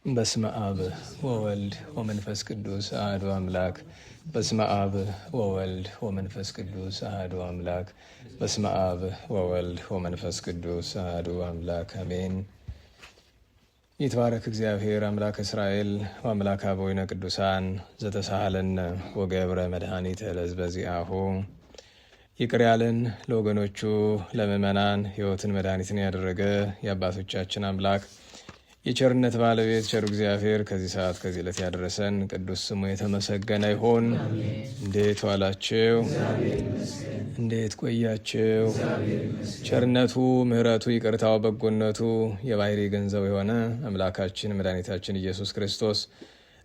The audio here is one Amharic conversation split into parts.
በስመ አብ ወወልድ ወመንፈስ ቅዱስ አሐዱ አምላክ። በስመ አብ ወወልድ ወመንፈስ ቅዱስ አሐዱ አምላክ። በስመ አብ ወወልድ ወመንፈስ ቅዱስ አሐዱ አምላክ አሜን። ይትባረክ እግዚአብሔር አምላክ እስራኤል ወአምላክ አበዊነ ቅዱሳን ዘተሳሃለነ ወገብረ መድኃኒተ ለሕዝበ ዚአሁ። ይቅር ያለን ለወገኖቹ ለምእመናን ሕይወትን መድኃኒትን ያደረገ የአባቶቻችን አምላክ የቸርነት ባለቤት ቸሩ እግዚአብሔር ከዚህ ሰዓት ከዚህ ዕለት ያደረሰን ቅዱስ ስሙ የተመሰገነ ይሁን። እንዴት ዋላችሁ? እንዴት ቆያችሁ? ቸርነቱ፣ ምሕረቱ፣ ይቅርታው፣ በጎነቱ የባህሪ ገንዘብ የሆነ አምላካችን መድኃኒታችን ኢየሱስ ክርስቶስ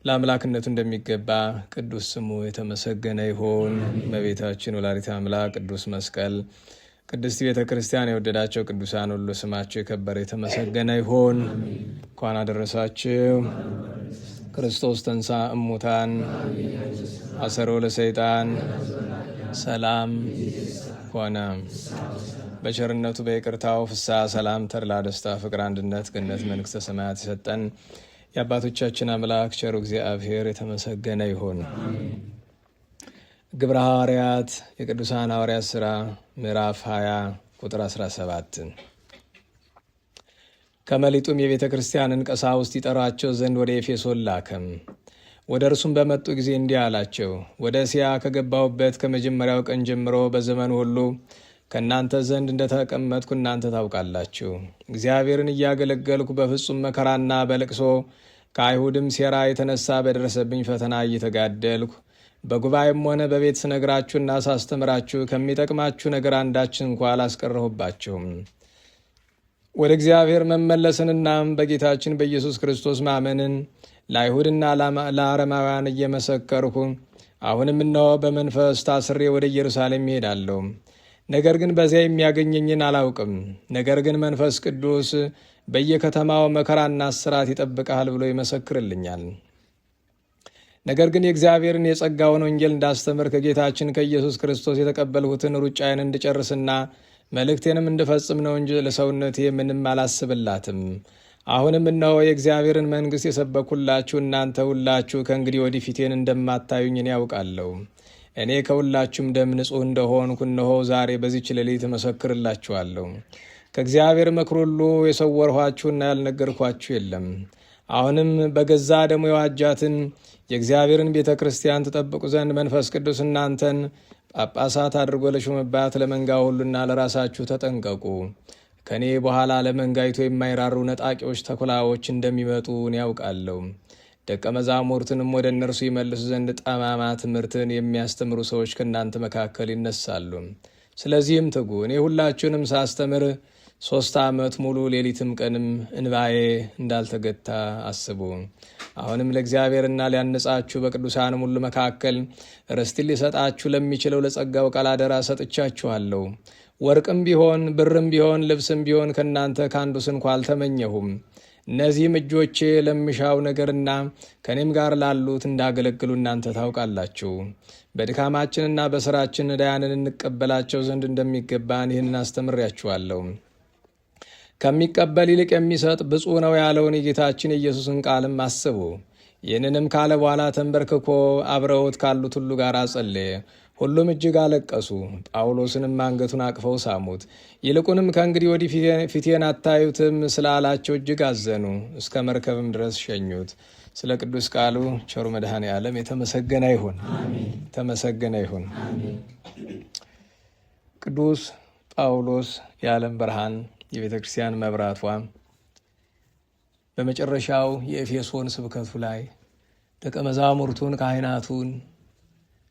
ለአምላክነቱ እንደሚገባ ቅዱስ ስሙ የተመሰገነ ይሁን። እመቤታችን ወላዲተ አምላክ ቅዱስ መስቀል ቅድስት ቤተ ክርስቲያን የወደዳቸው ቅዱሳን ሁሉ ስማቸው የከበረ የተመሰገነ ይሁን። እንኳን አደረሳችሁ። ክርስቶስ ተንሥአ እሙታን አሰሮ ለሰይጣን ሰላም ሆነ። በቸርነቱ በይቅርታው ፍስሐ፣ ሰላም፣ ተድላ፣ ደስታ፣ ፍቅር፣ አንድነት፣ ገነት፣ መንግሥተ ሰማያት የሰጠን የአባቶቻችን አምላክ ቸሩ እግዚአብሔር የተመሰገነ ይሁን። ግብረ ሐዋርያት የቅዱሳን ሐዋርያት ሥራ ምዕራፍ 20 ቁጥር 17። ከመሊጡም የቤተ ክርስቲያንን ቀሳውስት ይጠሯቸው ዘንድ ወደ ኤፌሶን ላከም። ወደ እርሱም በመጡ ጊዜ እንዲህ አላቸው፣ ወደ እስያ ከገባሁበት ከመጀመሪያው ቀን ጀምሮ በዘመኑ ሁሉ ከእናንተ ዘንድ እንደተቀመጥኩ እናንተ ታውቃላችሁ። እግዚአብሔርን እያገለገልኩ በፍጹም መከራና በልቅሶ ከአይሁድም ሴራ የተነሳ በደረሰብኝ ፈተና እየተጋደልኩ በጉባኤም ሆነ በቤት ስነግራችሁና ሳስተምራችሁ ከሚጠቅማችሁ ነገር አንዳችን እንኳ አላስቀረሁባችሁም። ወደ እግዚአብሔር መመለስንና በጌታችን በኢየሱስ ክርስቶስ ማመንን ለአይሁድና ለአረማውያን እየመሰከርሁ አሁንም እነሆ በመንፈስ ታስሬ ወደ ኢየሩሳሌም ይሄዳለሁ። ነገር ግን በዚያ የሚያገኘኝን አላውቅም። ነገር ግን መንፈስ ቅዱስ በየከተማው መከራና እስራት ይጠብቅሃል ብሎ ይመሰክርልኛል። ነገር ግን የእግዚአብሔርን የጸጋውን ወንጌል እንዳስተምር ከጌታችን ከኢየሱስ ክርስቶስ የተቀበልሁትን ሩጫዬን እንድጨርስና መልእክቴንም እንድፈጽም ነው እንጂ ለሰውነቴ ምንም አላስብላትም። አሁንም እነሆ የእግዚአብሔርን መንግሥት የሰበኩላችሁ እናንተ ሁላችሁ ከእንግዲህ ወዲህ ፊቴን እንደማታዩኝ እኔ ያውቃለሁ። እኔ ከሁላችሁም ደም ንጹሕ እንደሆንኩ እነሆ ዛሬ በዚህች ሌሊት እመሰክርላችኋለሁ። ከእግዚአብሔር ምክር ሁሉ የሰወርኋችሁና ያልነገርኳችሁ የለም። አሁንም በገዛ ደሙ የዋጃትን የእግዚአብሔርን ቤተ ክርስቲያን ትጠብቁ ዘንድ መንፈስ ቅዱስ እናንተን ጳጳሳት አድርጎ ለሾመባት ለመንጋ ሁሉና ለራሳችሁ ተጠንቀቁ። ከእኔ በኋላ ለመንጋይቱ የማይራሩ ነጣቂዎች ተኩላዎች እንደሚመጡ እኔ ያውቃለሁ። ደቀ መዛሙርትንም ወደ እነርሱ ይመልሱ ዘንድ ጠማማ ትምህርትን የሚያስተምሩ ሰዎች ከእናንተ መካከል ይነሳሉ። ስለዚህም ትጉ። እኔ ሁላችሁንም ሳስተምር 3 ዓመት ሙሉ ሌሊትም ቀንም እንባዬ እንዳልተገታ አስቡ። አሁንም ለእግዚአብሔርና ሊያነጻችሁ በቅዱሳንም ሁሉ መካከል ርስትን ሊሰጣችሁ ለሚችለው ለጸጋው ቃል አደራ ሰጥቻችኋለሁ። ወርቅም ቢሆን ብርም ቢሆን ልብስም ቢሆን ከእናንተ ከአንዱ ስንኳ አልተመኘሁም። እነዚህም እጆቼ ለሚሻው ነገርና ከእኔም ጋር ላሉት እንዳገለግሉ እናንተ ታውቃላችሁ። በድካማችንና በሥራችን ነዳያንን እንቀበላቸው ዘንድ እንደሚገባን ይህንን አስተምሬያችኋለሁ። ከሚቀበል ይልቅ የሚሰጥ ብፁዕ ነው ያለውን የጌታችን የኢየሱስን ቃልም አስቡ። ይህንንም ካለ በኋላ ተንበርክኮ አብረውት ካሉት ሁሉ ጋር ጸለየ። ሁሉም እጅግ አለቀሱ። ጳውሎስንም አንገቱን አቅፈው ሳሙት። ይልቁንም ከእንግዲህ ወዲህ ፊቴን አታዩትም ስላላቸው እጅግ አዘኑ። እስከ መርከብም ድረስ ሸኙት። ስለ ቅዱስ ቃሉ ቸሩ መድኃኔ ዓለም የተመሰገነ ይሁን፣ የተመሰገነ ይሁን። ቅዱስ ጳውሎስ የዓለም ብርሃን የቤተ ክርስቲያን መብራቷ በመጨረሻው የኤፌሶን ስብከቱ ላይ ደቀ መዛሙርቱን ካህናቱን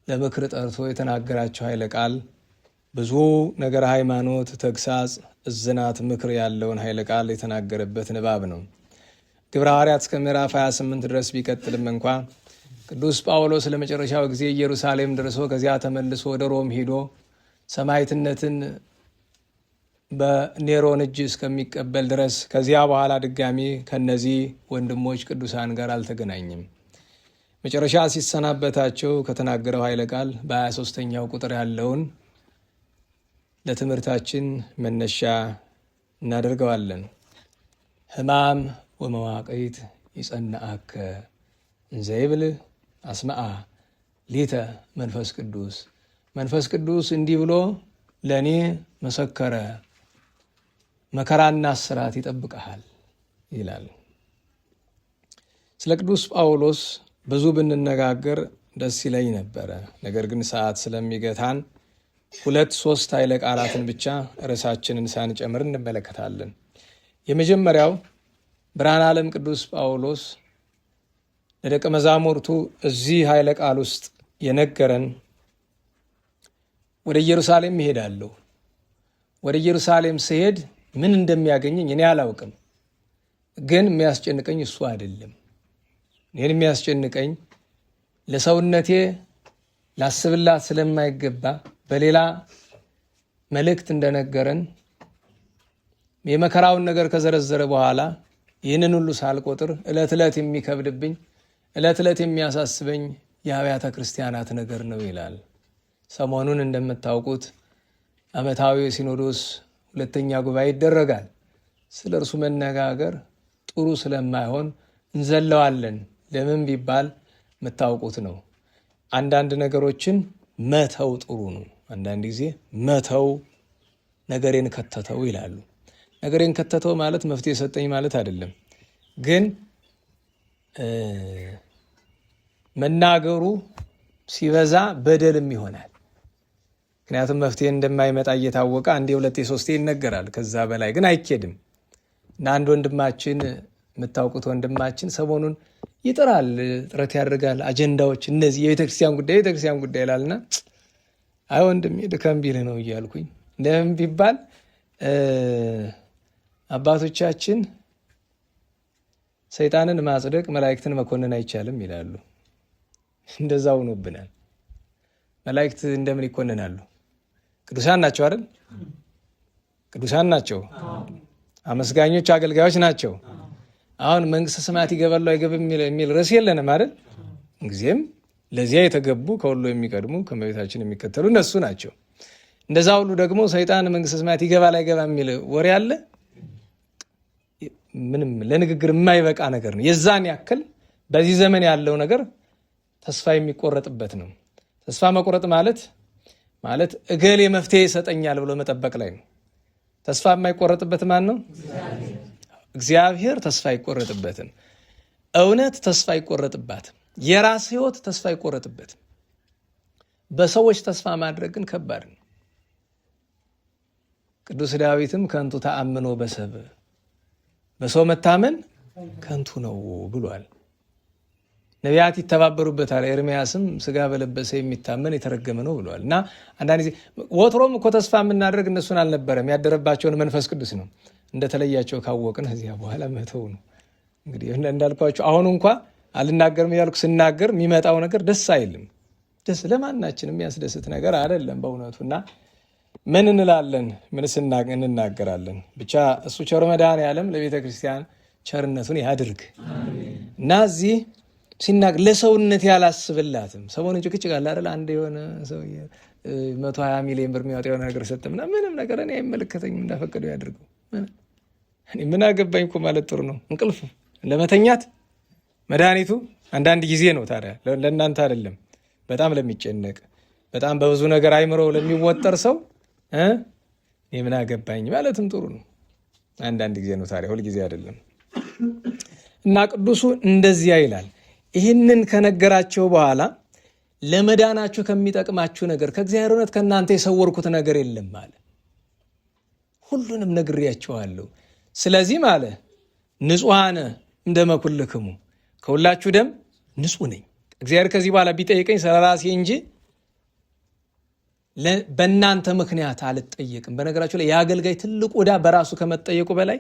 ለምክር ጠርቶ የተናገራቸው ኃይለ ቃል ብዙ ነገር ሃይማኖት፣ ተግሳጽ፣ እዝናት፣ ምክር ያለውን ኃይለ ቃል የተናገረበት ንባብ ነው። ግብረ ሐዋርያት እስከ ምዕራፍ 28 ድረስ ቢቀጥልም እንኳ ቅዱስ ጳውሎስ ለመጨረሻው ጊዜ ኢየሩሳሌም ደርሶ ከዚያ ተመልሶ ወደ ሮም ሄዶ ሰማዕትነትን በኔሮን እጅ እስከሚቀበል ድረስ ከዚያ በኋላ ድጋሚ ከነዚህ ወንድሞች ቅዱሳን ጋር አልተገናኝም። መጨረሻ ሲሰናበታቸው ከተናገረው ኃይለ ቃል በ23ኛው ቁጥር ያለውን ለትምህርታችን መነሻ እናደርገዋለን። ሕማም ወመዋቅይት ይጸንዐከ እንዘ ይብል አስመዐ ሊተ መንፈስ ቅዱስ። መንፈስ ቅዱስ እንዲህ ብሎ ለእኔ መሰከረ፣ መከራና እስራት ይጠብቀሃል ይላል። ስለ ቅዱስ ጳውሎስ ብዙ ብንነጋገር ደስ ይለኝ ነበረ። ነገር ግን ሰዓት ስለሚገታን 2-3 ኃይለ ቃላትን ብቻ ርዕሳችንን ሳንጨምር እንመለከታለን። የመጀመሪያው ብርሃነ ዓለም ቅዱስ ጳውሎስ ለደቀ መዛሙርቱ እዚህ ኃይለ ቃል ውስጥ የነገረን ወደ ኢየሩሳሌም ይሄዳለሁ፣ ወደ ኢየሩሳሌም ስሄድ ምን እንደሚያገኘኝ እኔ አላውቅም፣ ግን የሚያስጨንቀኝ እሱ አይደለም። እኔን የሚያስጨንቀኝ ለሰውነቴ ላስብላት ስለማይገባ በሌላ መልእክት እንደነገረን የመከራውን ነገር ከዘረዘረ በኋላ ይህንን ሁሉ ሳልቆጥር ዕለት ዕለት የሚከብድብኝ ዕለት ዕለት የሚያሳስበኝ የአብያተ ክርስቲያናት ነገር ነው ይላል። ሰሞኑን እንደምታውቁት ዓመታዊ ሲኖዶስ 2ኛ ጉባኤ ይደረጋል። ስለ እርሱ መነጋገር ጥሩ ስለማይሆን እንዘለዋለን። ለምን ቢባል የምታውቁት ነው። አንዳንድ ነገሮችን መተው ጥሩ ነው። አንዳንድ ጊዜ መተው ነገሬን ከተተው ይላሉ። ነገሬን ከተተው ማለት መፍትሄ ሰጠኝ ማለት አይደለም። ግን መናገሩ ሲበዛ በደልም ይሆናል። ምክንያቱም መፍትሄ እንደማይመጣ እየታወቀ 1 2 3 ይነገራል። ከዛ በላይ ግን አይኬድም። እና አንድ ወንድማችን የምታውቁት ወንድማችን ሰሞኑን ይጥራል፣ ጥረት ያደርጋል። አጀንዳዎች እነዚህ የቤተክርስቲያን ጉዳይ ይላልና አይ ወንድሜ ድከም ቢልህ ነው እያልኩኝ። ለምን ቢባል አባቶቻችን ሰይጣንን ማጽደቅ መላእክትን መኮንን አይቻልም ይላሉ። እንደዛ ሆኖብናል። መላእክት እንደምን ይኮንናሉ? ቅዱሳን ናቸው አይደል? ቅዱሳን ናቸው። አመስጋኞች አገልጋዮች ናቸው። አሁን መንግስተ ሰማያት ይገባሉ አይገባም የሚል ርዕስ የለንም አይደል? ጊዜም ለዚያ የተገቡ ከሁሉ የሚቀድሙ ከመቤታችን የሚከተሉ እነሱ ናቸው። እንደዛ ሁሉ ደግሞ ሰይጣን መንግስተ ሰማያት ይገባል አይገባም የሚል ወሬ አለ። ምንም ለንግግር የማይበቃ ነገር ነው። የዛን ያክል በዚህ ዘመን ያለው ነገር ተስፋ የሚቆረጥበት ነው። ተስፋ መቆረጥ ማለት እገሌ መፍትሄ ይሰጠኛል ብሎ መጠበቅ ላይ ነው። ተስፋ የማይቆረጥበት ማን ነው? እግዚአብሔር ተስፋ አይቆረጥበትም። እውነት ተስፋ አይቆረጥባትም። የራስ ህይወት ተስፋ አይቆረጥበትም። በሰዎች ተስፋ ማድረግ ግን ከባድ ነው። ቅዱስ ዳዊትም ከንቱ ተአምኖ በሰብ፣ በሰው መታመን ከንቱ ነው ብሏል። ነቢያት ይተባበሩበታል። ኤርምያስም ስጋ በለበሰ የሚታመን የተረገመ ነው ብሏል። እና አንዳንድ ጊዜ ወትሮም እኮ ተስፋ የምናደርግ እነሱን አልነበረም፣ ያደረባቸውን መንፈስ ቅዱስ ነው። እንደተለያቸው ካወቅን ከዚያ በኋላ መተው ነው። እንግዲህ እንዳልኳቸው አሁን እንኳ አልናገርም እያልኩ ስናገር የሚመጣው ነገር ደስ አይልም። ደስ ለማናችንም የሚያስደስት ነገር አይደለም በእውነቱ። እና ምን እንላለን? ምንስ እንናገራለን? ብቻ እሱ ቸር መድኃኔዓለም ለቤተ ክርስቲያን ቸርነቱን ያድርግ። እና እዚህ ሲናገር ለሰውነት ያላስብላትም። ሰሞኑን ጭቅጭቅ አለ አይደል? አንድ የሆነ ሰው 120 ሚሊዮን ብር የሚያወጣ የሆነ ነገር ሰጥምና ምንም ነገር እኔ አይመለከተኝም እንዳፈቀደው ያድርገው። ምን አገባኝ እኮ ማለት ጥሩ ነው። እንቅልፍ ለመተኛት መድኃኒቱ አንዳንድ ጊዜ ነው። ታዲያ ለእናንተ አይደለም። በጣም ለሚጨነቅ በጣም በብዙ ነገር አይምሮ ለሚወጠር ሰው ምን አገባኝ ማለትም ጥሩ ነው። አንዳንድ ጊዜ ነው ታዲያ፣ ሁል ጊዜ አይደለም። እና ቅዱሱ እንደዚያ ይላል። ይህንን ከነገራቸው በኋላ ለመዳናችሁ ከሚጠቅማችሁ ነገር ከእግዚአብሔር እውነት ከእናንተ የሰወርኩት ነገር የለም አለ። ሁሉንም ነግሬያቸዋለሁ። ስለዚህ አለ ንጹሐነ እምደመ ኩልክሙ፣ ከሁላችሁ ደም ንጹሕ ነኝ። እግዚአብሔር ከዚህ በኋላ ቢጠይቀኝ ስለ ራሴ እንጂ በእናንተ ምክንያት አልጠየቅም። በነገራችሁ ላይ የአገልጋይ ትልቁ ዕዳ በራሱ ከመጠየቁ በላይ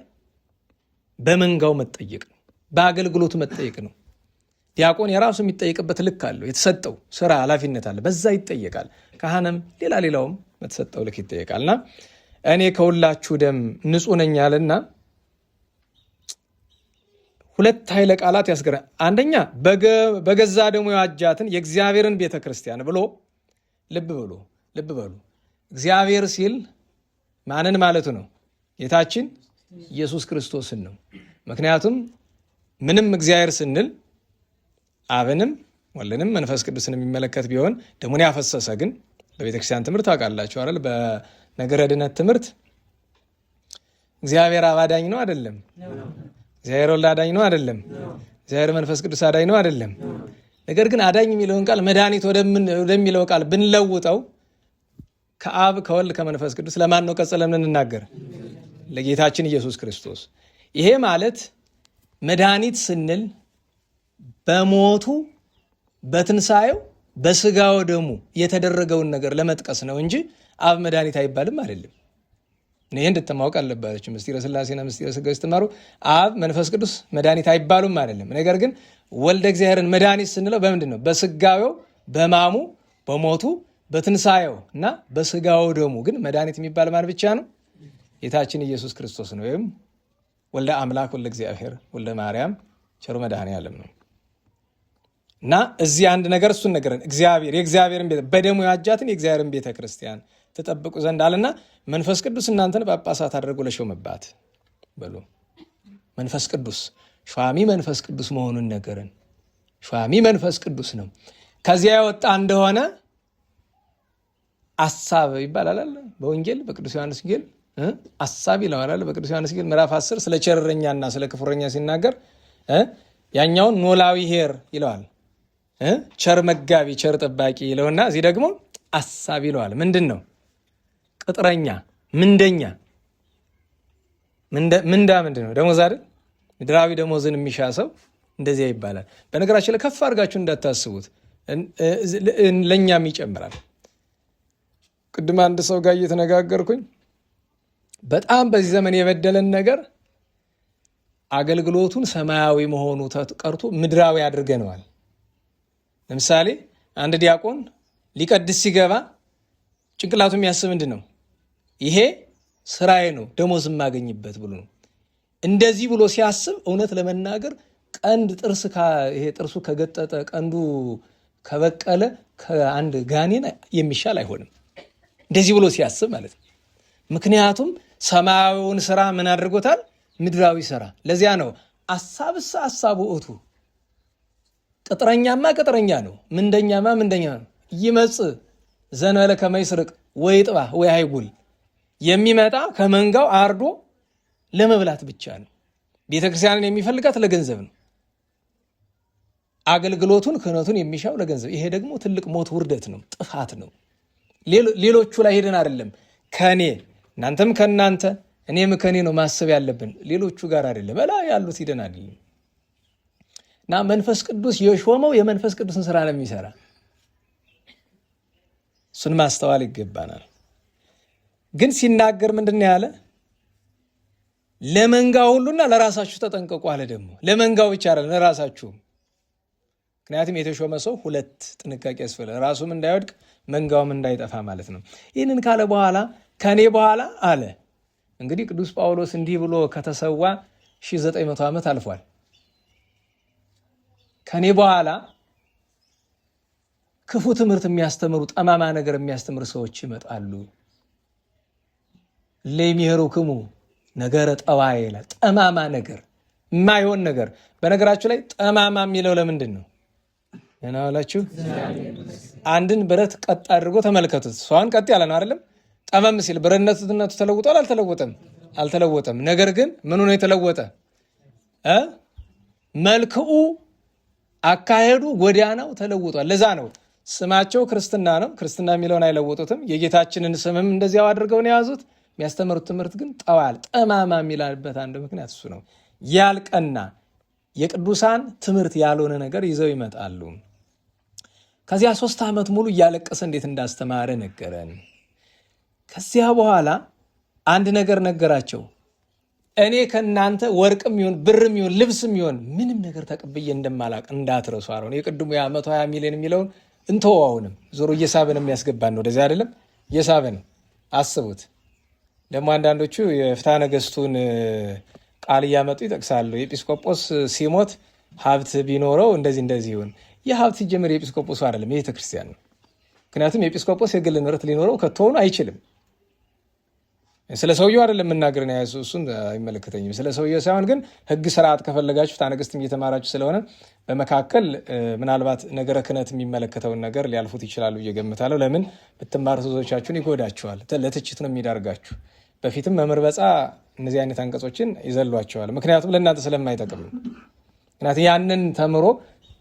በመንጋው መጠየቅ ነው፣ በአገልግሎቱ መጠየቅ ነው። ዲያቆን የራሱ የሚጠየቅበት ልክ አለው። የተሰጠው ስራ ኃላፊነት አለ፣ በዛ ይጠየቃል። ካህንም ሌላውም በተሰጠው ልክ ይጠየቃልና እኔ ከሁላችሁ ደም ንጹሕ ነኝ አለና 2 ኃይለ ቃላት ያስገራ። አንደኛ በገዛ ደሙ የዋጃትን የእግዚአብሔርን ቤተ ክርስቲያን ብሎ ልብ በሉ። እግዚአብሔር ሲል ማንን ማለቱ ነው? ጌታችን ኢየሱስ ክርስቶስን ነው። ምክንያቱም ምንም እግዚአብሔር ስንል አብንም ወልድንም መንፈስ ቅዱስን የሚመለከት ቢሆን ደሙን ያፈሰሰ ግን በቤተክርስቲያን ትምህርት ታውቃላችሁ አይደል? በነገረ ድነት ትምህርት እግዚአብሔር አብ አዳኝ ነው አይደለም? እግዚአብሔር ወልድ አዳኝ ነው አይደለም? እግዚአብሔር መንፈስ ቅዱስ አዳኝ ነው አይደለም? ነገር ግን አዳኝ የሚለውን ቃል መድኃኒት ወደሚለው ቃል ብንለውጠው ከአብ ከወልድ ከመንፈስ ቅዱስ ለማን ነው ቀጽለን እንናገር? ለጌታችን ኢየሱስ ክርስቶስ። ይሄ ማለት መድኃኒት ስንል በሞቱ በትንሣኤው በስጋው ደሙ የተደረገውን ነገር ለመጥቀስ ነው እንጂ አብ መድኃኒት አይባልም አይደለም። ይህ እንድትማወቅ አለባችሁ። ምስጢረ ሥላሴና ምስጢረ ሥጋዌ ስትማሩ አብ መንፈስ ቅዱስ መድኃኒት አይባሉም አይደለም። ነገር ግን ወልደ እግዚአብሔርን መድኃኒት ስንለው በምንድን ነው? በስጋዌው በማሙ በሞቱ በትንሣኤው እና በስጋው ደሙ። ግን መድኃኒት የሚባል ማን ብቻ ነው? ጌታችን ኢየሱስ ክርስቶስ ነው። ወይም ወልደ አምላክ ወልደ እግዚአብሔር ወልደ ማርያም ቸሩ መድኃኔዓለም ነው። እና እዚህ አንድ ነገር እሱን ነገረን። የእግዚአብሔርን ቤተ በደሙ ያጃትን የእግዚአብሔርን ቤተ ክርስቲያን ተጠብቁ ዘንድ አለና መንፈስ ቅዱስ እናንተን ጳጳሳት አድርጎ ለሾመባት በሉ። መንፈስ ቅዱስ ሿሚ መንፈስ ቅዱስ መሆኑን ነገረን። ሿሚ መንፈስ ቅዱስ ነው። ከዚያ የወጣ እንደሆነ አሳብ ይባላል በወንጌል በቅዱስ ዮሐንስ ወንጌል አሳብ ይለዋል በቅዱስ ዮሐንስ ወንጌል ምዕራፍ 10 ስለ ቸረኛና ስለ ክፉረኛ ሲናገር ያኛውን ኖላዊ ኄር ይለዋል። ቸር መጋቢ ቸር ጠባቂ ይለውና እዚህ ደግሞ አሳብ ይለዋል። ምንድን ነው? ቅጥረኛ፣ ምንደኛ። ምንዳ ምንድን ነው? ደሞዝ አይደል? ምድራዊ ደሞዝን የሚሻ ሰው እንደዚያ ይባላል። በነገራችን ላይ ከፍ አድርጋችሁ እንዳታስቡት፣ ለእኛም ይጨምራል። ቅድም አንድ ሰው ጋር እየተነጋገርኩኝ በጣም በዚህ ዘመን የበደለን ነገር አገልግሎቱን ሰማያዊ መሆኑ ቀርቶ ምድራዊ አድርገነዋል። ለምሳሌ አንድ ዲያቆን ሊቀድስ ሲገባ ጭንቅላቱ የሚያስብ ምንድን ነው? ይሄ ስራዬ ነው ደሞዝ የማገኝበት ብሎ ነው። እንደዚህ ብሎ ሲያስብ እውነት ለመናገር ቀንድ ጥርሱ ከገጠጠ ቀንዱ ከበቀለ ከአንድ ጋኔን የሚሻል አይሆንም። እንደዚህ ብሎ ሲያስብ ማለት ነው። ምክንያቱም ሰማያዊውን ስራ ምን አድርጎታል? ምድራዊ ስራ። ለዚያ ነው አሳብስ አሳብ ውእቱ። ቅጥረኛማ ቅጥረኛ ነው፣ ምንደኛማ ምንደኛ ነው። ይመጽእ ዘንበለ ከመ ይስርቅ ወይጥባ ወያይጉል። የሚመጣ ከመንጋው አርዶ ለመብላት ብቻ ነው። ቤተክርስቲያንን የሚፈልጋት ለገንዘብ ነው። አገልግሎቱን ክህነቱን የሚሻው ለገንዘብ። ይሄ ደግሞ ትልቅ ሞት ውርደት ነው፣ ጥፋት ነው። ሌሎቹ ላይ ሄደን አይደለም ከኔ እናንተም ከእናንተ እኔም ከኔ ነው ማሰብ ያለብን፣ ሌሎቹ ጋር አይደለም። በላ ያሉት ሂደን አይደለም። እና መንፈስ ቅዱስ የሾመው የመንፈስ ቅዱስን ስራ ነው የሚሰራ። እሱን ማስተዋል ይገባናል። ግን ሲናገር ምንድን ነው ያለ? ለመንጋው ሁሉና ለራሳችሁ ተጠንቀቁ አለ። ደግሞ ለመንጋው ብቻ አይደለም ለራሳችሁ። ምክንያቱም የተሾመ ሰው ሁለት ጥንቃቄ ያስፈልጋል፣ ራሱም እንዳይወድቅ መንጋውም እንዳይጠፋ ማለት ነው። ይህንን ካለ በኋላ ከኔ በኋላ አለ። እንግዲህ ቅዱስ ጳውሎስ እንዲህ ብሎ ከተሰዋ 1900 ዓመት አልፏል። ከኔ በኋላ ክፉ ትምህርት የሚያስተምሩ ጠማማ ነገር የሚያስተምሩ ሰዎች ይመጣሉ። ለሚሄሩክሙ ነገረ ጠዋይ ይላል። ጠማማ ነገር፣ የማይሆን ነገር። በነገራችሁ ላይ ጠማማ የሚለው ለምንድን ነው? እናላችሁ አንድን ብረት ቀጥ አድርጎ ተመልከቱት። ሰውን ቀጥ ያለ ነው አይደለም? ጠመም ሲል ብረትነቱ ተለውጧል? አልተለወጠም? አልተለወጠም። ነገር ግን ምኑ ነው የተለወጠ? መልክኡ፣ አካሄዱ፣ ጎዳናው ተለውጧል። ለዛ ነው ስማቸው ክርስትና ነው። ክርስትና የሚለውን አይለወጡትም። የጌታችንን ስምም እንደዚያው አድርገው ነው የያዙት። የሚያስተምሩት ትምህርት ግን ጠዋል፣ ጠማማ የሚላልበት አንዱ ምክንያት እሱ ነው። ያልቀና የቅዱሳን ትምህርት ያልሆነ ነገር ይዘው ይመጣሉ። ከዚያ 3 ዓመት ሙሉ እያለቀሰ እንዴት እንዳስተማረ ነገረን። ከዚያ በኋላ አንድ ነገር ነገራቸው። እኔ ከእናንተ ወርቅም ይሁን ብርም ይሁን ልብስም ይሁን ምንም ነገር ተቀብዬ እንደማላቅ እንዳትረሱ አለ። የቅድሙ 120 ሚሊዮን የሚለውን እንተዋውንም ዞሮ እየሳበን የሚያስገባን ነው። ወደዚህ አይደለም እየሳበን አስቡት። ደግሞ አንዳንዶቹ የፍትሐ ነገሥቱን ቃል እያመጡ ይጠቅሳሉ። ኤጲስቆጶስ ሲሞት ሀብት ቢኖረው እንደዚህ ይሁን። ይህ ሀብት ሲጀምር የኤጲስቆጶሱ አይደለም የቤተ ክርስቲያን ነው። ምክንያቱም የኤጲስቆጶስ የግል ንብረት ሊኖረው ከቶሆኑ አይችልም። ስለ ሰውየው አይደለም የምናገር ነው። እሱን አይመለከተኝም። ስለ ሰውየው ሳይሆን ግን ሕግ ስርዓት ከፈለጋችሁ ታነግስትም እየተማራችሁ ስለሆነ በመካከል ምናልባት ነገረ ክህነት የሚመለከተውን ነገር ሊያልፉት ይችላሉ እየገምታለሁ። ለምን ብትማሩ ብዙዎቻችሁን ይጎዳችኋል፣ ለትችት ነው የሚዳርጋችሁ። በፊትም መምህር በጻ እነዚህ አይነት አንቀጾችን ይዘሏቸዋል። ምክንያቱም ለእናንተ ስለማይጠቅም ነው። ምክንያቱም ያንን ተምሮ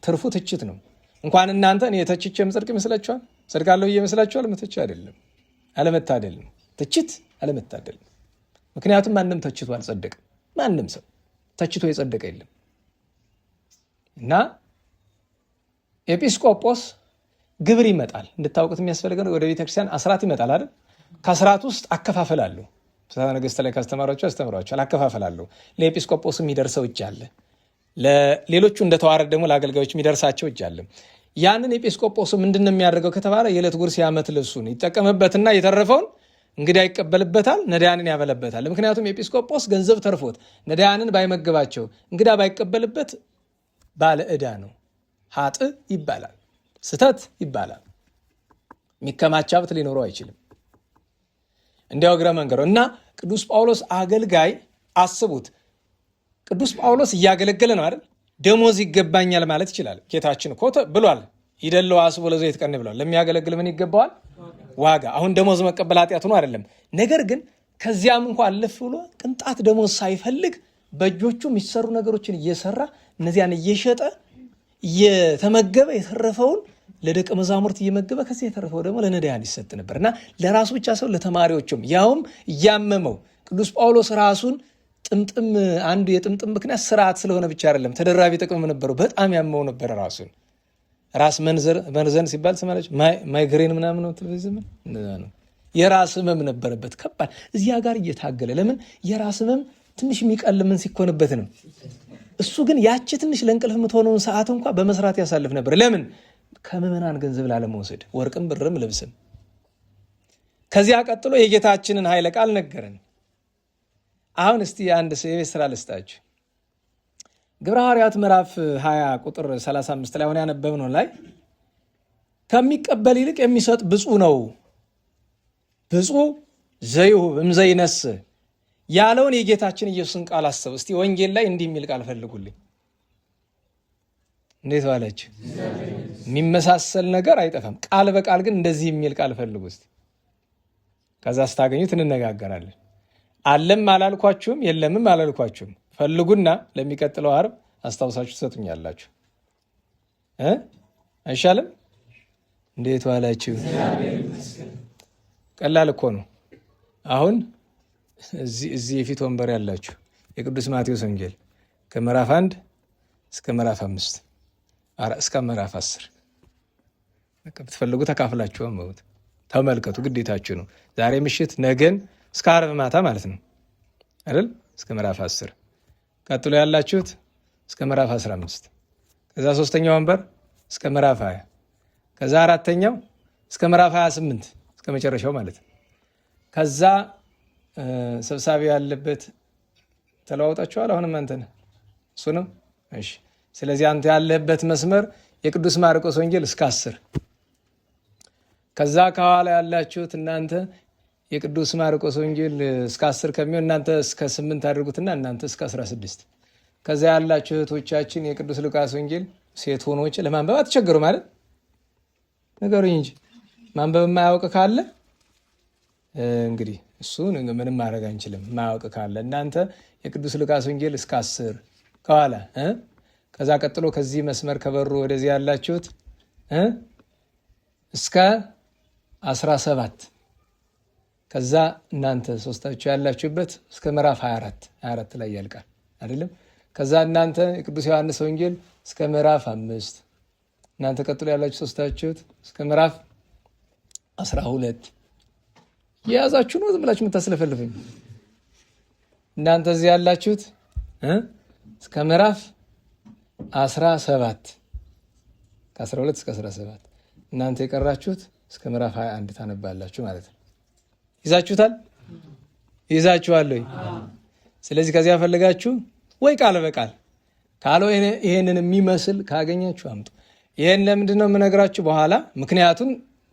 ትርፉ ትችት ነው። እንኳን እናንተ እኔ ተችቼ የምጸድቅ ይመስላችኋል? ጸድቃለሁ ይመስላችኋል? መተች አይደለም፣ አለመታደል ነው። ትችት አለመታደል ነው። ምክንያቱም ማንም ተችቶ አልጸደቅም። ማንም ሰው ተችቶ የጸደቀ የለም። እና ኤጲስቆጶስ ግብር ይመጣል። እንድታውቁት የሚያስፈልገው ወደ ቤተክርስቲያን አስራት ይመጣል አይደል? ከአስራት ውስጥ አከፋፈላለሁ። ፍትሐ ነገሥት ላይ ካስተማሯቸው ያስተምሯቸዋል። አከፋፈላለሁ። ለኤጲስቆጶስ የሚደርሰው እጅ አለ። ለሌሎቹ እንደተዋረድ ደግሞ ለአገልጋዮች የሚደርሳቸው እጅ አለ። ያንን ኤጲስቆጶሱ ምንድን ነው የሚያደርገው ከተባለ የዕለት ጉርስ የዓመት ልብሱን ይጠቀምበትና የተረፈውን እንግዳ ይቀበልበታል፣ ነዳያንን ያበለበታል። ምክንያቱም ኤጲስቆጶስ ገንዘብ ተርፎት ነዳያንን ባይመግባቸው እንግዳ ባይቀበልበት ባለ ዕዳ ነው። ሀጥ ይባላል፣ ስተት ይባላል። የሚከማች ሀብት ሊኖረው አይችልም። እንዲያው እግረ መንገዱ እና ቅዱስ ጳውሎስ አገልጋይ አስቡት። ቅዱስ ጳውሎስ እያገለገለ ነው አይደል? ደሞዝ ይገባኛል ማለት ይችላል። ጌታችን እኮ ብሏል፣ ይደለው አስቦ ለዘይት ቀን ብሏል። ለሚያገለግል ምን ይገባዋል? ዋጋ። አሁን ደሞዝ መቀበል ኃጢአት ነው አይደለም። ነገር ግን ከዚያም እንኳ አለፍ ብሎ ቅንጣት ደሞዝ ሳይፈልግ በእጆቹ የሚሰሩ ነገሮችን እየሰራ እነዚያን እየሸጠ እየተመገበ የተረፈውን ለደቀ መዛሙርት እየመገበ ከዚህ የተረፈው ደግሞ ለነዳያን ይሰጥ ነበር እና ለራሱ ብቻ ሰው ለተማሪዎችም ያውም እያመመው ቅዱስ ጳውሎስ ራሱን ጥምጥም አንዱ የጥምጥም ምክንያት ስርዓት ስለሆነ ብቻ አይደለም፣ ተደራቢ ጥቅም ነበረው። በጣም ያመው ነበር ራሱን። ራስ መንዘን ሲባል ሰማለች ማይግሬን ምናምን ነው ቴሌቪዥን ነው። የራስ ህመም ነበረበት ከባድ። እዚያ ጋር እየታገለ ለምን የራስ ህመም ትንሽ የሚቀልምን ሲኮንበት ነው። እሱ ግን ያቺ ትንሽ ለእንቅልፍ የምትሆነውን ሰዓት እንኳ በመስራት ያሳልፍ ነበር። ለምን? ከምዕመናን ገንዘብ ላለመውሰድ፣ ወርቅም ብርም ልብስም። ከዚያ ቀጥሎ የጌታችንን ኃይለ ቃል ነገረን። አሁን እስቲ አንድ የቤት ስራ ልስጣችሁ። ግብረ ሐዋርያት ምዕራፍ 20 ቁጥር 35 ላይ ሆነ ያነበብነው ላይ ከሚቀበል ይልቅ የሚሰጥ ብፁዕ ነው፣ ብፁዕ ዘይሁብ እምዘይነስ ያለውን የጌታችን ኢየሱስን ቃል አሰቡ። እስቲ ወንጌል ላይ እንዲህ የሚል ቃል ፈልጉልኝ። እንዴት ባለች የሚመሳሰል ነገር አይጠፋም። ቃል በቃል ግን እንደዚህ የሚል ቃል ፈልጉ እስቲ። ከዛ ስታገኙት እንነጋገራለን። አለም አላልኳችሁም፣ የለምም አላልኳችሁም። ፈልጉና ለሚቀጥለው ዓርብ አስታውሳችሁ ትሰጡኛላችሁ። አይሻልም? እንዴት ዋላችሁ? ቀላል እኮ ነው። አሁን እዚህ የፊት ወንበር ያላችሁ የቅዱስ ማቴዎስ ወንጌል ከምዕራፍ 1 እስከ ምዕራፍ 5 እስከ ምዕራፍ 10 ብትፈልጉ ተካፍላችሁ ተመልከቱ። ግዴታችሁ ነው። ዛሬ ምሽት ነገን እስከ ዓርብ ማታ ማለት ነው አይደል? እስከ ምዕራፍ 10 ቀጥሎ ያላችሁት እስከ ምዕራፍ 15 ከዛ ሶስተኛው ወንበር እስከ ምዕራፍ 20 ከዛ አራተኛው እስከ ምዕራፍ 28 እስከ መጨረሻው ማለት ነው። ከዛ ሰብሳቢ ያለበት ተለዋውጣችኋል። አሁንም አንተ ነህ እሱ ነው። እሺ፣ ስለዚህ አንተ ያለበት መስመር የቅዱስ ማርቆስ ወንጌል እስከ 10 ከዛ ከኋላ ያላችሁት እናንተ የቅዱስ ማርቆስ ወንጌል እስከ 10 ከሚሆን እናንተ እስከ 8 አድርጉትና እናንተ እስከ 16 ከዛ ያላችሁ እህቶቻችን የቅዱስ ሉቃስ ወንጌል ሴት ሆኖች ለማንበብ አትቸገሩ ማለት ነገሩኝ እንጂ ማንበብ የማያውቅ ካለ እንግዲህ እሱን ምንም ማድረግ አንችልም። የማያውቅ ካለ እናንተ የቅዱስ ሉቃስ ወንጌል እስከ 10 ከኋላ ከዛ ቀጥሎ ከዚህ መስመር ከበሩ ወደዚህ ያላችሁት እስከ 17 ከዛ እናንተ ሶስታችሁ ያላችሁበት እስከ ምዕራፍ 24 ላይ ያልቃል አይደለም። ከዛ እናንተ የቅዱስ ዮሐንስ ወንጌል እስከ ምዕራፍ 5 እናንተ ቀጥሎ ያላችሁ ሶስታችሁት እስከ ምዕራፍ 12 የያዛችሁ ነው። ዝም ብላችሁ የምታስለፈልፉኝ እናንተ እዚህ ያላችሁት እስከ ምዕራፍ 17 ከ12 እስከ 17 እናንተ የቀራችሁት እስከ ምዕራፍ 21 ታነባላችሁ ማለት ነው። ይዛችሁታል? ይዛችኋል ወይ? ስለዚህ ከዚያ ፈልጋችሁ ወይ ቃል በቃል ካለው ይሄንን የሚመስል ካገኛችሁ አምጡ። ይሄን ለምንድን ነው የምነግራችሁ? በኋላ ምክንያቱን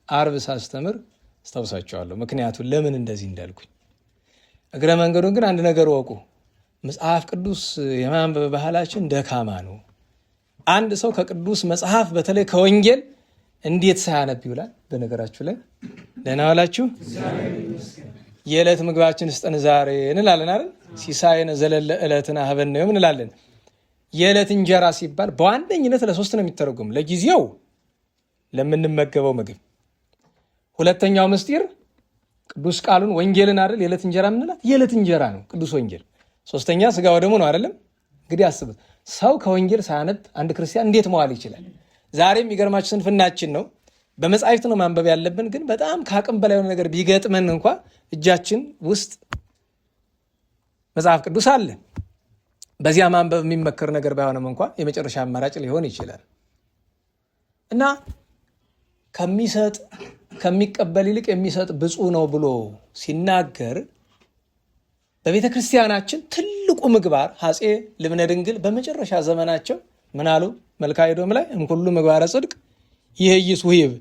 ዓርብ ሳስተምር አስታውሳችኋለሁ። ምክንያቱን ለምን እንደዚህ እንዳልኩኝ እግረ መንገዱን ግን አንድ ነገር ወቁ፣ መጽሐፍ ቅዱስ የማንበብ ባህላችን ደካማ ነው። አንድ ሰው ከቅዱስ መጽሐፍ በተለይ ከወንጌል እንዴት ሳያነብ ይውላል? በነገራችሁ ላይ ደህና ዋላችሁ። የዕለት ምግባችን ስጠን ዛሬ እንላለን አይደል? ሲሳየነ ዘለለ ዕለትነ ሀበነ ዮም እንላለን። የዕለት እንጀራ ሲባል በዋነኝነት ለሶስት ነው የሚተረጎም። ለጊዜው ለምንመገበው ምግብ፣ ሁለተኛው ምስጢር ቅዱስ ቃሉን ወንጌልን አይደል? የዕለት እንጀራ ምንላት የዕለት እንጀራ ነው ቅዱስ ወንጌል። ሶስተኛ ስጋ ወደሙ ነው አይደለም? እንግዲህ አስቡት፣ ሰው ከወንጌል ሳያነብ አንድ ክርስቲያን እንዴት መዋል ይችላል? ዛሬ የሚገርማችሁ ስንፍናችን ነው። በመጻሕፍት ነው ማንበብ ያለብን፣ ግን በጣም ከአቅም በላይ የሆነ ነገር ቢገጥመን እንኳ እጃችን ውስጥ መጽሐፍ ቅዱስ አለ። በዚያ ማንበብ የሚመከር ነገር ባይሆንም እንኳ የመጨረሻ አማራጭ ሊሆን ይችላል እና ከሚሰጥ ከሚቀበል ይልቅ የሚሰጥ ብፁዕ ነው ብሎ ሲናገር በቤተ ክርስቲያናችን ትልቁ ምግባር አፄ ልብነ ድንግል በመጨረሻ ዘመናቸው ምን አሉ? መልክአ ኤዶም ላይ እምኩሉ ምግባረ ጽድቅ ይህይስ ውሂብ፣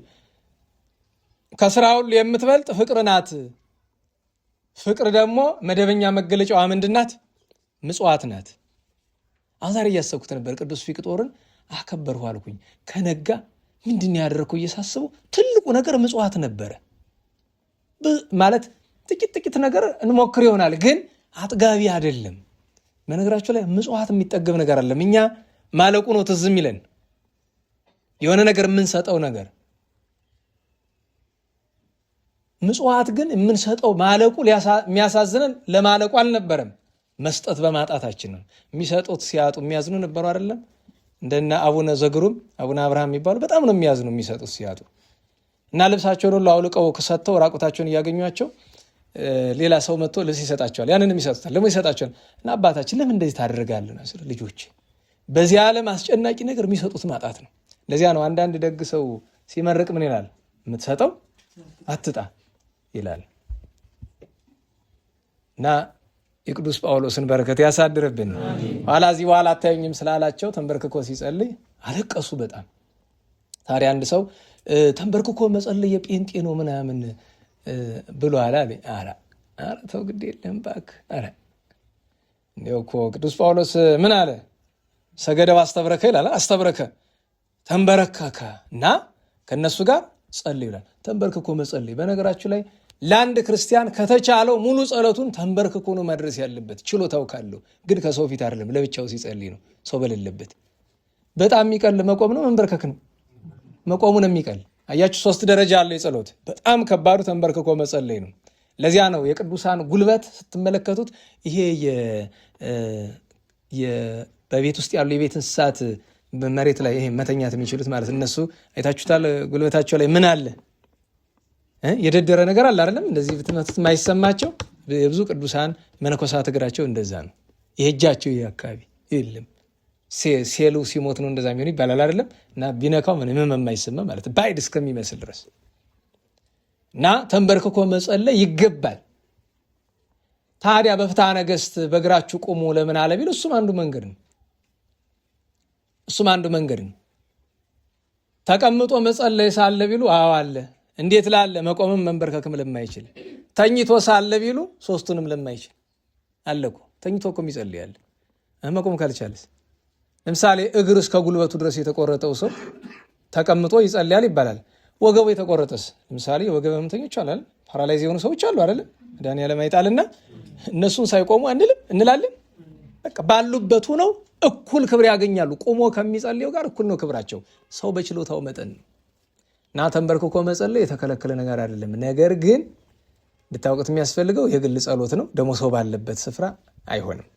ከስራ ሁሉ የምትበልጥ ፍቅር ናት። ፍቅር ደግሞ መደበኛ መገለጫዋ ምንድን ናት? ምጽዋት ናት። አሁን ዛሬ እያሰብኩት ነበር። ቅዱስ ፊቅጦርን አከበርሁ አልኩኝ። ከነጋ ምንድን ያደረግኩ እየሳስበው ትልቁ ነገር ምጽዋት ነበረ። ማለት ጥቂት ነገር እንሞክር ይሆናል፣ ግን አጥጋቢ አይደለም። በነገራችሁ ላይ ምጽዋት የሚጠገብ ነገር አለም። እኛ ማለቁ ነው ትዝ የሚለን የሆነ ነገር የምንሰጠው ነገር። ምጽዋት ግን የምንሰጠው ማለቁ የሚያሳዝነን ለማለቁ አልነበረም፣ መስጠት በማጣታችን ነው። የሚሰጡት ሲያጡ የሚያዝኑ ነበሩ አይደለም? እንደና አቡነ ዘግሩም አቡነ አብርሃም የሚባሉ በጣም ነው የሚያዝኑ የሚሰጡት ሲያጡ እና ልብሳቸውን ሁሉ አውልቀው ሰጥተው ራቁታቸውን እያገኟቸው ሌላ ሰው መጥቶ ልብስ ይሰጣቸዋል። ያንንም ይሰጡታል፣ ደግሞ ይሰጣቸዋል። እና አባታችን ለምን እንደዚህ ታደርጋለህ? ልጆች በዚህ ዓለም አስጨናቂ ነገር የሚሰጡት ማጣት ነው። ለዚያ ነው አንዳንድ ደግ ሰው ሲመርቅ ምን ይላል? የምትሰጠው አትጣ ይላል። እና የቅዱስ ጳውሎስን በረከት ያሳድርብን። ኋላ እዚህ በኋላ አታዩኝም ስላላቸው ተንበርክኮ ሲጸልይ አለቀሱ በጣም። ታዲያ አንድ ሰው ተንበርክኮ መጸለይ የጴንጤ ነው ምናምን ብሎ አለ። ኧረ ተው ግድ የለም እባክህ። ኧረ እንዲያው እኮ ቅዱስ ጳውሎስ ምን አለ? ሰገደ አስተብረከ ይላል። አስተብረከ ተንበረከከ እና ከእነሱ ጋር ጸልይ ይላል። ተንበርክኮ መጸለይ በነገራችሁ ላይ ለአንድ ክርስቲያን ከተቻለው ሙሉ ጸሎቱን ተንበርክኮ ነው ማድረስ ያለበት። ችሎታው ካለው ግን ከሰው ፊት አይደለም፣ ለብቻው ሲጸልይ ነው፣ ሰው በሌለበት። በጣም የሚቀል መቆም ነው መንበርከክ ነው። መቆሙ ነው የሚቀል። አያችሁ፣ 3 ደረጃ አለው የጸሎት። በጣም ከባዱ ተንበርክኮ መጸለይ ነው። ለዚያ ነው የቅዱሳን ጉልበት ስትመለከቱት ይሄ በቤት ውስጥ ያሉ የቤት እንስሳት መሬት ላይ ይሄ መተኛት የሚችሉት ማለት እነሱ አይታችሁታል። ጉልበታቸው ላይ ምን አለ? የደደረ ነገር አለ አይደለም? እንደዚህ ብትመቱት የማይሰማቸው የብዙ ቅዱሳን መነኮሳት እግራቸው እንደዛ ነው። ይሄ እጃቸው ይሄ አካባቢ የለም። ሴሉ ሲሞት ነው እንደዛ የሚሆን ይባላል አይደለም? እና ቢነካው ምንም የማይሰማ ማለት ባይድ እስከሚመስል ድረስ እና ተንበርክኮ መጸለይ ይገባል። ታዲያ በፍትሐ ነገሥት በእግራችሁ ቁሙ ለምን አለ ቢሉ እሱም አንዱ መንገድ ነው። ተቀምጦ መጸለይ ሳለ ቢሉ አዎ አለ። እንዴት ላለ? መቆምም መንበርከክም ለማይችል። ተኝቶ ሳለ ቢሉ 3ቱንም ለማይችል አለ እኮ። ተኝቶ እኮ የሚጸልያል መቆም ካልቻለስ። ለምሳሌ እግር እስከ ጉልበቱ ድረስ የተቆረጠው ሰው ተቀምጦ ይጸልያል ይባላል። ወገቡ የተቆረጠስ? ለምሳሌ የወገብ ህመምተኞች አሉ፣ ፓራላይዝ የሆኑ ሰዎች አሉ አይደለም? መድኃኒዓለም አይጣልና እነሱን ሳይቆሙ አንልም እንላለን። በቃ ባሉበት ሆነው እኩል ክብር ያገኛሉ። ቆሞ ከሚጸልየው ጋር እኩል ነው ክብራቸው። ሰው በችሎታው መጠን ነው። እና ተንበርክኮ መጸለይ የተከለከለ ነገር አይደለም። ነገር ግን እንድታውቁት የሚያስፈልገው የግል ጸሎት ነው። ደግሞ ሰው ባለበት ስፍራ አይሆንም።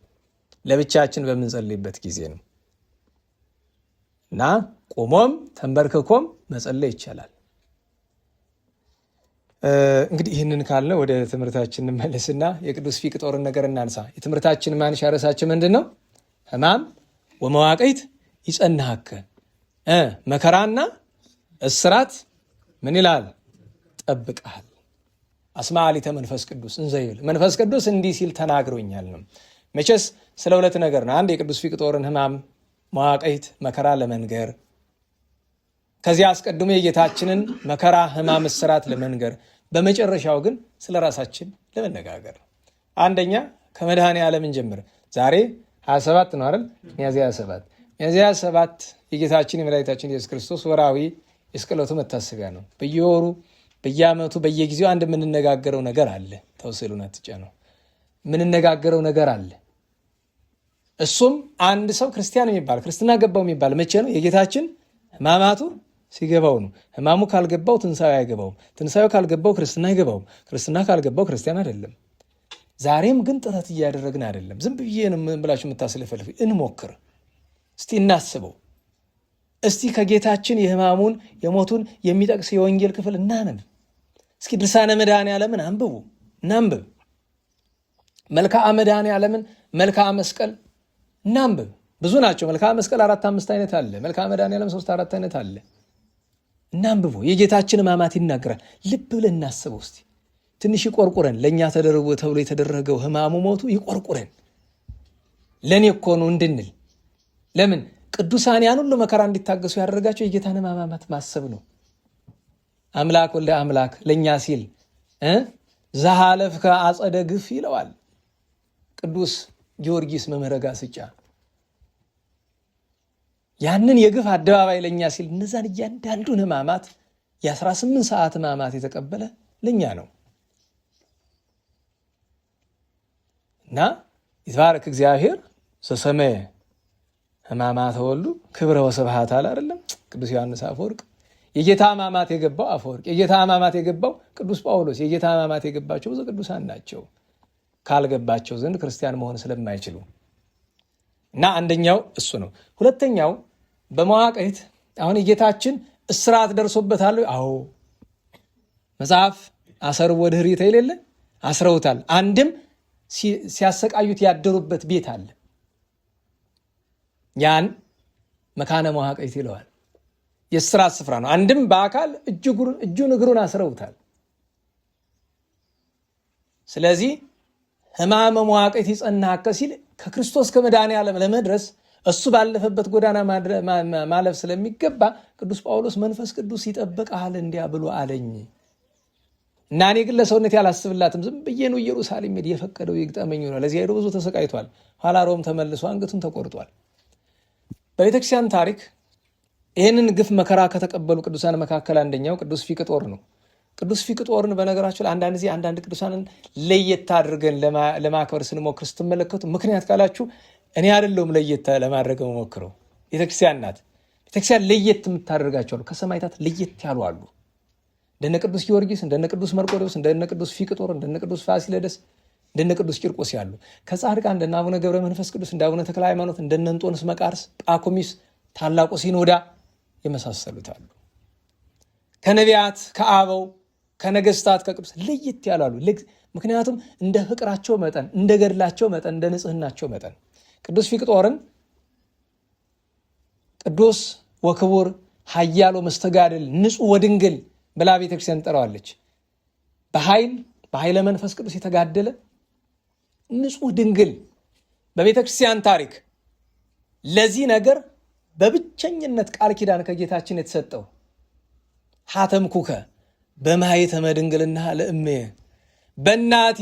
ለብቻችን በምንጸልይበት ጊዜ ነው። እና ቆሞም ተንበርክኮም መጸለይ ይቻላል። እንግዲህ ይህንን ካልነ ወደ ትምህርታችን እንመለስና የቅዱስ ፊቅጦርን ነገር እናንሳ። የትምህርታችን ማንሻ ርዕሳችን ምንድን ነው? ሕማም ወመዋቅይት ይጸንሐከ፣ መከራና እስራት ምን ይላል? ጠብቀሃል። አስማሊተ መንፈስ ቅዱስ እንዘይብል፣ መንፈስ ቅዱስ እንዲህ ሲል ተናግሮኛል ነው። መቼስ ስለ 2 ነገር ነው። አንድ የቅዱስ ፊቅጦርን ሕማም መዋቅይት መከራ ለመንገር፣ ከዚያ አስቀድሞ የጌታችንን መከራ ሕማም እስራት ለመንገር፣ በመጨረሻው ግን ስለ ራሳችን ለመነጋገር ነው። አንደኛ ከመድኃኔ ዓለም እንጀምር። ዛሬ 27 ነው አይደል? ሚያዝያ 27 ሚያዝያ 27 የጌታችን የመድኃኒታችን ኢየሱስ ክርስቶስ ወራዊ የስቅለቱ መታሰቢያ ነው። በየወሩ በየዓመቱ በየጊዜው አንድ የምንነጋገረው ነገር አለ። ተወሰሉን አትጫነው። የምንነጋገረው ነገር አለ። እሱም አንድ ሰው ክርስቲያን የሚባል ክርስትና ገባው የሚባል መቼ ነው? የጌታችን ሕማማቱ ሲገባው ነው። ሕማሙ ካልገባው ትንሣኤው አይገባውም። ትንሣኤው ካልገባው ክርስትና አይገባውም። ክርስትና ካልገባው ክርስቲያን አይደለም። ዛሬም ግን ጥረት እያደረግን አይደለም። ዝም ብዬ ብላችሁ የምታስለፈልፉ እንሞክር እስቲ፣ እናስበው እስቲ። ከጌታችን የሕማሙን የሞቱን የሚጠቅስ የወንጌል ክፍል እናንብ እስኪ። ድርሳነ መድኃኔ ዓለምን አንብቡ፣ እናንብብ። መልክዓ መድኃኔ ዓለምን መልክዓ መስቀል እናንብብ። ብዙ ናቸው። መልክዓ መስቀል 4-5 አይነት አለ። መልክዓ መድኃኔ ዓለም 3-4 አይነት አለ። እናንብቡ። የጌታችን ሕማማት ይናገራል። ልብ ብለን እናስበው እስቲ። ትንሽ ይቆርቁረን። ለእኛ ተደርጎ ተብሎ የተደረገው ሕማሙ ሞቱ ይቆርቁረን። ለእኔ እኮ ነው እንድንል። ለምን ቅዱሳን ያን ሁሉ መከራ እንዲታገሱ ያደረጋቸው የጌታን ሕማማት ማሰብ ነው። አምላክ ወልደ አምላክ ለእኛ ሲል ዘሃለፍከ አጸደ ግፍ ይለዋል ቅዱስ ጊዮርጊስ መምህረ ጋስጫ። ያንን የግፍ አደባባይ ለእኛ ሲል እነዛን እያንዳንዱን ሕማማት የ18 ሰዓት ሕማማት የተቀበለ ለእኛ ነው እና ይትባረክ እግዚአብሔር ዘሰመየ ሕማማተ ወልዱ ክብረ ወስብሐት አለ አይደለም ቅዱስ ዮሐንስ አፈወርቅ። የጌታ ሕማማት የገባው አፈወርቅ፣ የጌታ ሕማማት የገባው ቅዱስ ጳውሎስ፣ የጌታ ሕማማት የገባቸው ብዙ ቅዱሳን ናቸው። ካልገባቸው ዘንድ ክርስቲያን መሆን ስለማይችሉ እና አንደኛው እሱ ነው። ሁለተኛው በመዋቅት አሁን የጌታችን እስራት ደርሶበታል። አዎ መጽሐፍ አሰርቦ ድኅሪተ የሌለ አስረውታል። አንድም ሲያሰቃዩት ያደሩበት ቤት አለ። ያን መካነ መዋቅት ይለዋል። የእስራት ስፍራ ነው። አንድም በአካል እጁን እግሩን አስረውታል። ስለዚህ ሕማመ መዋቅት ይጸናከ ሲል ከክርስቶስ ከመድኃኔ ዓለም ለመድረስ እሱ ባለፈበት ጎዳና ማለፍ ስለሚገባ ቅዱስ ጳውሎስ መንፈስ ቅዱስ ይጠብቅሃል እንዲያ ብሎ አለኝ እና እኔ ግን ለሰውነት ያላስብላትም ዝም ብዬ ነው ኢየሩሳሌም ሄድ የፈቀደው ይግጠመኝ ነው። ለዚህ ሄዶ ብዙ ተሰቃይቷል። ኋላ ሮም ተመልሶ አንገቱን ተቆርጧል። በቤተክርስቲያን ታሪክ ይህንን ግፍ መከራ ከተቀበሉ ቅዱሳን መካከል አንደኛው ቅዱስ ፊቅጦር ነው። ቅዱስ ፊቅጦርን በነገራችሁ አንዳንድ ጊዜ አንዳንድ ቅዱሳንን ለየት አድርገን ለማክበር ስንሞክር ስትመለከቱ፣ ምክንያት ካላችሁ እኔ አይደለሁም ለየት ለማድረግ መሞክረው፣ ቤተክርስቲያን ናት። ቤተክርስቲያን ለየት የምታደርጋቸው አሉ። ከሰማዕታት ለየት ያሉ አሉ። እንደነ ቅዱስ ጊዮርጊስ፣ እንደነ ቅዱስ መርቆሬዎስ፣ እንደነ ቅዱስ ፊቅጦር፣ እንደነ ቅዱስ ፋሲለደስ፣ እንደነ ቅዱስ ቂርቆስ ያሉ ከጻድቃን እንደነ አቡነ ገብረ መንፈስ ቅዱስ፣ እንደ አቡነ ተክለ ሃይማኖት፣ እንደነ እንጦንስ መቃርስ፣ ጳኩሚስ፣ ታላቁ ሲኖዳ የመሳሰሉት አሉ። ከነቢያት ከአበው ከነገስታት ከቅዱስ ለየት ያላሉ። ምክንያቱም እንደ ፍቅራቸው መጠን፣ እንደ ገድላቸው መጠን፣ እንደ ንጽህናቸው መጠን ቅዱስ ፊቅጦርን ቅዱስ ወክቡር ኃያል ወመስተጋድል ንጹሕ ወድንግል ብላ ቤተክርስቲያን ጠራዋለች። በኃይለ መንፈስ ቅዱስ የተጋደለ ንጹሕ ድንግል በቤተክርስቲያን ታሪክ ለዚህ ነገር በብቸኝነት ቃል ኪዳን ከጌታችን የተሰጠው ሀተምኩከ በማኅተመ ድንግልና ለእምየ፣ በእናቴ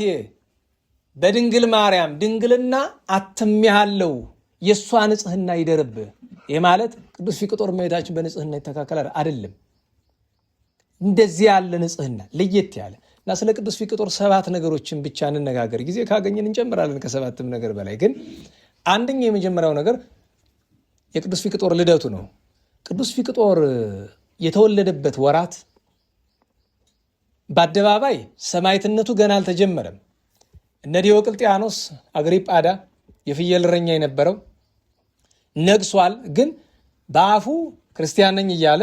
በድንግል ማርያም ድንግልና አትሜሃለሁ፣ የእሷ ንጽህና ይደርብህ። ይህ ማለት ቅዱስ ፊቅጦር እመቤታችን በንጽህና ይተካከላል አይደለም። እንደዚህ ያለ ንጽህና ለየት ያለ እና ስለ ቅዱስ ፊቅጦር 7 ነገሮችን ብቻ እንነጋገር። ጊዜ ካገኘን እንጨምራለን ከ7ም ነገር በላይ። ግን አንደኛው የመጀመሪያው ነገር የቅዱስ ፊቅጦር ልደቱ ነው። ቅዱስ ፊቅጦር የተወለደበት ወራት በአደባባይ ሰማዕትነቱ ገና አልተጀመረም። እነ ዲዮቅልጥያኖስ አግሪጳዳ የፍየል እረኛ የነበረው ነግሷል። ግን በአፉ ክርስቲያን ነኝ እያለ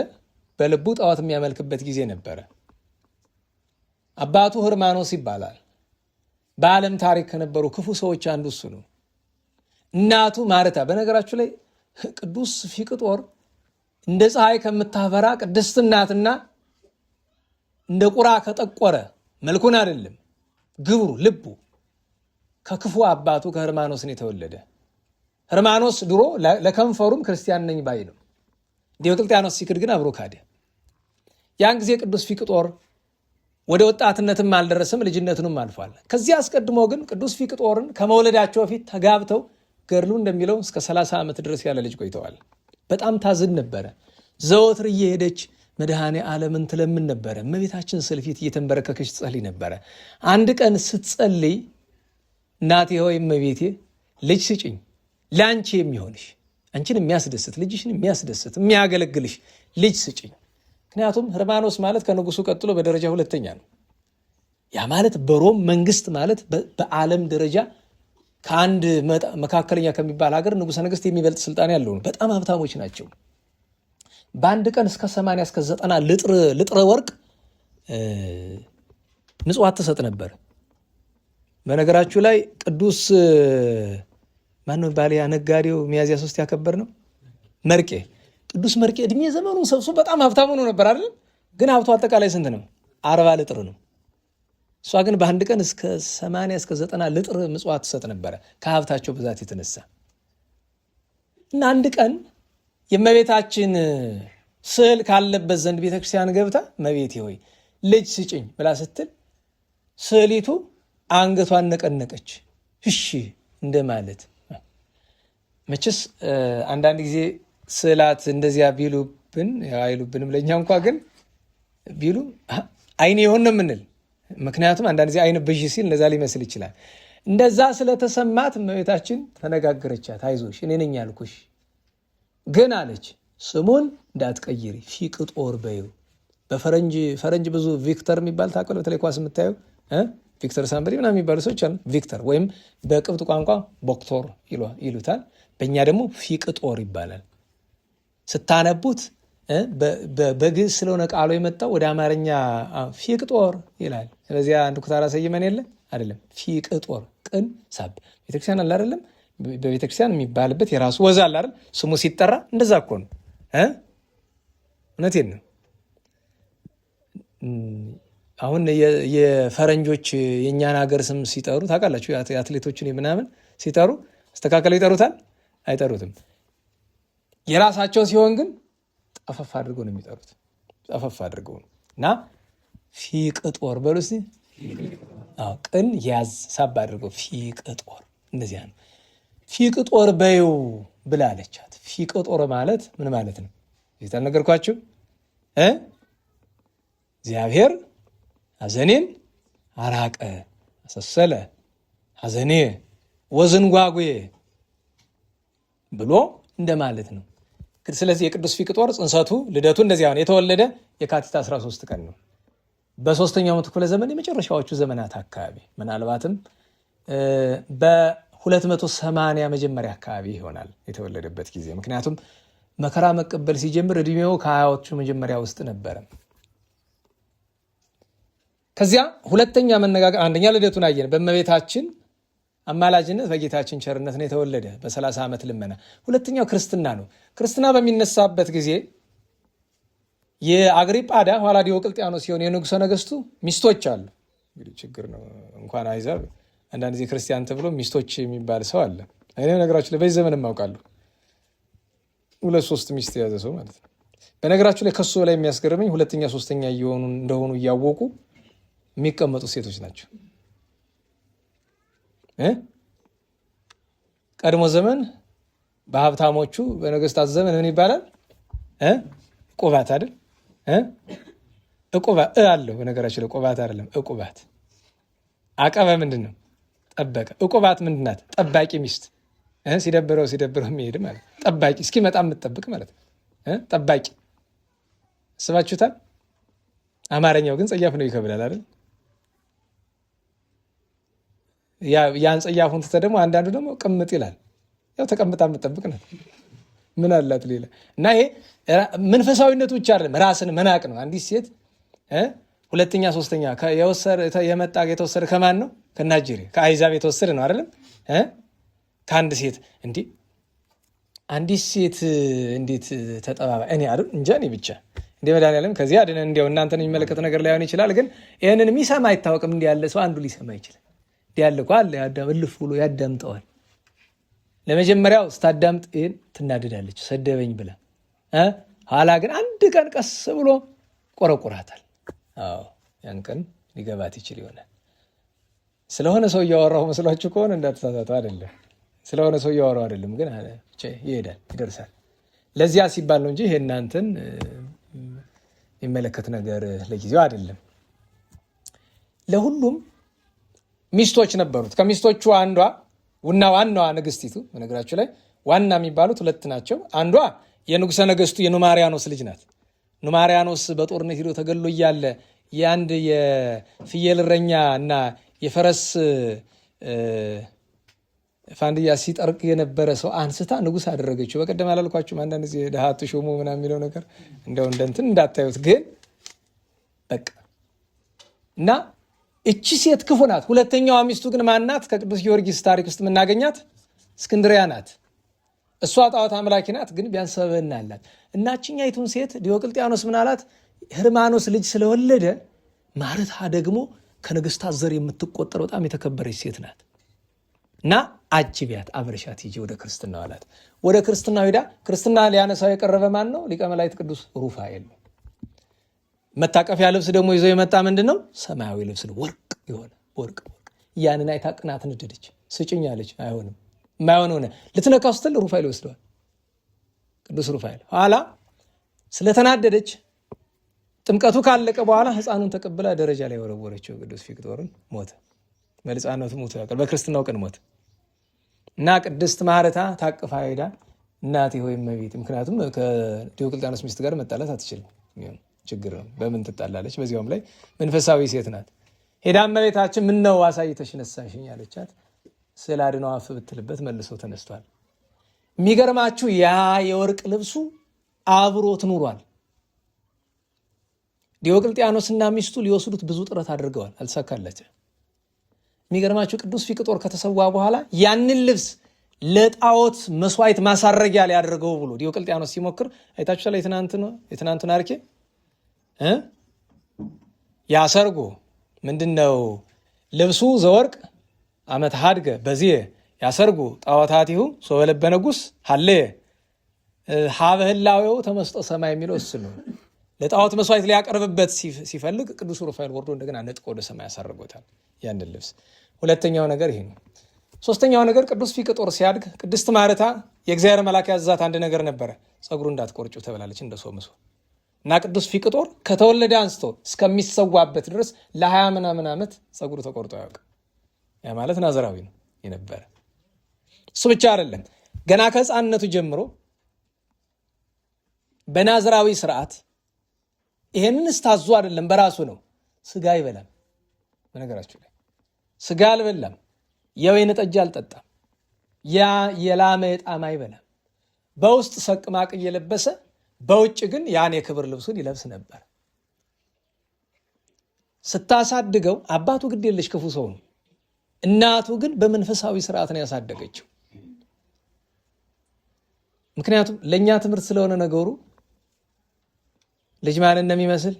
በልቡ ጣዖት የሚያመልክበት ጊዜ ነበረ። አባቱ ህርማኖስ ይባላል። በዓለም ታሪክ ከነበሩ ክፉ ሰዎች አንዱ እሱ ነው። እናቱ ማርታ። በነገራችሁ ላይ ቅዱስ ፊቅጦር እንደ ፀሐይ ከምታበራ ቅድስት እናትና እንደ ቁራ ከጠቆረ መልኩን አይደለም ግብሩ ልቡ ከክፉ አባቱ ከህርማኖስን የተወለደ። ህርማኖስ ድሮ ለከንፈሩም ክርስቲያን ነኝ ባይ ነው። ዲዮቅልጥያኖስ ሲክድ ግን አብሮ ካደ። ያን ጊዜ ቅዱስ ፊቅጦር ወደ ወጣትነትም አልደረሰም፣ ልጅነቱንም አልፏል። ከዚህ አስቀድሞ ግን ቅዱስ ፊቅጦርን ከመውለዳቸው በፊት ተጋብተው ገድሉ እንደሚለው እስከ 30 ዓመት ድረስ ያለ ልጅ ቆይተዋል። በጣም ታዝን ነበረ። ዘወትር እየሄደች መድኃኔ ዓለምን ትለምን ነበረ። እመቤታችን ስዕል ፊት እየተንበረከከች ትጸልይ ነበረ። አንድ ቀን ስትጸልይ እናቴ ሆይ እመቤቴ ልጅ ስጭኝ፣ ለአንቺ የሚሆንሽ አንቺን የሚያስደስት ልጅሽን የሚያስደስት የሚያገለግልሽ ልጅ ስጭኝ። ምክንያቱም ህርማኖስ ማለት ከንጉሱ ቀጥሎ በደረጃ ሁለተኛ ነው። ያ ማለት በሮም መንግስት ማለት በዓለም ደረጃ ከአንድ መካከለኛ ከሚባል ሀገር ንጉሠ ነገሥት የሚበልጥ ስልጣን ያለው ነው። በጣም ሀብታሞች ናቸው። በአንድ ቀን እስከ 80 እስከ 90 ልጥረ ወርቅ ምጽዋት ትሰጥ ነበር። በነገራችሁ ላይ ቅዱስ ማነው ባሊያ ነጋዴው ሚያዝያ 3 ያከበር ነው መርቄ። ቅዱስ መርቄ እድሜ ዘመኑን ሰብስቦ በጣም ሀብታም ሆኖ ነበር አይደል? ግን ሀብቱ አጠቃላይ ስንት ነው? 40 ልጥር ነው። እሷ ግን በአንድ ቀን እስከ 80 እስከ 90 ልጥር ምጽዋት ትሰጥ ነበረ ከሀብታቸው ብዛት የተነሳ። እና አንድ ቀን የእመቤታችን ስዕል ካለበት ዘንድ ቤተክርስቲያን ገብታ እመቤቴ ሆይ ልጅ ስጭኝ ብላ ስትል ስዕሊቱ አንገቷን ነቀነቀች። እሺ እንደማለት መቼስ አንዳንድ ጊዜ ስዕላት እንደዚያ ቢሉብን አይሉብንም፣ ለእኛ እንኳ ግን ቢሉ አይን የሆን ነው የምንል። ምክንያቱም አንዳንድ ጊዜ አይን ብዥ ሲል እንደዛ ሊመስል ይችላል። እንደዛ ስለተሰማት እመቤታችን ተነጋገረቻት። አይዞሽ እኔ ነኝ ያልኩሽ ግን አለች ስሙን እንዳትቀይሪ ፊቅጦር በይው። በፈረንጅ ብዙ ቪክተር የሚባል ታውቃለህ? በተለይ ኳስ የምታየው ቪክተር ሳምበሪ ምናምን የሚባሉ ሰዎች አሉ። ቪክተር ወይም በቅብጥ ቋንቋ ቦክቶር ይሉታል። በእኛ ደግሞ ፊቅጦር ይባላል። ስታነቡት በግዕዝ ስለሆነ ቃሉ የመጣው ወደ አማርኛ ፊቅጦር ይላል። ስለዚህ አንድ ኩታራ ሰይመን የለ አይደለም፣ ፊቅጦር ቅን ሳብ ቤተክርስቲያን አለ አይደለም። በቤተክርስቲያን የሚባልበት የራሱ ወዛ አለ አይደል? ስሙ ሲጠራ እንደዛ እኮ ነው። እውነቴን ነው። አሁን የፈረንጆች የእኛን ሀገር ስም ሲጠሩ ታውቃላችሁ፣ የአትሌቶችን ምናምን ሲጠሩ አስተካከለው ይጠሩታል? አይጠሩትም። የራሳቸው ሲሆን ግን ጠፈፍ አድርገው ነው የሚጠሩት። ጠፈፍ አድርገው ነው። እና ፊቅጦር በሉ እስኪ። ቅን ያዝ ሳብ አድርገው ፊቅጦር፣ እንደዚያ ነው። ፊቅጦር በይው ብላ አለቻት። ፊቅጦር ማለት ምን ማለት ነው? እዚህ ታልነገርኳችሁ? እግዚአብሔር ሐዘኔን አራቀ አሰሰለ ሐዘኔ ወዝንጓጉ ብሎ እንደማለት ነው። ስለዚህ የቅዱስ ፊቅጦር ጽንሰቱ ልደቱ እንደዚያ ነው። የተወለደ የካቲት 13 ቀን ነው። በ3ኛው መቶ ክፍለ ዘመን የመጨረሻዎቹ ዘመናት አካባቢ ምናልባትም በ280 መጀመሪያ አካባቢ ይሆናል የተወለደበት ጊዜ። ምክንያቱም መከራ መቀበል ሲጀምር እድሜው ከ20ዎቹ መጀመሪያ ውስጥ ነበረ። ከዚያ ሁለተኛ መነጋገር፣ አንደኛ ልደቱን አየን። በእመቤታችን አማላጅነት በጌታችን ቸርነት ነው የተወለደ በ30 ዓመት ልመና። ሁለተኛው ክርስትና ነው። ክርስትና በሚነሳበት ጊዜ የአግሪጳዳ ኋላ ዲዮቅልጥያኖስ ሲሆን የንጉሠ ነገሥቱ ሚስቶች አሉ። እንግዲህ ችግር ነው እንኳን አይዛብ አንዳንድ ጊዜ ክርስቲያን ተብሎ ሚስቶች የሚባል ሰው አለ። እኔ ነገራችሁ ላይ በዚህ ዘመን የማውቃለሁ 2-3 ሚስት የያዘ ሰው ማለት ነው። በነገራችሁ ላይ ከሱ ላይ የሚያስገርመኝ ሁለተኛ ሶስተኛ እንደሆኑ እያወቁ የሚቀመጡ ሴቶች ናቸው። ቀድሞ ዘመን በሀብታሞቹ በነገስታት ዘመን ምን ይባላል? ዕቁባት አይደል? ዕቁባት አለው። በነገራችን ላይ ዕቁባት አይደለም ዕቁባት። አቀበ ምንድን ነው? ጠበቀ። ዕቁባት ምንድን ናት? ጠባቂ ሚስት። ሲደብረው የሚሄድ ማለት ጠባቂ፣ እስኪመጣ የምትጠብቅ ማለት ነው። ጠባቂ አስባችሁታል? አማርኛው ግን ጸያፍ ነው፣ ይከብዳል አይደል? ያን ጸያፉን ትተህ ደግሞ አንዳንዱ ደግሞ ቅምጥ ይላል። ያው ተቀምጣ የምትጠብቅ ነው። ምን አላት ሌላ? እና ይሄ መንፈሳዊነቱ ብቻ አይደለም፣ ራስን መናቅ ነው። አንዲት ሴት ሁለተኛ ሶስተኛ የተወሰደ ከማን ነው? ከናይጄሪያ ከአይዛብ የተወሰደ ነው አይደለም? ከአንድ ሴት እንዲህ አንዲት ሴት እንዴት ተጠባባ እኔ አይደል እንጃ እኔ ብቻ እንደ መድኃኒዓለም ከዚህ አድነን። እንዲያው እናንተን የሚመለከት ነገር ላይሆን ይችላል፣ ግን ይህንን የሚሰማ አይታወቅም። እንዲህ ያለ ሰው አንዱ ሊሰማ ይችላል። እንዲህ ያለ እኮ አለ እልፍ ብሎ ያዳምጠዋል። ለመጀመሪያው ስታዳምጥ ይህን ትናደዳለች፣ ሰደበኝ ብላ። ኋላ ግን አንድ ቀን ቀስ ብሎ ቆረቁራታል። ያን ቀን ሊገባት ይችል ይሆናል። ስለሆነ ሰው እያወራሁ መስሏችሁ ከሆነ እንዳትሳሳቱ። አይደለም፣ ስለሆነ ሰው እያወራሁ አይደለም፣ ግን ይሄዳል፣ ይደርሳል። ለዚያ ሲባል ነው እንጂ ይሄ እናንተን የሚመለከት ነገር ለጊዜው አይደለም። ለሁሉም ሚስቶች ነበሩት። ከሚስቶቹ አንዷ ዋናዋ ንግስቲቱ፣ በነገራችሁ ላይ ዋና የሚባሉት 2 ናቸው። አንዷ የንጉሠ ነገሥቱ የኑማሪያኖስ ልጅ ናት። ኑማሪያኖስ በጦርነት ሄዶ ተገሎ እያለ የአንድ የፍየል እረኛ እና የፈረስ ፋንድያ ሲጠርቅ የነበረ ሰው አንስታ ንጉሥ አደረገችው። በቀደም አላልኳችሁም? አንዳንድ ጊዜ ድሃ አትሾሙ ምናምን የሚለው ነገር እንደው እንደንትን እንዳታዩት ግን በቃ እና እቺ ሴት ክፉ ናት። ሁለተኛዋ ሚስቱ ግን ማናት? ከቅዱስ ጊዮርጊስ ታሪክ ውስጥ የምናገኛት እስክንድሪያ ናት። እሷ ጣዖት አምላኪ ናት፣ ግን ቢያንስ ሰብዕና አላት። እና እችኛይቱን ሴት ዲዮቅልጥያኖስ ምን አላት? ህርማኖስ ልጅ ስለወለደ ማርታ ደግሞ ከነገስታት ዘር የምትቆጠር በጣም የተከበረች ሴት ናት እና አጅቢያት፣ አብረሻት ሂጂ ወደ ክርስትናው አላት። ወደ ክርስትናው ሄዳ ክርስትና ሊያነሳው የቀረበ ማን ነው? ሊቀ መላእክት ቅዱስ ሩፋኤል ነው። መታቀፊያ ልብስ ደግሞ ይዘው የመጣ ምንድን ነው? ሰማያዊ ልብስ ነው፣ ወርቅ የሆነ ወርቅ። ያንን አይታ ቅናት ነደደች። ስጭኝ አለች። አይሆንም፣ የማይሆን ሆነ። ልትነካው ስትል ሩፋኤል ይወስደዋል፣ ቅዱስ ሩፋኤል። ኋላ ስለተናደደች ጥምቀቱ ካለቀ በኋላ ሕፃኑን ተቀብላ ደረጃ ላይ ወረወረችው። ቅዱስ ፊቅጦርን ሞተ። በሕፃንነቱ ሞቶ ያውቃል፣ በክርስትናው ቀን ሞተ እና ቅድስት ማርታ ታቅፋ ሄዳ እናቴ ሆይ እመቤቴ፣ ምክንያቱም ከዲዮቅልጥያኖስ ሚስት ጋር መጣላት አትችልም፣ ችግር ነው። በምን ትጣላለች? በዚያውም ላይ መንፈሳዊ ሴት ናት። ሄዳ እመቤታችን ምን ነው አሳይተሽ ነሳሽኝ አለቻት። ስለ አድነው አፍ ብትልበት መልሶ ተነስቷል። የሚገርማችሁ ያ የወርቅ ልብሱ አብሮት ኑሯል። ዲዮቅልጥያኖስና ሚስቱ ሊወስዱት ብዙ ጥረት አድርገዋል፣ አልተሳካላቸው። የሚገርማችሁ ቅዱስ ፊቅጦር ከተሰዋ በኋላ ያንን ልብስ ለጣዖት መስዋዕት ማሳረጊያ ሊያደርገው ብሎ ዲዮቅልጥያኖስ ሲሞክር አይታችኋል። የትናንቱን አርኬ ያሰርጎ ምንድነው ልብሱ ዘወርቅ አመት ሀድገ በዚህ ያሰርጉ ጣዖታቲሁ ሶበለበ ንጉሥ ሀሌ ሀበህላዌው ተመስጦ ሰማይ የሚለው እሱ ነው። ለጣዖት መስዋዕት ሊያቀርብበት ሲፈልግ ቅዱስ ሩፋኤል ወርዶ እንደገና ነጥቆ ወደ ሰማይ ያሳርጎታል ያንን ልብስ። ሁለተኛው ነገር ይሄ ነው። ሶስተኛው ነገር ቅዱስ ፊቅጦር ሲያድግ ቅድስት ማርታ የእግዚአብሔር መልአክ ያዛት አንድ ነገር ነበረ። ጸጉሩ እንዳትቆርጩ ተብላለች እንደ ሶምሶ እና ቅዱስ ፊቅጦር ከተወለደ አንስቶ እስከሚሰዋበት ድረስ ለ20 ምናምን ዓመት ጸጉሩ ተቆርጦ አያውቅም። ያ ማለት ናዝራዊ ነው የነበረ። እሱ ብቻ አይደለም፣ ገና ከሕፃንነቱ ጀምሮ በናዝራዊ ስርዓት ይሄንን ስታዙ አይደለም፣ በራሱ ነው። ስጋ አይበላም። በነገራችሁ ላይ ስጋ አልበላም፣ የወይን ጠጅ አልጠጣም፣ ያ የላመ ጣም አይበላም። በውስጥ ሰቅማቅ እየለበሰ በውጭ ግን ያን የክብር ልብሱን ይለብስ ነበር። ስታሳድገው አባቱ ግድ የለሽ ክፉ ሰው ነው። እናቱ ግን በመንፈሳዊ ስርዓት ነው ያሳደገችው። ምክንያቱም ለእኛ ትምህርት ስለሆነ ነገሩ ልጅ ማን እንደሚመስል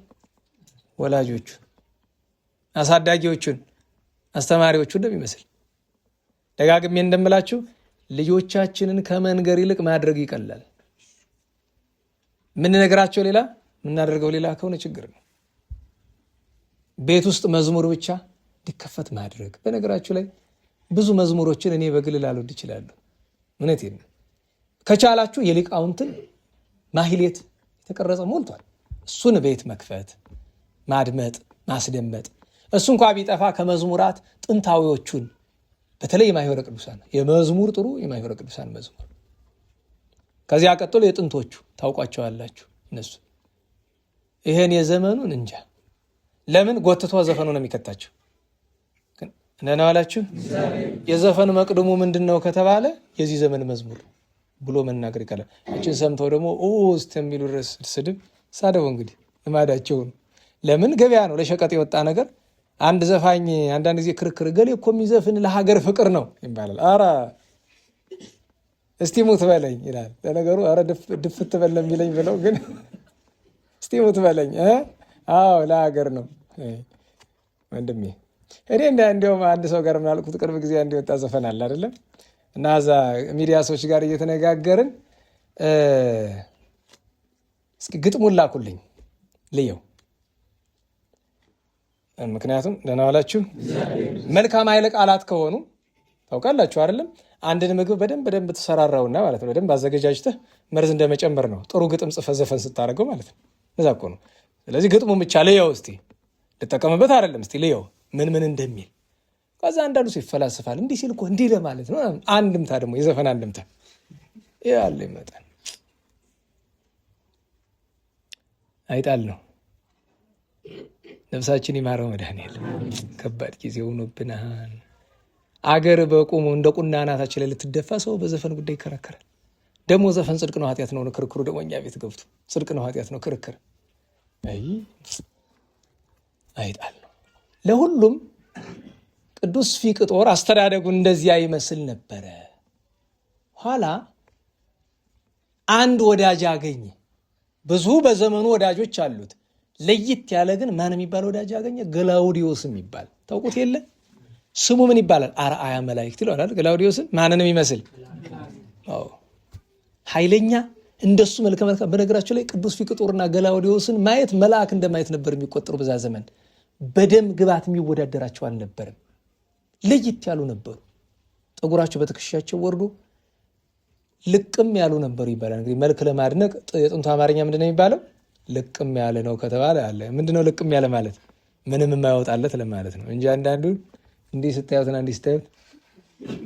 ወላጆቹ፣ አሳዳጊዎቹን፣ አስተማሪዎቹ እንደሚመስል ደጋግሜ እንደምላችሁ ልጆቻችንን ከመንገር ይልቅ ማድረግ ይቀላል። ምንነግራቸው ሌላ ምናደርገው ሌላ ከሆነ ችግር ነው። ቤት ውስጥ መዝሙር ብቻ እንዲከፈት ማድረግ። በነገራችሁ ላይ ብዙ መዝሙሮችን እኔ በግል ላልወድ እችላለሁ። እውነቴን ነው። ከቻላችሁ የሊቃውንትን ማህሌት የተቀረጸ ሞልቷል። እሱን ቤት መክፈት፣ ማድመጥ፣ ማስደመጥ። እሱ እንኳ ቢጠፋ ከመዝሙራት ጥንታዊዎቹን በተለይ የማኅበረ ቅዱሳን የመዝሙር ጥሩ የማኅበረ ቅዱሳን መዝሙር፣ ከዚያ ቀጥሎ የጥንቶቹ ታውቋቸዋላችሁ። እነሱ ይሄን የዘመኑን እንጃ ለምን ጎትቶ ዘፈኑ ነው የሚከታቸው። እንደናዋላችሁ የዘፈኑ መቅድሙ ምንድን ነው ከተባለ የዚህ ዘመን መዝሙር ብሎ መናገር ይቀላል። እችን ሰምተው ደግሞ ውስጥ የሚሉ ድረስ ስድብ ሳደቡ እንግዲህ ልማዳቸው ነው። ለምን ገበያ ነው ለሸቀጥ የወጣ ነገር። አንድ ዘፋኝ አንዳንድ ጊዜ ክርክር ገሌ እኮ የሚዘፍን ለሀገር ፍቅር ነው ይባላል። አረ እስቲ ሙት በለኝ ይላል። ለነገሩ አረ ድፍት በለ የሚለኝ ብለው ግን እስቲ ሙት በለኝ። አዎ ለሀገር ነው ወንድሜ። እኔ እንዲያውም አንድ ሰው ጋር ምናልኩት ቅርብ ጊዜ እንዲወጣ ዘፈን አለ አይደለም፣ እና እዛ ሚዲያ ሰዎች ጋር እየተነጋገርን እስኪ ግጥሙን ላኩልኝ ልየው። ምክንያቱም ደህና ዋላችሁ መልካም ኃይለ ቃላት ከሆኑ ታውቃላችሁ አይደለም? አንድን ምግብ በደንብ ተሰራራውና ማለት ነው በደንብ አዘገጃጅተህ መርዝ እንደመጨመር ነው። ጥሩ ግጥም ጽፈህ ዘፈን ስታደርገው ማለት ነው። እዛ እኮ ነው። ስለዚህ ግጥሙ ብቻ ልየው እስቲ፣ ልጠቀምበት አይደለም እስቲ ልየው ምን እንደሚል። ከዛ አንዳንዱ ሰው ይፈላስፋል። እንዲህ ሲል እኮ እንዲህ ለማለት ነው። አንድምታ ደግሞ የዘፈን አንድምታ ያለ ይመጣል። አይጣል ነው። ነፍሳችን ይማረው መድኃኒዓለም። ከባድ ጊዜ ሆኖብናል። አገር በቁሙ እንደ ቁና ናታችን ላይ ልትደፋ ሰው በዘፈን ጉዳይ ይከራከራል። ደግሞ ዘፈን ጽድቅ ነው ኃጢአት ነው ክርክሩ። ደግሞ እኛ ቤት ገብቶ ጽድቅ ነው ኃጢአት ነው ክርክር። አይጣል ነው። ለሁሉም ቅዱስ ፊቅጦር አስተዳደጉን እንደዚያ ይመስል ነበረ። ኋላ አንድ ወዳጅ አገኘ። ብዙ በዘመኑ ወዳጆች አሉት። ለይት ያለ ግን ማን የሚባል ወዳጅ አገኘ? ገላውዲዮስ የሚባል ታውቁት የለ? ስሙ ምን ይባላል? አርአያ መላእክት ይለዋል። ገላውዲዮስን ማንንም ይመስል ኃይለኛ እንደሱ መልከ መልካም። በነገራቸው ላይ ቅዱስ ፊቅጦርና ገላውዲዮስን ማየት መልአክ እንደማየት ነበር የሚቆጠሩ። በዛ ዘመን በደም ግባት የሚወዳደራቸው አልነበረም። ለይት ያሉ ነበሩ። ጠጉራቸው በትከሻቸው ወርዶ ልቅም ያሉ ነበሩ ይባላል። እንግዲህ መልክ ለማድነቅ የጥንቱ አማርኛ ምንድነው የሚባለው? ልቅም ያለ ነው ከተባለ አለ። ምንድነው ልቅም ያለ ማለት? ምንም የማይወጣለት ለማለት ነው እንጂ አንዳንዱ እንዲህ ስታዩትና እንዲህ ስታዩት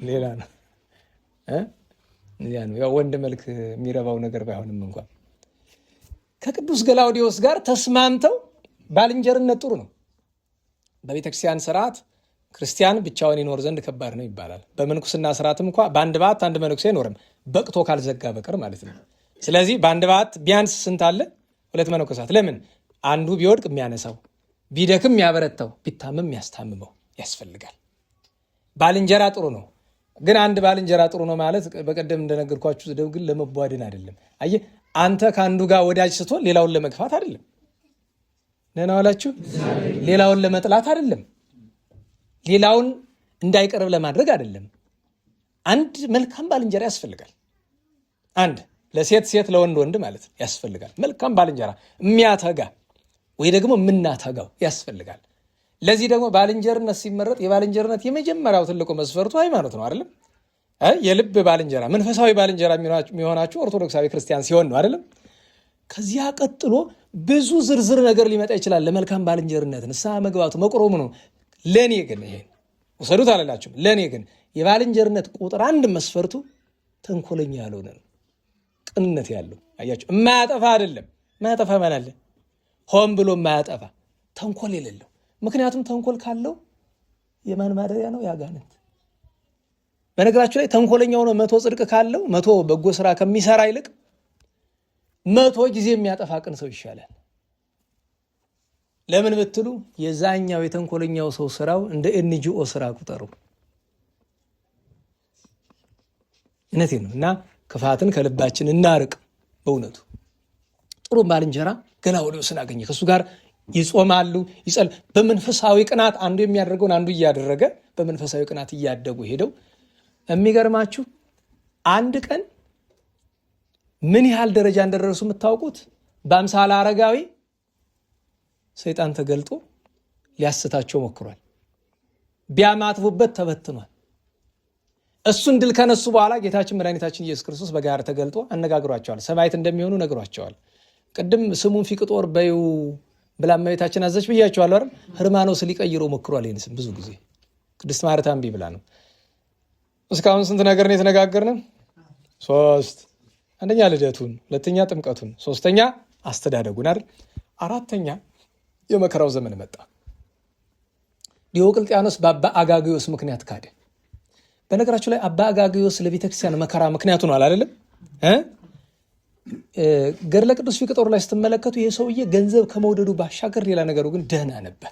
ሌላ ነው። ያው ወንድ መልክ የሚረባው ነገር ባይሆንም እንኳን ከቅዱስ ገላውዲዮስ ጋር ተስማምተው ባልንጀርነት ጥሩ ነው። በቤተክርስቲያን ስርዓት ክርስቲያን ብቻውን ይኖር ዘንድ ከባድ ነው ይባላል። በምንኩስና ስርዓትም እንኳ በአንድ ባት አንድ መነኩሴ አይኖርም፣ በቅቶ ካልዘጋ በቀር ማለት ነው። ስለዚህ በአንድ ባት ቢያንስ ስንት አለ? 2 መነኮሳት። ለምን? አንዱ ቢወድቅ የሚያነሳው፣ ቢደክም የሚያበረታው፣ ቢታመም የሚያስታምመው ያስፈልጋል። ባልንጀራ ጥሩ ነው። ግን አንድ ባልንጀራ ጥሩ ነው ማለት በቀደም እንደነገርኳችሁ ግን ለመቧደን አይደለም። አየህ፣ አንተ ከአንዱ ጋር ወዳጅ ስትሆን ሌላውን ለመግፋት አይደለም። ደህና ዋላችሁ። ሌላውን ለመጥላት አይደለም። ሌላውን እንዳይቀርብ ለማድረግ አይደለም። አንድ መልካም ባልንጀራ ያስፈልጋል። አንድ ለሴት ሴት፣ ለወንድ ወንድ ማለት ያስፈልጋል። መልካም ባልንጀራ የሚያተጋ ወይ ደግሞ የምናተጋው ያስፈልጋል። ለዚህ ደግሞ ባልንጀርነት ሲመረጥ የባልንጀርነት የመጀመሪያው ትልቁ መስፈርቱ ሃይማኖት ነው አይደለም? የልብ ባልንጀራ መንፈሳዊ ባልንጀራ የሚሆናችሁ ኦርቶዶክሳዊ ክርስቲያን ሲሆን ነው አይደለም? ከዚያ ቀጥሎ ብዙ ዝርዝር ነገር ሊመጣ ይችላል። ለመልካም ባልንጀርነት ንስሐ መግባቱ መቆሮሙ ነው። ለእኔ ግን ይሄን ውሰዱት አላላችሁም። ለእኔ ግን የባልንጀርነት ቁጥር 1 መስፈርቱ ተንኮለኛ ያልሆነ ነው። ቅንነት ያለው አያችሁ፣ የማያጠፋ አይደለም። የማያጠፋ ማን አለ? ሆን ብሎ የማያጠፋ ተንኮል የሌለው። ምክንያቱም ተንኮል ካለው የማን ማደሪያ ነው? ያጋንንት። በነገራችሁ ላይ ተንኮለኛ ሆኖ 100 ጽድቅ ካለው 100 በጎ ስራ ከሚሰራ ይልቅ 100 ጊዜ የሚያጠፋ ቅን ሰው ይሻላል። ለምን ብትሉ የዛኛው የተንኮለኛው ሰው ስራው እንደ ኤንጂኦ ስራ ቁጠሩ። እውነቴን ነው። እና ክፋትን ከልባችን እናርቅ። በእውነቱ ጥሩ ባልንጀራ ገላውዲዮስን አገኘ። ከእሱ ጋር ይጾማሉ፣ ይጸል በመንፈሳዊ ቅናት አንዱ የሚያደርገውን አንዱ እያደረገ በመንፈሳዊ ቅናት እያደጉ ሄደው የሚገርማችሁ አንድ ቀን ምን ያህል ደረጃ እንደደረሱ የምታውቁት በአምሳለ አረጋዊ ሰይጣን ተገልጦ ሊያስታቸው ሞክሯል። ቢያማትቡበት ተበትኗል። እሱን ድል ከነሱ በኋላ ጌታችን መድኃኒታችን ኢየሱስ ክርስቶስ በጋር ተገልጦ አነጋግሯቸዋል። ሰማዕት እንደሚሆኑ ነግሯቸዋል። ቅድም ስሙን ፊቅጦር በዩ ብላ እመቤታችን አዘች ብያቸዋለሁ አይደል? ህርማኖስ ሊቀይረው ሞክሯል። ይህን ስም ብዙ ጊዜ ቅድስት ማርያም እምቢ ብላ ነው። እስካሁን ስንት ነገር ነው የተነጋገርነው? 3 አንደኛ ልደቱን፣ 2ኛ ጥምቀቱን፣ 3ኛ አስተዳደጉን አይደል? 4ኛ የመከራው ዘመን መጣ። ዲዮቅልጥያኖስ በአባ አጋግዮስ ምክንያት ካደ። በነገራችሁ ላይ አባ አጋግዮስ ለቤተክርስቲያን መከራ ምክንያቱ ነው አይደለም? ገድለ ቅዱስ ፊቅጦር ላይ ስትመለከቱ ይህ ሰውዬ ገንዘብ ከመውደዱ ባሻገር ሌላ ነገሩ ግን ደህና ነበር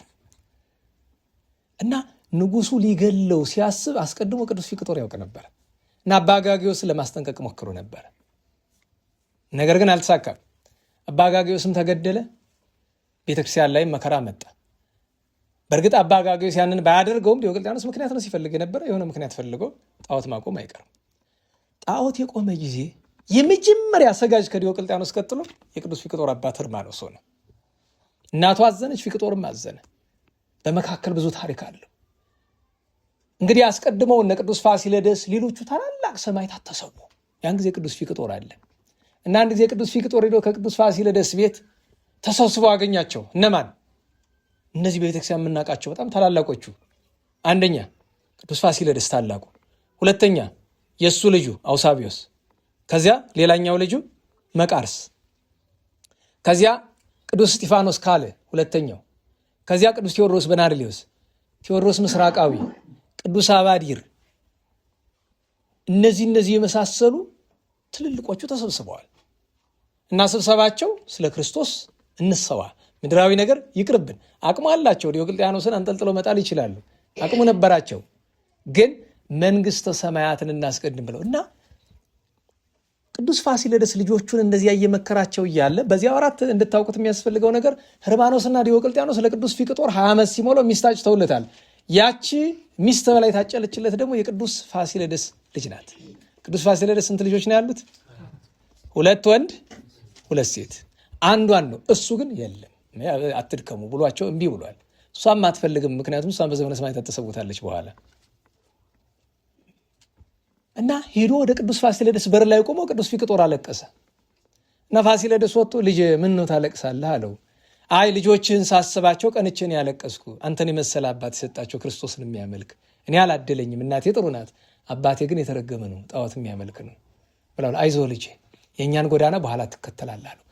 እና ንጉሱ ሊገለው ሲያስብ አስቀድሞ ቅዱስ ፊቅጦር ያውቅ ነበር እና አባ አጋግዮስን ለማስጠንቀቅ ሞክሮ ነበር። ነገር ግን አልተሳካም። አባ አጋግዮስም ተገደለ። ቤተክርስቲያን ላይ መከራ መጣ። በእርግጥ አባ አጋግዮስ ያንን ባያደርገውም ዲዮቅልጥያኖስ ምክንያት ነው ሲፈልግ ነበር። የሆነ ምክንያት ፈልጎ ጣዖት ማቆም አይቀርም። ጣዖት የቆመ ጊዜ የመጀመሪያ ሰጋጅ ከዲዮቅልጥያኖስ ቀጥሎ የቅዱስ ፊቅጦር አባት ህርማኖስ ሆነ። እናቱ አዘነች፣ ፊቅጦርም አዘነ። በመካከል ብዙ ታሪክ አለው። እንግዲህ አስቀድመው እነ ቅዱስ ፋሲለደስ ሌሎቹ ታላላቅ ሰማዕታት ተሰዉ። ያን ጊዜ ቅዱስ ፊቅጦር አለ እና አንድ ጊዜ ቅዱስ ፊቅጦር ሄዶ ከቅዱስ ፋሲለደስ ቤት ተሰብስበው አገኛቸው። እነማን? እነዚህ በቤተክርስቲያን የምናውቃቸው በጣም ታላላቆቹ፣ አንደኛ ቅዱስ ፋሲለደስ ታላቁ፣ ሁለተኛ የእሱ ልጁ አውሳቢዮስ፣ ከዚያ ሌላኛው ልጁ መቃርስ፣ ከዚያ ቅዱስ እስጢፋኖስ ካለ ሁለተኛው፣ ከዚያ ቅዱስ ቴዎድሮስ በናርሌዎስ፣ ቴዎድሮስ ምስራቃዊ፣ ቅዱስ አባዲር፣ እነዚህ የመሳሰሉ ትልልቆቹ ተሰብስበዋል እና ስብሰባቸው ስለ ክርስቶስ እንሰዋ፣ ምድራዊ ነገር ይቅርብን። አቅሙ አላቸው። ዲዮቅልጥያኖስን አንጠልጥለው መጣል ይችላሉ። አቅሙ ነበራቸው። ግን መንግስተ ሰማያትን እናስቀድም ብለው እና ቅዱስ ፋሲለደስ ልጆቹን እንደዚያ እየመከራቸው እያለ በዚያ ወራት እንድታውቁት የሚያስፈልገው ነገር ህርማኖስና ዲዮቅልጥያኖስ ለቅዱስ ፊቅጦር 20 ዓመት ሲሞላው ሚስት አጭተውለታል። ያቺ ሚስት በላይ ታጨለችለት ደግሞ የቅዱስ ፋሲለደስ ልጅ ናት። ቅዱስ ፋሲለደስ ስንት ልጆች ነው ያሉት? 2 ወንድ 2 ሴት። አንዷን ነው እሱ ግን የለም አትድከሙ ብሏቸው እምቢ ብሏል። እሷም አትፈልግም። ምክንያቱም እሷም በዘመነ ሰማዕታት ተሰውታለች በኋላ እና ሄዶ ወደ ቅዱስ ፋሲለደስ በር ላይ ቆሞ ቅዱስ ፊቅጦር አለቀሰ እና ፋሲለደስ ወጥቶ ልጅ ምን ነው ታለቅሳለህ አለው። አይ ልጆችህን ሳስባቸው ቀንቼን ያለቀስኩ፣ አንተን የመሰለ አባት የሰጣቸው ክርስቶስን የሚያመልክ እኔ አላደለኝም። እናቴ ጥሩ ናት፣ አባቴ ግን የተረገመ ነው፣ ጣዖት የሚያመልክ ነው ብለው አይዞህ ልጄ የእኛን ጎዳና በኋላ ትከተላለህ አለው።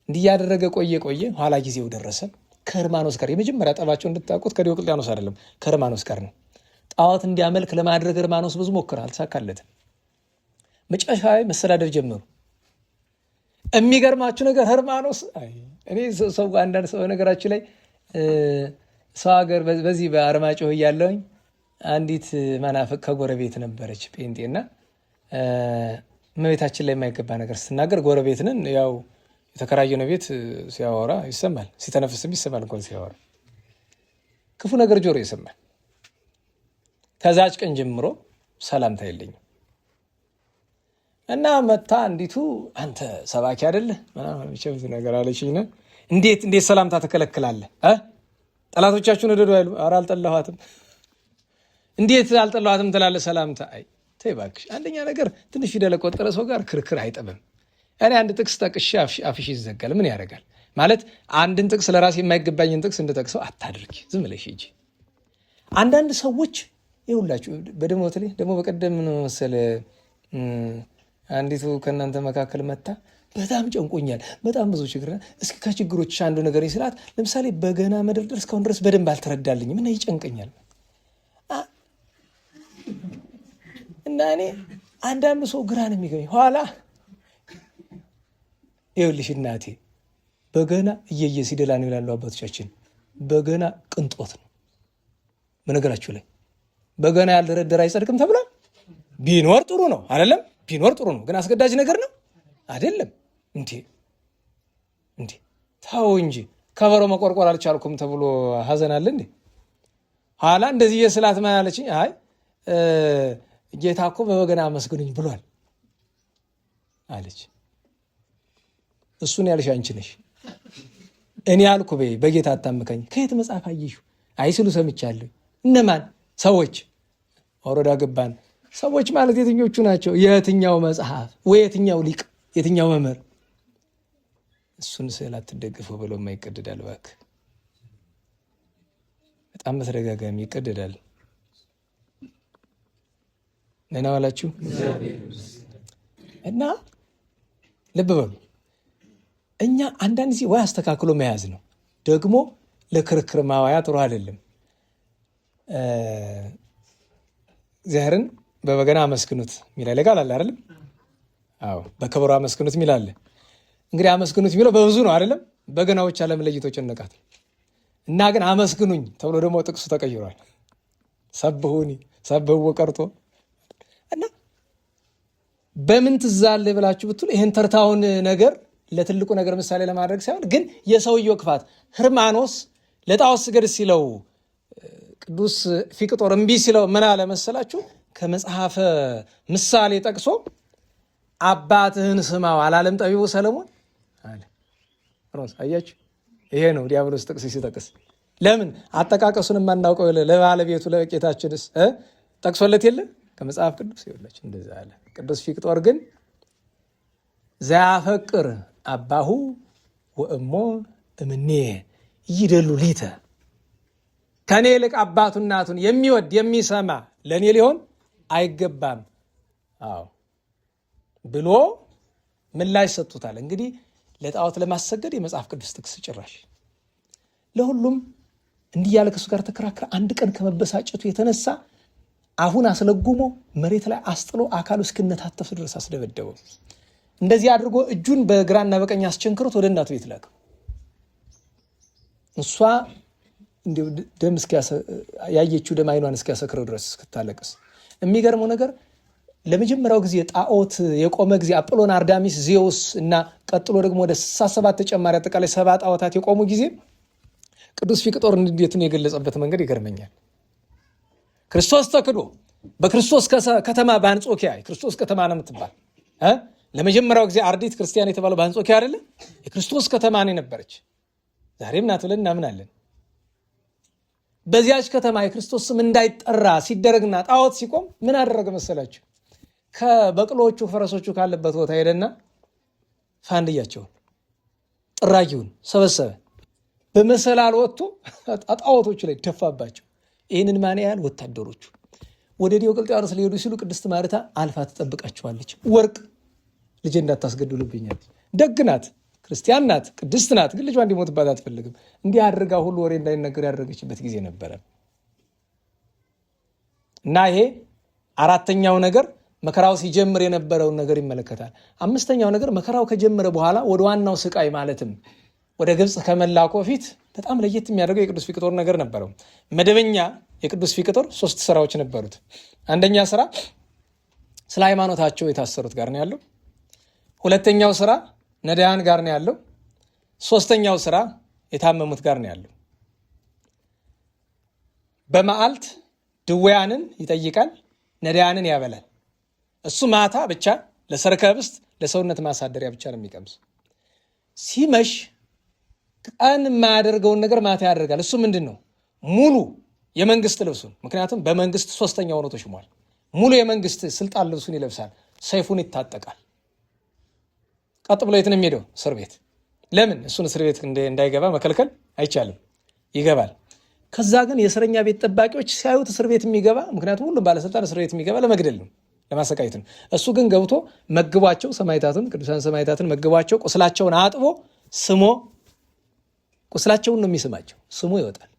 እንዲህ ያደረገ ቆየ። ኋላ ጊዜው ደረሰ። ከህርማኖስ ጋር የመጀመሪያ ጠባቸው እንድታውቁት ከዲዮቅልጥያኖስ አይደለም ከህርማኖስ ጋር ነው። ጣዖት እንዲያመልክ ለማድረግ ህርማኖስ ብዙ ሞክረ፣ አልተሳካለትም። መጨረሻ ላይ መሰዳደር ጀመሩ። የሚገርማችሁ ነገር ህርማኖስ እኔ ሰው አንዳንድ ሰው ነገራችሁ ላይ ሰው ሀገር በዚህ በአርማጭሆ እያለሁኝ አንዲት መናፍቅ ከጎረቤት ነበረች ጴንጤና እመቤታችን ላይ የማይገባ ነገር ስትናገር ጎረቤትንን ያው የተከራየነው ቤት ሲያወራ ይሰማል፣ ሲተነፍስም ይሰማል። እንኳን ሲያወራ ክፉ ነገር ጆሮ ይሰማል። ከዛች ቀን ጀምሮ ሰላምታ የለኝም እና መታ እንዲቱ አንተ ሰባኪ አይደለህ ምናምን ነገር አለችኝ። እንዴት ሰላምታ ተከለክላለህ? ጠላቶቻችሁን ወደዱ አይሉ? ኧረ አልጠላኋትም። እንዴት አልጠላኋትም ትላለህ ሰላምታ? አይ ተይ እባክሽ። አንደኛ ነገር ትንሽ ፊደል ቆጠረ ሰው ጋር ክርክር አይጠብም። እኔ አንድ ጥቅስ ጠቅሼ አፍሽ ይዘጋል። ምን ያደርጋል ማለት አንድን ጥቅስ ለራሴ የማይገባኝን ጥቅስ እንድጠቅሰው አታድርጊ፣ ዝም ብለሽ ሂጂ። አንዳንድ ሰዎች ይኸውላችሁ በደሞት ላይ ደግሞ በቀደም ነው መሰለ አንዲቱ ከእናንተ መካከል መታ በጣም ጨንቆኛል፣ በጣም ብዙ ችግር፣ እስኪ ከችግሮች አንዱ ነገር ስላት፣ ለምሳሌ በገና መደርደር እስካሁን ድረስ በደንብ አልተረዳልኝም እና ይጨንቀኛል። እና እኔ አንዳንዱ ሰው ግራ ነው የሚገኝ። ኋላ ይኸውልሽ እናቴ በገና እየየ ሲደላ ነው ይላሉ አባቶቻችን። በገና ቅንጦት ነው። በነገራችሁ ላይ በገና ያልደረደረ አይጸድቅም ተብሏል። ቢኖር ጥሩ ነው አይደለም? ቢኖር ጥሩ ነው፣ ግን አስገዳጅ ነገር ነው አይደለም እንዴ? ታው እንጂ ከበሮ መቆርቆር አልቻልኩም ተብሎ ሀዘን አለ እንዴ? ኋላ እንደዚህ የስላት ማለችኝ። አይ ጌታ እኮ በበገና አመስግኑኝ ብሏል አለች። እሱን ያልሽ አንቺ ነሽ። እኔ ያልኩ በጌታ አታምከኝ። ከየት መጽሐፍ አየሽው? አይ ሲሉ ሰምቻለሁ። እነማን ሰዎች? ወረዳ ገባን ሰዎች ማለት የትኞቹ ናቸው? የትኛው መጽሐፍ ወይ የትኛው ሊቅ የትኛው መምህር? እሱን ስዕል አትደግፈው ብሎ ይቀደዳል። እባክህ በጣም በተደጋጋሚ ይቀደዳል። ነና ዋላችሁ እና ልብ በሉ። እኛ አንዳንድ ጊዜ ወይ አስተካክሎ መያዝ ነው፣ ደግሞ ለክርክር ማዋያ ጥሩ አይደለም። እግዚአብሔርን በበገና አመስግኑት የሚላለ ቃል አለ አይደለም? አዎ በከበሮ አመስግኑት የሚላለ። እንግዲህ አመስግኑት የሚለው በብዙ ነው አይደለም? በገናዎች አለመለየቶ ጨነቃት እና ግን አመስግኑኝ ተብሎ ደግሞ ጥቅሱ ተቀይሯል። ሰብሁኒ ሰብህዎ ቀርቶ እና በምን ትዛለ ብላችሁ ብትሉ ይህን ተርታውን ነገር ለትልቁ ነገር ምሳሌ ለማድረግ ሳይሆን ግን የሰውየው ክፋት ህርማኖስ ለጣዖት ስገድ ሲለው ቅዱስ ፊቅጦር እምቢ ሲለው ምን አለ መሰላችሁ? ከመጽሐፈ ምሳሌ ጠቅሶ አባትህን ስማው አላለም ጠቢቡ ሰለሞን አለ። አያችሁ፣ ይሄ ነው ዲያብሎስ ጥቅስ ሲጠቅስ ለምን አጠቃቀሱን የማናውቀው ለባለቤቱ ለጌታችንስ ጠቅሶለት የለ ከመጽሐፍ ቅዱስ ይኸውላችሁ እንደዛ አለ። ቅዱስ ፊቅጦር ግን ዘያፈቅር አባሁ ወእሞ እምኔ ይደሉ ሊተ ከኔ ይልቅ አባቱ እናቱን የሚወድ የሚሰማ ለእኔ ሊሆን አይገባም ብሎ ምላሽ ሰጥቶታል። እንግዲህ ለጣዖት ለማሰገድ የመጽሐፍ ቅዱስ ጥቅስ ጭራሽ ለሁሉም እንዲህ ያለ ከሱ ጋር ተከራከረ። አንድ ቀን ከመበሳጨቱ የተነሳ አሁን አስለጉሞ መሬት ላይ አስጥሎ አካሉ እስክነታተፍ ድረስ አስደበደበው። እንደዚህ አድርጎ እጁን በግራና በቀኝ አስቸንክሮት ወደ እናቱ ቤት ላከው። እሷ ደም ያየችው ደም አይኗን እስኪያሰክረው ድረስ እስክታለቅስ። የሚገርመው ነገር ለመጀመሪያው ጊዜ ጣዖት የቆመ ጊዜ አጵሎን፣ አርዳሚስ፣ ዜውስ እና ቀጥሎ ደግሞ ወደ 67 ተጨማሪ አጠቃላይ 70 ጣዖታት የቆሙ ጊዜ ቅዱስ ፊቅጦር እንዴቱን የገለጸበት መንገድ ይገርመኛል። ክርስቶስ ተክዶ በክርስቶስ ከተማ በአንጾኪያ ክርስቶስ ከተማ ነው የምትባል ለመጀመሪያው ጊዜ አርዲት ክርስቲያን የተባለው በአንጾኪያ አይደለ? የክርስቶስ ከተማ ነው የነበረች። ዛሬም ናት ብለን እናምናለን። በዚያች ከተማ የክርስቶስ ስም እንዳይጠራ ሲደረግና ጣዖት ሲቆም ምን አደረገ መሰላችሁ? ከበቅሎቹ ፈረሶቹ ካለበት ቦታ ሄደና ፋንድያቸውን ጥራጊውን ሰበሰበ። በመሰላል ወጥቶ ጣዖቶቹ ላይ ደፋባቸው። ይህንን ማን ያህል ወታደሮቹ ወደ ዲዮቅልጥያኖስ ሊሄዱ ሲሉ ቅድስት ማርታ አልፋ ትጠብቃቸዋለች። ወርቅ ልጄ እንዳታስገድሉብኛል። ደግ ናት፣ ክርስቲያን ናት፣ ቅድስት ናት። ግን ልጇ እንዲሞትባት አትፈልግም። እንዲህ አድርጋ ሁሉ ወሬ እንዳይነገር ያደረገችበት ጊዜ ነበረ እና ይሄ አራተኛው ነገር መከራው ሲጀምር የነበረውን ነገር ይመለከታል። አምስተኛው ነገር መከራው ከጀመረ በኋላ ወደ ዋናው ስቃይ ማለትም ወደ ግብፅ ከመላኮ ፊት በጣም ለየት የሚያደርገው የቅዱስ ፊቅጦር ነገር ነበረው። መደበኛ የቅዱስ ፊቅጦር 3 ስራዎች ነበሩት። አንደኛ ስራ ስለ ሃይማኖታቸው የታሰሩት ጋር ነው ያለው። ሁለተኛው ስራ ነዳያን ጋር ነው ያለው። ሶስተኛው ስራ የታመሙት ጋር ነው ያለው። በመዓልት ድውያንን ይጠይቃል፣ ነዳያንን ያበላል። እሱ ማታ ብቻ ለሰርከ ህብስት ለሰውነት ማሳደሪያ ብቻ ነው የሚቀምስ። ሲመሽ ቀን የማያደርገውን ነገር ማታ ያደርጋል። እሱ ምንድን ነው? ሙሉ የመንግስት ልብሱን፣ ምክንያቱም በመንግስት 3ኛ ሆኖ ተሽሟል። ሙሉ የመንግስት ስልጣን ልብሱን ይለብሳል፣ ሰይፉን ይታጠቃል። ቀጥ ብሎ የት ነው የሚሄደው? እስር ቤት። ለምን? እሱን እስር ቤት እንዳይገባ መከልከል አይቻልም፣ ይገባል። ከዛ ግን የእስረኛ ቤት ጠባቂዎች ሲያዩት እስር ቤት የሚገባ፣ ምክንያቱም ሁሉም ባለስልጣን እስር ቤት የሚገባ ለመግደል ነው፣ ለማሰቃየት ነው። እሱ ግን ገብቶ መግቧቸው፣ ሰማዕታቱን ቅዱሳን ሰማዕታትን መግቧቸው፣ ቁስላቸውን አጥቦ ስሞ፣ ቁስላቸውን ነው የሚስማቸው፣ ስሞ ይወጣል።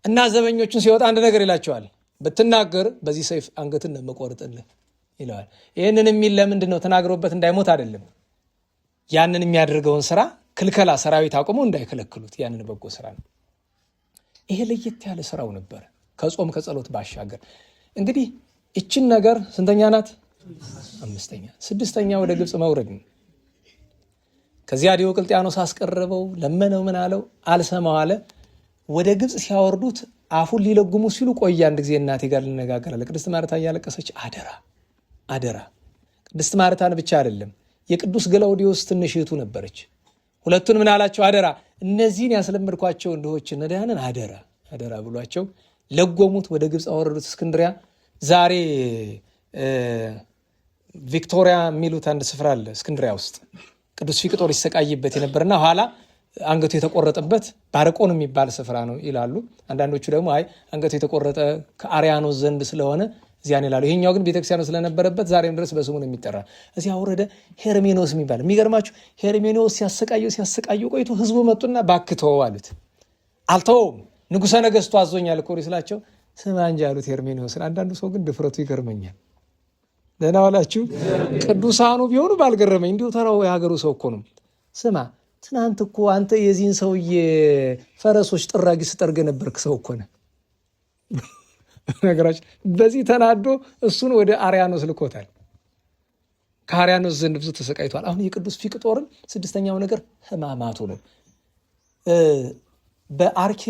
እና ዘበኞቹን ሲወጣ አንድ ነገር ይላቸዋል፣ ብትናገር በዚህ ሰይፍ አንገትን ነው መቆርጥልህ ይለዋል። ይህንን የሚል ለምንድን ነው? ተናግሮበት እንዳይሞት አይደለም። ያንን የሚያደርገውን ስራ ክልከላ፣ ሰራዊት አቁሞ እንዳይከለክሉት፣ ያንን በጎ ስራ ነው። ይሄ ለየት ያለ ስራው ነበር፣ ከጾም ከጸሎት ባሻገር። እንግዲህ ይችን ነገር ስንተኛ ናት? 5ኛ። 6ኛ ወደ ግብፅ መውረድ ነው። ከዚያ ዲዮቅልጥያኖስ አስቀረበው፣ ለመነው፣ ምን አለው? አልሰማው አለ። ወደ ግብፅ ሲያወርዱት አፉን ሊለጉሙ ሲሉ ቆየ፣ አንድ ጊዜ እናቴ ጋር ልነጋገር አለ። ቅድስት ማርታ እያለቀሰች አደራ አደራ። ቅድስት ማርታን ብቻ አይደለም፣ የቅዱስ ገላውዲዮስ ትንሽ እህቱ ነበረች። ሁለቱን ምን አላቸው? አደራ፣ እነዚህን ያስለመድኳቸው እንደሆች ነዳያንን አደራ አደራ ብሏቸው ለጎሙት፣ ወደ ግብፅ አወረዱት። እስክንድሪያ ዛሬ ቪክቶሪያ የሚሉት አንድ ስፍራ አለ እስክንድሪያ ውስጥ፣ ቅዱስ ፊቅጦር ይሰቃይበት የነበርና ኋላ አንገቱ የተቆረጠበት ባርቆን የሚባል ስፍራ ነው ይላሉ። አንዳንዶቹ ደግሞ አይ አንገቱ የተቆረጠ ከአርያኖስ ዘንድ ስለሆነ እዚያን ይላሉ። ይሄኛው ግን ቤተክርስቲያኑ ስለነበረበት ዛሬም ድረስ በስሙ ነው የሚጠራ። እዚያ ወረደ ሄርሜኖስ የሚባል። የሚገርማችሁ ሄርሜኖስ ሲያሰቃየው ቆይቶ ህዝቡ መጡና ባክተው አሉት። አልተውም፣ ንጉሠ ነገሥቱ አዞኛል እኮ ስላቸው ስማ እንጂ አሉት ሄርሜኖስን። አንዳንዱ ሰው ግን ድፍረቱ ይገርመኛል። ደህና ዋላችሁ። ቅዱሳኑ ቢሆኑ ባልገረመኝ፣ እንዲሁ ተራው የሀገሩ ሰው እኮ ነው። ስማ ትናንት እኮ አንተ የዚህን ሰውዬ ፈረሶች ጥራጊ ስጠርግ ነበርክ ሰው እኮ ነህ። ነገራችን በዚህ ተናዶ እሱን ወደ አርያኖስ ልኮታል። ከአርያኖስ ዘንድ ብዙ ተሰቃይቷል። አሁን የቅዱስ ፊቅጦርን 6ኛው ነገር ህማማቱ ነው። በአርኬ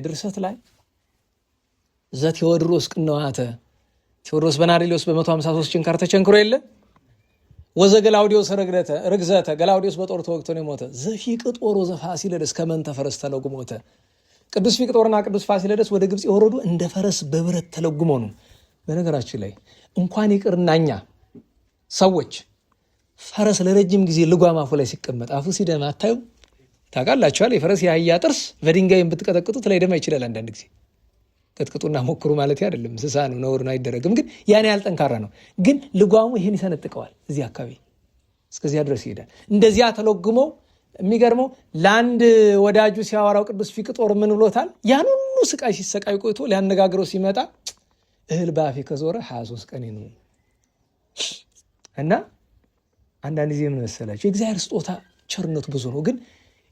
ድርሰት ላይ ዘቴዎድሮስ ቅንዋተ ቴዎድሮስ በናሪሎስ በ153 ችንካር ተቸንክሮ የለ ወዘገላውዲዮስ ርግዘተ ገላውዲዮስ በጦር ተወግቶ ነው የሞተ። ዘፊቅጦር ወዘፋሲለደስ ከመንተ ፈረስ ተለጉሞተ። ቅዱስ ፊቅጦርና ቅዱስ ፋሲለደስ ወደ ግብፅ የወረዱ እንደ ፈረስ በብረት ተለጉሞ ነው። በነገራችን ላይ እንኳን ይቅርና እኛ ሰዎች ፈረስ ለረጅም ጊዜ ልጓም አፉ ላይ ሲቀመጥ አፉ ሲደማ አታዩ? ታውቃላችኋል? የፈረስ የአህያ ጥርስ በድንጋይ ብትቀጠቅጡት ላይ ደማ ይችላል። አንዳንድ ጊዜ ቅጥቅጡና ሞክሩ ማለት አይደለም፣ እንስሳ ነው፣ ነውርን አይደረግም። ግን ያን ያህል ጠንካራ ነው። ግን ልጓሙ ይህን ይሰነጥቀዋል። እዚህ አካባቢ እስከዚያ ድረስ ይሄዳል። እንደዚያ ተለጉሞ የሚገርመው ለአንድ ወዳጁ ሲያወራው ቅዱስ ፊቅጦር ምን ብሎታል? ያን ሁሉ ስቃይ ሲሰቃይ ቆይቶ ሊያነጋግረው ሲመጣ እህል በአፌ ከዞረ 23 ቀን ነው። እና አንዳንድ ጊዜ ምን መሰላችሁ? የእግዚአብሔር ስጦታ ቸርነቱ ብዙ ነው። ግን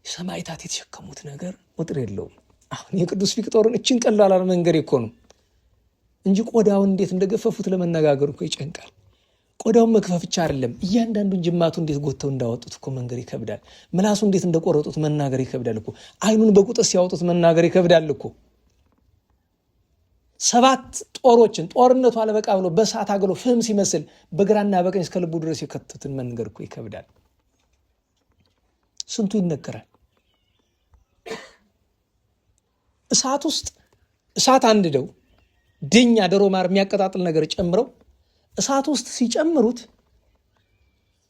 ሰማዕታት የተሸከሙት ነገር ቁጥር የለውም። አሁን የቅዱስ ፊቅጦርን እችን ቀላል መንገድ እኮ ነው እንጂ ቆዳውን እንዴት እንደገፈፉት ለመነጋገር እኮ ይጨንቃል። ቆዳውን መክፈፍ ብቻ አይደለም፣ እያንዳንዱን ጅማቱ እንዴት ጎተው እንዳወጡት እኮ መንገር ይከብዳል። ምላሱ እንዴት እንደቆረጡት መናገር ይከብዳል እኮ። አይኑን በቁጥር ሲያወጡት መናገር ይከብዳል እኮ። 7 ጦሮችን ጦርነቱ አለበቃ ብሎ በእሳት አግሎ ፍም ሲመስል በግራና በቀኝ እስከ ልቡ ድረስ የከተቱትን መንገር እኮ ይከብዳል። ስንቱ ይነገራል። እሳት ውስጥ እሳት አንድደው ድኛ ዶሮ ማር የሚያቀጣጥል ነገር ጨምረው እሳት ውስጥ ሲጨምሩት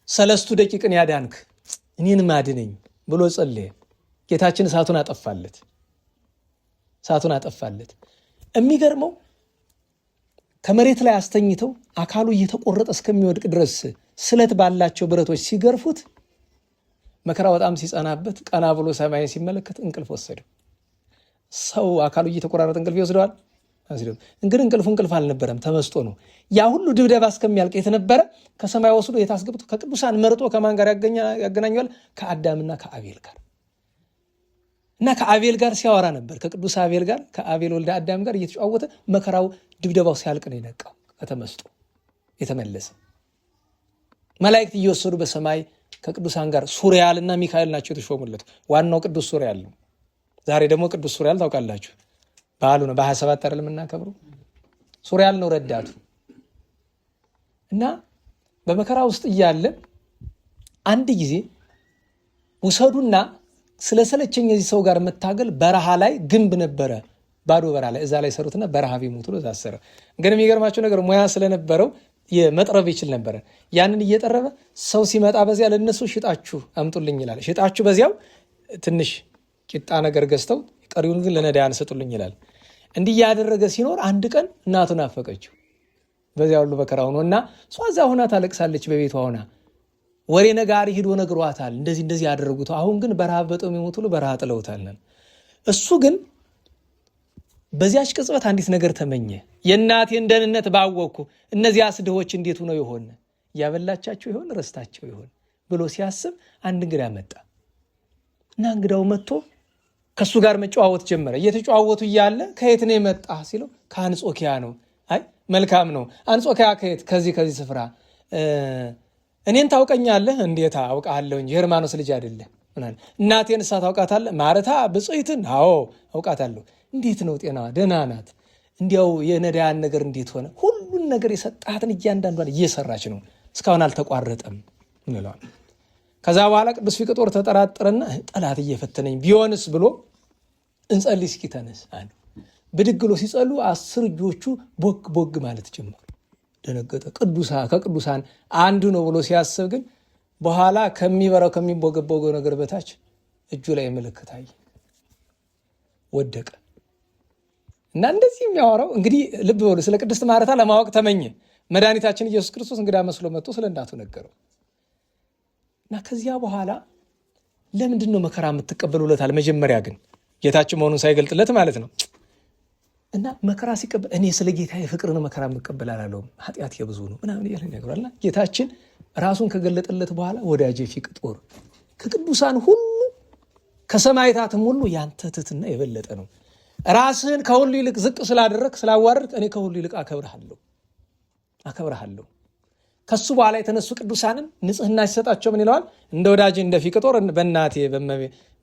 3 ደቂቅን ያዳንክ እኔንም አድነኝ ብሎ ጸለየ። ጌታችን እሳቱን አጠፋለት። የሚገርመው ከመሬት ላይ አስተኝተው አካሉ እየተቆረጠ እስከሚወድቅ ድረስ ስለት ባላቸው ብረቶች ሲገርፉት መከራ በጣም ሲጸናበት ቀና ብሎ ሰማይን ሲመለከት እንቅልፍ ወሰደው። ሰው አካሉ እየተቆራረጠ እንቅልፍ ይወስደዋል? እንግዲህ እንቅልፍ አልነበረም፣ ተመስጦ ነው። ያ ሁሉ ድብደባ እስከሚያልቅ የተነበረ ከሰማይ ወስዶ የታስገብቶ ከቅዱሳን መርጦ ከማን ጋር ያገናኘዋል? ከአዳምና ከአቤል ጋር እና ከአቤል ጋር ሲያወራ ነበር። ከቅዱስ አቤል ጋር ከአቤል ወልደ አዳም ጋር እየተጫወተ መከራው ድብደባው ሲያልቅ ነው የነቃው። ከተመስጦ የተመለሰ መላእክት እየወሰዱ በሰማይ ከቅዱሳን ጋር ሱሪያልና ሚካኤል ናቸው የተሾሙለት። ዋናው ቅዱስ ሱሪያል ነው። ዛሬ ደግሞ ቅዱስ ሱሪያል ታውቃላችሁ፣ በዓሉ ነው። በ27 አይደል የምናከብረው? ሱሪያል ነው ረዳቱ። እና በመከራ ውስጥ እያለ አንድ ጊዜ ውሰዱና ስለሰለቸኝ የዚህ ሰው ጋር መታገል በረሃ ላይ ግንብ ነበረ፣ ባዶ በረሃ ላይ እዛ ላይ ሰሩትና በረሃብ ይሞቱ ነው ታሰረ። ግን የሚገርማቸው ነገር ሙያ ስለነበረው የመጥረብ ይችል ነበረ። ያንን እየጠረበ ሰው ሲመጣ በዚያ ለነሱ ሽጣችሁ አምጡልኝ ይላል። ሽጣችሁ በዚያው ትንሽ ቂጣ ነገር ገዝተው ቀሪውን ግን ለነዳያን ሰጡልኝ ይላል። እንዲህ ያደረገ ሲኖር አንድ ቀን እናቱን አፈቀችው። በዚያ ሁሉ መከራ ሆኖና እሷ እዛ ሆና ታለቅሳለች። በቤቷ ሆና ወሬ ነጋሪ ሂዶ ነግሯታል፣ እንደዚህ ያደረጉት። አሁን ግን በረሃብ በጦም የሞቱ በረሃ ጥለውታል። እሱ ግን በዚያች ቅጽበት አንዲት ነገር ተመኘ። የእናቴን ደህንነት ባወቅኩ እነዚያ ድሆች እንዴት ሆነው ይሆን? ያበላቻቸው ይሆን? ረስታቸው ይሆን ብሎ ሲያስብ አንድ እንግዳ መጣ እና እንግዳው መጥቶ ከሱ ጋር መጨዋወት ጀመረ። እየተጨዋወቱ እያለ ከየት ነው የመጣ ሲለው ከአንጾኪያ ነው። አይ መልካም ነው። አንጾኪያ ከየት? ከዚህ ስፍራ። እኔን ታውቀኛለህ? እንዴት አውቃለሁ እንጂ የሄርማኖስ ልጅ አይደለህ? እናቴን እሳ ታውቃታለህ? ማርታ ብፅዕትን? አዎ አውቃታለሁ። እንዴት ነው ጤናዋ? ደህና ናት። እንዲያው የነዳያን ነገር እንዴት ሆነ? ሁሉን ነገር የሰጣትን እያንዳንዷን እየሰራች ነው፣ እስካሁን አልተቋረጠም እንለዋል። ከዛ በኋላ ቅዱስ ፊቅጦር ተጠራጠረና ጠላት እየፈተነኝ ቢሆንስ ብሎ እንጸልይ እስኪ ተነስ አለ። ብድግ ብሎ ሲጸሉ 10 እጆቹ ቦግ ቦግ ማለት ጀመሩ። ደነገጠ። ከቅዱሳን አንዱ ነው ብሎ ሲያስብ ግን በኋላ ከሚበራው ከሚቦገቦገው ነገር በታች እጁ ላይ ምልክት አየ። ወደቀ እና እንደዚህ የሚያወራው እንግዲህ ልብ በሉ፣ ስለ ቅድስት ማርታ ለማወቅ ተመኘ። መድኃኒታችን ኢየሱስ ክርስቶስ እንግዳ መስሎ መጥቶ ስለ እናቱ ነገረው እና ከዚያ በኋላ ለምንድን ነው መከራ የምትቀበሉለታል? መጀመሪያ ግን ጌታችን መሆኑን ሳይገልጥለት ማለት ነው። እና መከራ ሲቀበል እኔ ስለ ጌታ የፍቅርን መከራ የምቀበል አላለውም፣ ኃጢአት የብዙ ነው ምናምን እያለ ይነግሯልና ጌታችን ራሱን ከገለጠለት በኋላ ወዳጄ ፊቅጦር ከቅዱሳን ሁሉ ከሰማዕታትም ሁሉ ያንተ ትሕትና የበለጠ ነው። ራስህን ከሁሉ ይልቅ ዝቅ ስላደረግ ስላዋረድክ እኔ ከሁሉ ይልቅ አከብርሃለሁ። ከሱ በኋላ የተነሱ ቅዱሳንን ንጽህና ሲሰጣቸው ምን ይለዋል? እንደ ወዳጄ እንደ ፊቅጦር በእናቴ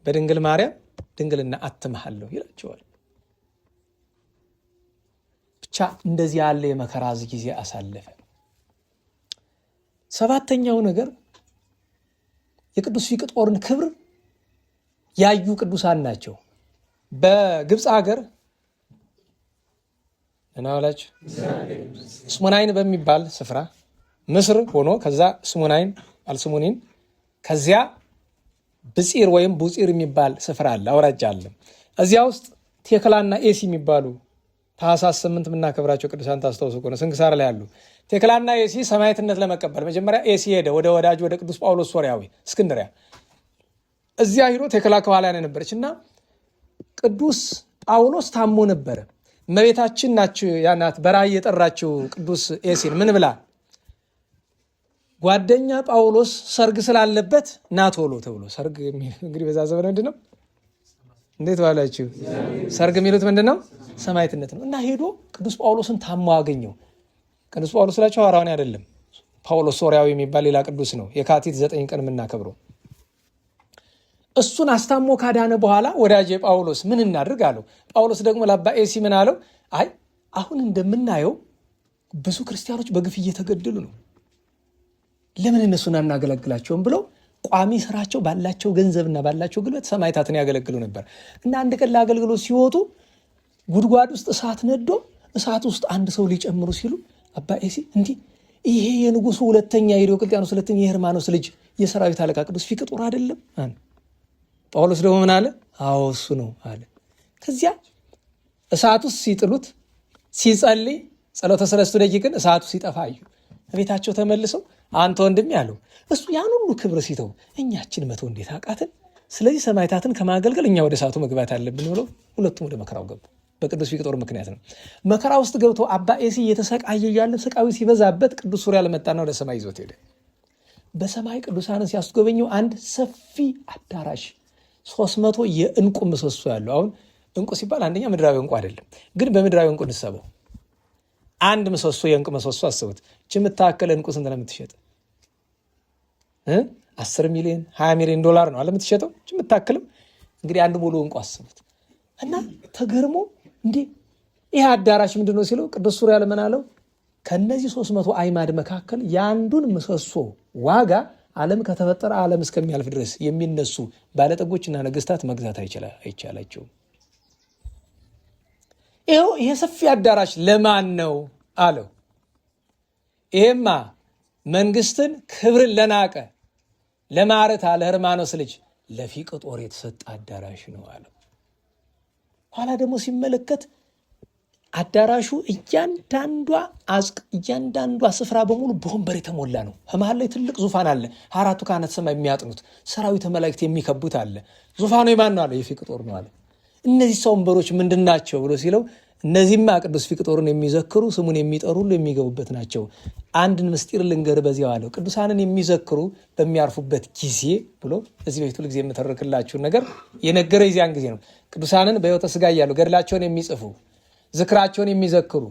በድንግል ማርያም ድንግልና አትምሃለሁ ይላቸዋል። ብቻ እንደዚህ ያለ የመከራ ጊዜ አሳለፈ። 7ኛው ነገር የቅዱስ ፊቅጦርን ክብር ያዩ ቅዱሳን ናቸው። በግብፅ ሀገር እናዋላችሁ ስሙናይን በሚባል ስፍራ ምስር ሆኖ ከዛ ስሙናይን አልስሙኒን ከዚያ ብፂር ወይም ቡፂር የሚባል ስፍራ አለ፣ አውራጃ አለ። እዚያ ውስጥ ቴክላና ኤሲ የሚባሉ ታኅሳስ 8 የምናከብራቸው ቅዱሳን ታስታውሱ ከሆነ ስንክሳር ላይ ያሉ ቴክላና ኤሲ ሰማዕትነት ለመቀበል መጀመሪያ ኤሲ ሄደ ወደ ወዳጁ ወደ ቅዱስ ጳውሎስ ሶርያዊ እስክንድሪያ። እዚያ ሂዶ ቴክላ ከኋላ ነው ነበረች እና ቅዱስ ጳውሎስ ታሞ ነበረ። እመቤታችን ናት በራእይ የጠራችው ቅዱስ ኤሲን ምን ብላ? ጓደኛ ጳውሎስ ሰርግ ስላለበት ና ቶሎ ተብሎ። ሰርግ እንግዲህ በዛ ዘመን ምንድን ነው? እንዴት ባላችሁ ሰርግ የሚሉት ምንድን ነው? ሰማዕትነት ነው። እና ሄዶ ቅዱስ ጳውሎስን ታሞ አገኘው። ቅዱስ ጳውሎስ ስላቸው ሐዋርያው አይደለም፣ ጳውሎስ ሶርያዊ የሚባል ሌላ ቅዱስ ነው። የካቲት 9 ቀን የምናከብረው እሱን አስታሞ ካዳነ በኋላ ወዳጄ ጳውሎስ ምን እናድርግ አለው። ጳውሎስ ደግሞ ለአባ ኤሲ ምን አለው? አይ አሁን እንደምናየው ብዙ ክርስቲያኖች በግፍ እየተገደሉ ነው፣ ለምን እነሱን አናገለግላቸውም ብለው ቋሚ ስራቸው ባላቸው ገንዘብና ባላቸው ጉልበት ሰማዕታትን ያገለግሉ ነበር። እና አንድ ቀን ለአገልግሎት ሲወጡ ጉድጓድ ውስጥ እሳት ነዶ እሳት ውስጥ አንድ ሰው ሊጨምሩ ሲሉ አባ ኤሲ እንዲህ ይሄ የንጉሱ ሁለተኛ የዲዮቅልጥያኖስ ሁለተኛ የሄርማኖስ ልጅ የሰራዊት አለቃ ቅዱስ ፊቅጦር አይደለም? ጳውሎስ ደግሞ ምን አለ? አዎ እሱ ነው አለ። ከዚያ እሳት ውስጥ ሲጥሉት ሲጸልይ ጸሎተ ሰለስቱ ደቂቅን እሳቱ ሲጠፋ አዩ። ቤታቸው ተመልሰው አንተ ወንድም ያለው እሱ ያን ሁሉ ክብር ሲተው እኛችን መቶ እንዴት አቃትን? ስለዚህ ሰማዕታትን ከማገልገል እኛ ወደ እሳቱ መግባት አለብን ብለው ሁለቱም ወደ መከራው ገቡ። በቅዱስ ፊቅጦር ምክንያት ነው። መከራ ውስጥ ገብቶ አባ ኤሲ እየተሰቃየ ያለ ስቃዩ ሲበዛበት ቅዱስ ሱሪያ ለመጣና ወደ ሰማይ ይዞት ሄደ። በሰማይ ቅዱሳንን ሲያስጎበኘው አንድ ሰፊ አዳራሽ 300 የእንቁ ምሰሶ ያለው። አሁን እንቁ ሲባል አንደኛ ምድራዊ እንቁ አይደለም፣ ግን በምድራዊ እንቁ እንሰበው አንድ ምሰሶ የእንቁ ምሰሶ አስቡት። የምታከለ እንቁ ስንት ነው የምትሸጥ? 10 ሚሊዮን 20 ሚሊዮን ዶላር ነው አለ የምትሸጠው የምታክለው። እንግዲህ አንድ ሙሉ እንቁ አስቡት። እና ተገርሞ እንዴ ይህ አዳራሽ ምንድነው ሲለው ቅዱስ ሱሪያ ለምን አለው? ከነዚህ 300 አይማድ መካከል የአንዱን ምሰሶ ዋጋ ዓለም ከተፈጠረ ዓለም እስከሚያልፍ ድረስ የሚነሱ ባለጠጎችና ነገስታት መግዛት አይቻላቸውም። ይሄ ሰፊ አዳራሽ ለማን ነው አለው። ይሄማ መንግስትን ክብርን ለናቀ ለማረታ ለሄርማኖስ ልጅ ለፊቅጦር የተሰጠ አዳራሽ ነው አለው። ኋላ ደግሞ ሲመለከት አዳራሹ እያንዳንዷ ስፍራ በሙሉ በወንበር የተሞላ ነው። መሀል ላይ ትልቅ ዙፋን አለ። 4ቱ ካህናተ ሰማይ የሚያጥኑት ሰራዊተ መላእክት የሚከቡት አለ። ዙፋኑ የማን ነው አለ? የፊቅጦር ነው አለ። እነዚህ ሰው ወንበሮች ምንድን ናቸው ብሎ ሲለው እነዚህማ ቅዱስ ፊቅጦርን የሚዘክሩ ስሙን የሚጠሩ ሁሉ የሚገቡበት ናቸው። አንድን ምስጢር ልንገር በዚያው አለው። ቅዱሳንን የሚዘክሩ በሚያርፉበት ጊዜ ብሎ እዚህ በፊት ሁሉ ጊዜ የምተርክላችሁን ነገር የነገረ የዚያን ጊዜ ነው። ቅዱሳንን በሕይወተ ሥጋ እያሉ ገድላቸውን የሚጽፉ ዝክራቸውን የሚዘክሩ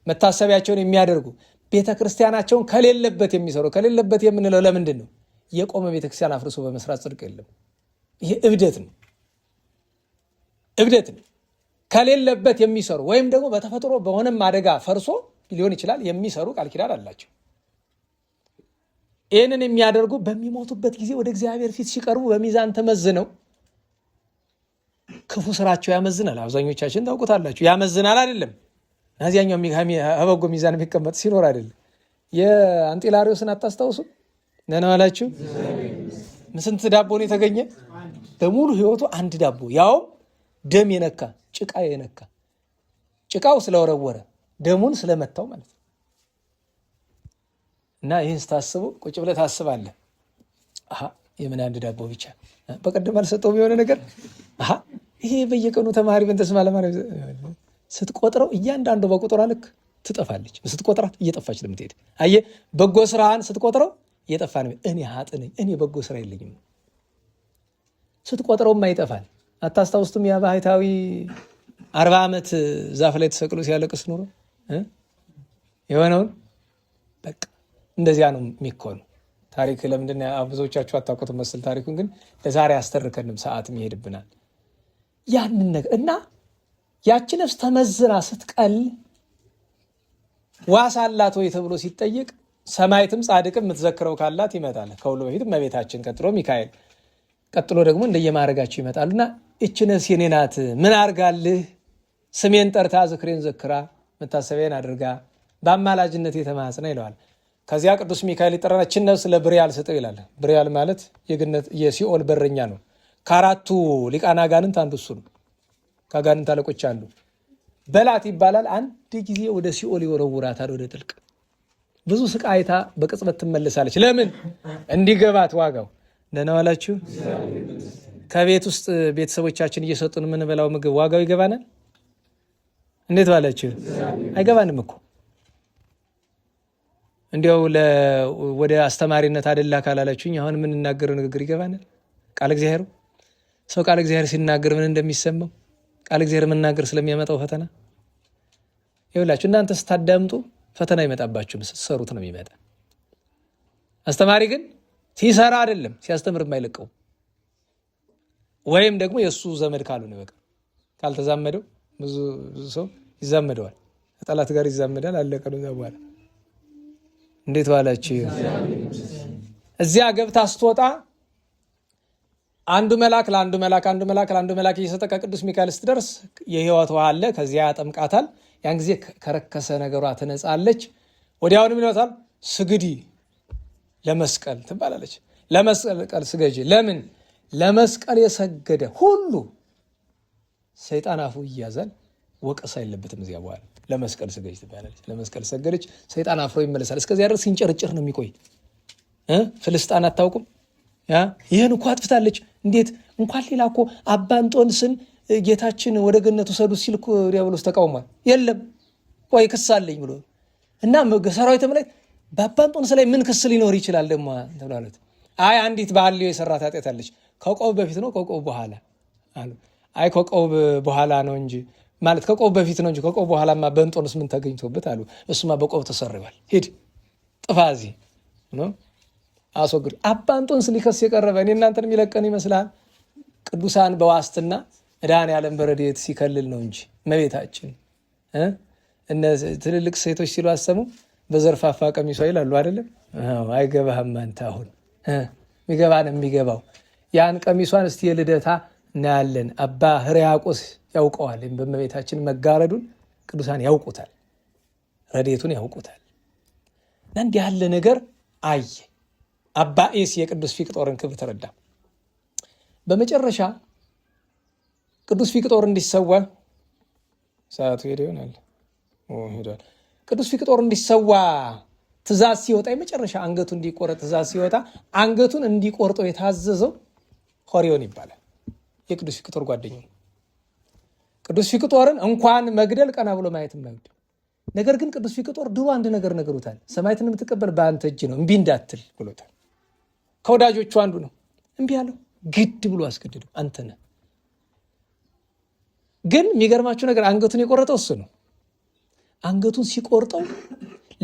መታሰቢያቸውን የሚያደርጉ ቤተ ክርስቲያናቸውን ከሌለበት የሚሰሩ ከሌለበት የምንለው ለምንድን ነው? የቆመ ቤተ ክርስቲያን አፍርሶ በመስራት ጽድቅ የለም። ይሄ እብደት ነው። ከሌለበት የሚሰሩ ወይም ደግሞ በተፈጥሮ በሆነም አደጋ ፈርሶ ሊሆን ይችላል የሚሰሩ ቃል ኪዳን አላቸው። ይህንን የሚያደርጉ በሚሞቱበት ጊዜ ወደ እግዚአብሔር ፊት ሲቀርቡ በሚዛን ተመዝነው ክፉ ስራቸው ያመዝናል። አብዛኞቻችን ታውቁታላችሁ። ያመዝናል አይደለም? እዚያኛው በጎ ሚዛን የሚቀመጥ ሲኖር አይደለም። የአንጢላሪዮስን አታስታውሱ? ነነዋላችሁ ስንት ዳቦ ነው የተገኘ? በሙሉ ህይወቱ አንድ ዳቦ፣ ያው ደም የነካ ጭቃ የነካ ጭቃው ስለወረወረ ደሙን ስለመታው ማለት ነው። እና ይህን ስታስቡ ቁጭ ብለህ ታስባለህ። የምን አንድ ዳቦ ብቻ በቀደም አልሰጠውም የሆነ ነገር ይሄ በየቀኑ ተማሪ በእንተስማ ለማለት ስትቆጥረው እያንዳንዱ በቁጥሯ ልክ ትጠፋለች። ስትቆጥራት እየጠፋች ለምትሄድ አየህ። በጎ ስራህን ስትቆጥረው እየጠፋ ነው። እኔ ሀጥ ነኝ፣ እኔ በጎ ስራ የለኝም። ስትቆጥረውማ ይጠፋል። አታስታውስቱም? ያ ባህታዊ 40 ዓመት ዛፍ ላይ ተሰቅሎ ሲያለቅስ ኖሮ የሆነውን በቃ እንደዚያ ነው የሚኮኑ። ታሪክ ለምንድን ብዙዎቻችሁ አታውቁትም መሰል ታሪኩን፣ ግን ለዛሬ አስተርከንም ሰዓትም ይሄድብናል። ያንን ነገር እና ያቺ ነፍስ ተመዝና ስትቀል ዋስ አላት ወይ ተብሎ ሲጠየቅ ሰማይትም ጻድቅም የምትዘክረው ካላት ይመጣል። ከሁሉ በፊት እመቤታችን፣ ቀጥሎ ሚካኤል፣ ቀጥሎ ደግሞ እንደየማዕረጋቸው ይመጣሉና እችነስ የኔ ናት ምን አርጋልህ ስሜን ጠርታ ዝክሬን ዘክራ መታሰቢያን አድርጋ በአማላጅነት የተማጽነ ይለዋል። ከዚያ ቅዱስ ሚካኤል ይጠራና እችን ነፍስ ለብርያል ስጠው ይላል። ብርያል ማለት የሲኦል በረኛ ነው። ከአራቱ ሊቃነ አጋንንት አንዱ እሱ ነው። ከአጋንንት አለቆች አንዱ በላት ይባላል። አንድ ጊዜ ወደ ሲኦል ይወረውራታል፣ ወደ ጥልቅ። ብዙ ስቃይታ በቅጽበት ትመለሳለች። ለምን? እንዲገባት ዋጋው። ደህና ዋላችሁ። ከቤት ውስጥ ቤተሰቦቻችን እየሰጡን የምንበላው ምግብ ዋጋው ይገባናል? እንዴት ባላችሁ? አይገባንም እኮ። እንዲያው ወደ አስተማሪነት አደላ ካላላችሁኝ አሁን የምንናገረው ንግግር ይገባናል? ቃል እግዚአብሔሩ ሰው ቃል እግዚአብሔር ሲናገር ምን እንደሚሰማው ቃል እግዚአብሔር መናገር ስለሚያመጣው ፈተና ይኸውላችሁ። እናንተ ስታዳምጡ ፈተና ይመጣባችሁ፣ ስትሰሩት ነው የሚመጣ። አስተማሪ ግን ሲሰራ አይደለም ሲያስተምር የማይለቀው ወይም ደግሞ የእሱ ዘመድ ካልሆነ በቃ ካልተዛመደው ብዙ ሰው ይዛመደዋል። ከጠላት ጋር ይዛመዳል። አለቀ ነው። በኋላ እንዴት ዋላችሁ? እዚያ ገብታ ስትወጣ አንዱ መልአክ ለአንዱ መልአክ እየሰጠ ከቅዱስ ሚካኤል ስትደርስ የሕይወት ውሃ አለ። ከዚያ ያጠምቃታል። ያን ጊዜ ከረከሰ ነገሯ ትነጻለች። ወዲያውንም ይሏታል ስግዲ ለመስቀል ትባላለች። ለመስቀል ስገጂ። ለምን? ለመስቀል የሰገደ ሁሉ ሰይጣን አፉ ይያዛል፣ ወቀሳ የለበትም። እዚያ በኋላ ለመስቀል ስገጂ ትባላለች። ለመስቀል ሰገደች፣ ሰይጣን አፍሮ ይመለሳል። እስከዚያ ድረስ ሲንጨርጭር ነው የሚቆይ። ፍልስጣን አታውቁም? ይህን እኮ አጥፍታለች። እንዴት እንኳን ሌላ እኮ አባ እንጦንስን ጌታችን ወደ ገነቱ ሰዱ ሲል እኮ ዲያብሎስ ተቃውሟል። የለም ቆይ ክስ አለኝ ብሎ እና ሰራዊተ መላእክት በአባ እንጦንስ ላይ ምን ክስ ሊኖር ይችላል ደግሞ ተብሏለት። አይ አንዲት ባህልዮ የሰራት ኃጢአት አለች። ከቆብ በፊት ነው ከቆብ በኋላ አሉ። አይ ከቆብ በኋላ ነው እንጂ ማለት ከቆብ በፊት ነው እንጂ ከቆብ በኋላማ በእንጦንስ ምን ተገኝቶበት አሉ። እሱማ በቆብ ተሰርቧል። ሂድ ጥፋ እዚህ ነው አስወግድ። አባ እንጦንስ ሊከስ የቀረበ እኔ እናንተን የሚለቀን ይመስላል? ቅዱሳን በዋስትና መድኃኔዓለም በረድኤት ሲከልል ነው እንጂ እመቤታችን ትልልቅ ሴቶች ሲሉ አሰሙ በዘርፋፋ ቀሚሷ ይላሉ አይደለም? አይገባህም አንተ። አሁን የሚገባን የሚገባው ያን ቀሚሷን እስቲ የልደታ እናያለን። አባ ሕርያቆስ ያውቀዋል። በእመቤታችን መጋረዱን ቅዱሳን ያውቁታል፣ ረድኤቱን ያውቁታል። እና እንዲህ ያለ ነገር አየ። አባ ኤስ የቅዱስ ፊቅጦርን ክብር ተረዳ። በመጨረሻ ቅዱስ ፊቅጦር እንዲሰዋ ሰዓቱ ሄደ ይሆናል ሄዷል። ቅዱስ ፊቅጦር እንዲሰዋ ትእዛዝ ሲወጣ የመጨረሻ አንገቱ እንዲቆረጥ ትእዛዝ ሲወጣ አንገቱን እንዲቆርጠው የታዘዘው ሆሪዮን ይባላል። የቅዱስ ፊቅጦር ጓደኛው። ቅዱስ ፊቅጦርን እንኳን መግደል ቀና ብሎ ማየት የማይወድ ነገር ግን ቅዱስ ፊቅጦር ድሮ አንድ ነገር ነገሩታል። ሰማዕትን የምትቀበል በአንተ እጅ ነው እምቢ እንዳትል ብሎታል። ከወዳጆቹ አንዱ ነው። እምቢ ያለው ግድ ብሎ አስገድደው አንተ ነህ። ግን የሚገርማችሁ ነገር አንገቱን የቆረጠው እሱ ነው። አንገቱን ሲቆርጠው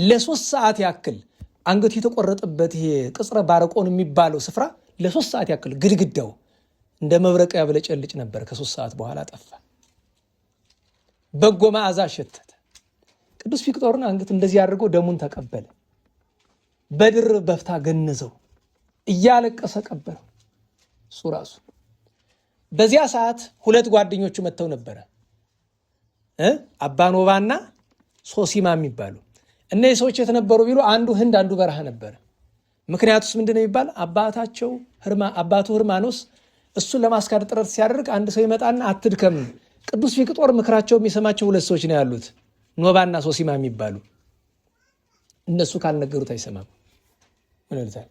ለ3 ሰዓት ያክል አንገቱ የተቆረጠበት ይሄ ቅጽረ ባረቆን የሚባለው ስፍራ ለ3 ሰዓት ያክል ግድግዳው እንደ መብረቅ ያብለጨልጭ ነበር። ከ3 ሰዓት በኋላ ጠፋ። በጎ መዓዛ ሸተተ። ቅዱስ ፊቅጦርን አንገቱ እንደዚህ አድርጎ ደሙን ተቀበለ። በድር በፍታ ገነዘው፣ እያለቀሰ ቀበረው እሱ ራሱ። በዚያ ሰዓት 2 ጓደኞቹ መጥተው ነበረ፣ አባኖባና ሶሲማ የሚባሉ። እነዚህ ሰዎች የተነበሩ ቢሉ አንዱ ህንድ አንዱ በረሃ ነበረ። ምክንያቱስ ምንድነው የሚባል አባቱ ህርማኖስ እሱን ለማስካድ ጥረት ሲያደርግ አንድ ሰው ይመጣና አትድከም። ቅዱስ ፊቅጦር ምክራቸው የሚሰማቸው 2 ሰዎች ነው ያሉት፣ ኖባና ሶሲማ የሚባሉ። እነሱ ካልነገሩት አይሰማም። ምን ይላል?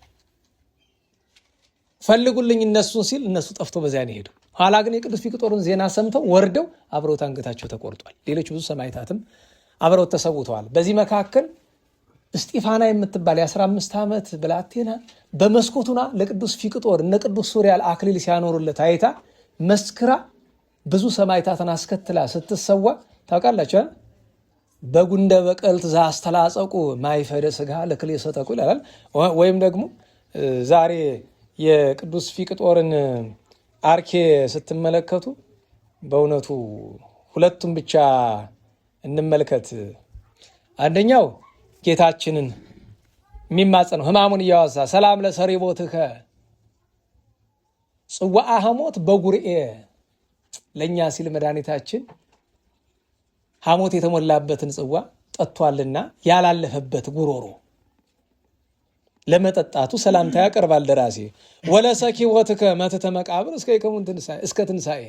ፈልጉልኝ እነሱን ሲል እነሱ ጠፍቶ በዚያ ነው ሄዱ። ኋላ ግን የቅዱስ ፊቅጦርን ዜና ሰምተው ወርደው አብረውት አንገታቸው ተቆርጧል። ሌሎች ብዙ ሰማዕታትም አብረውት ተሰውተዋል። በዚህ መካከል እስጢፋና የምትባል የ15 ዓመት ብላቴና በመስኮቱና ለቅዱስ ፊቅጦር እነ ቅዱስ ሱሪያል አክሊል ሲያኖሩለት አይታ መስክራ ብዙ ሰማዕታትን አስከትላ ስትሰዋ ታውቃላችሁ። በጉንደ በቀልት ዛስተላጸቁ ማይፈደ ስጋ ለክሌ ሰጠቁ ይላል። ወይም ደግሞ ዛሬ የቅዱስ ፊቅጦርን አርኬ ስትመለከቱ በእውነቱ 2ቱም ብቻ እንመልከት። አንደኛው ጌታችንን የሚማጸነው ሕማሙን እያወሳ ሰላም ለሰሪቦትከ ጽዋአ ሐሞት በጉርኤ ለእኛ ሲል መድኃኒታችን ሐሞት የተሞላበትን ጽዋ ጠጥቷልና ያላለፈበት ጉሮሮ ለመጠጣቱ ሰላምታ ያቀርባል ደራሲ። ወለሰኪቦትከ መትተ መቃብር እስከ ትንሣኤ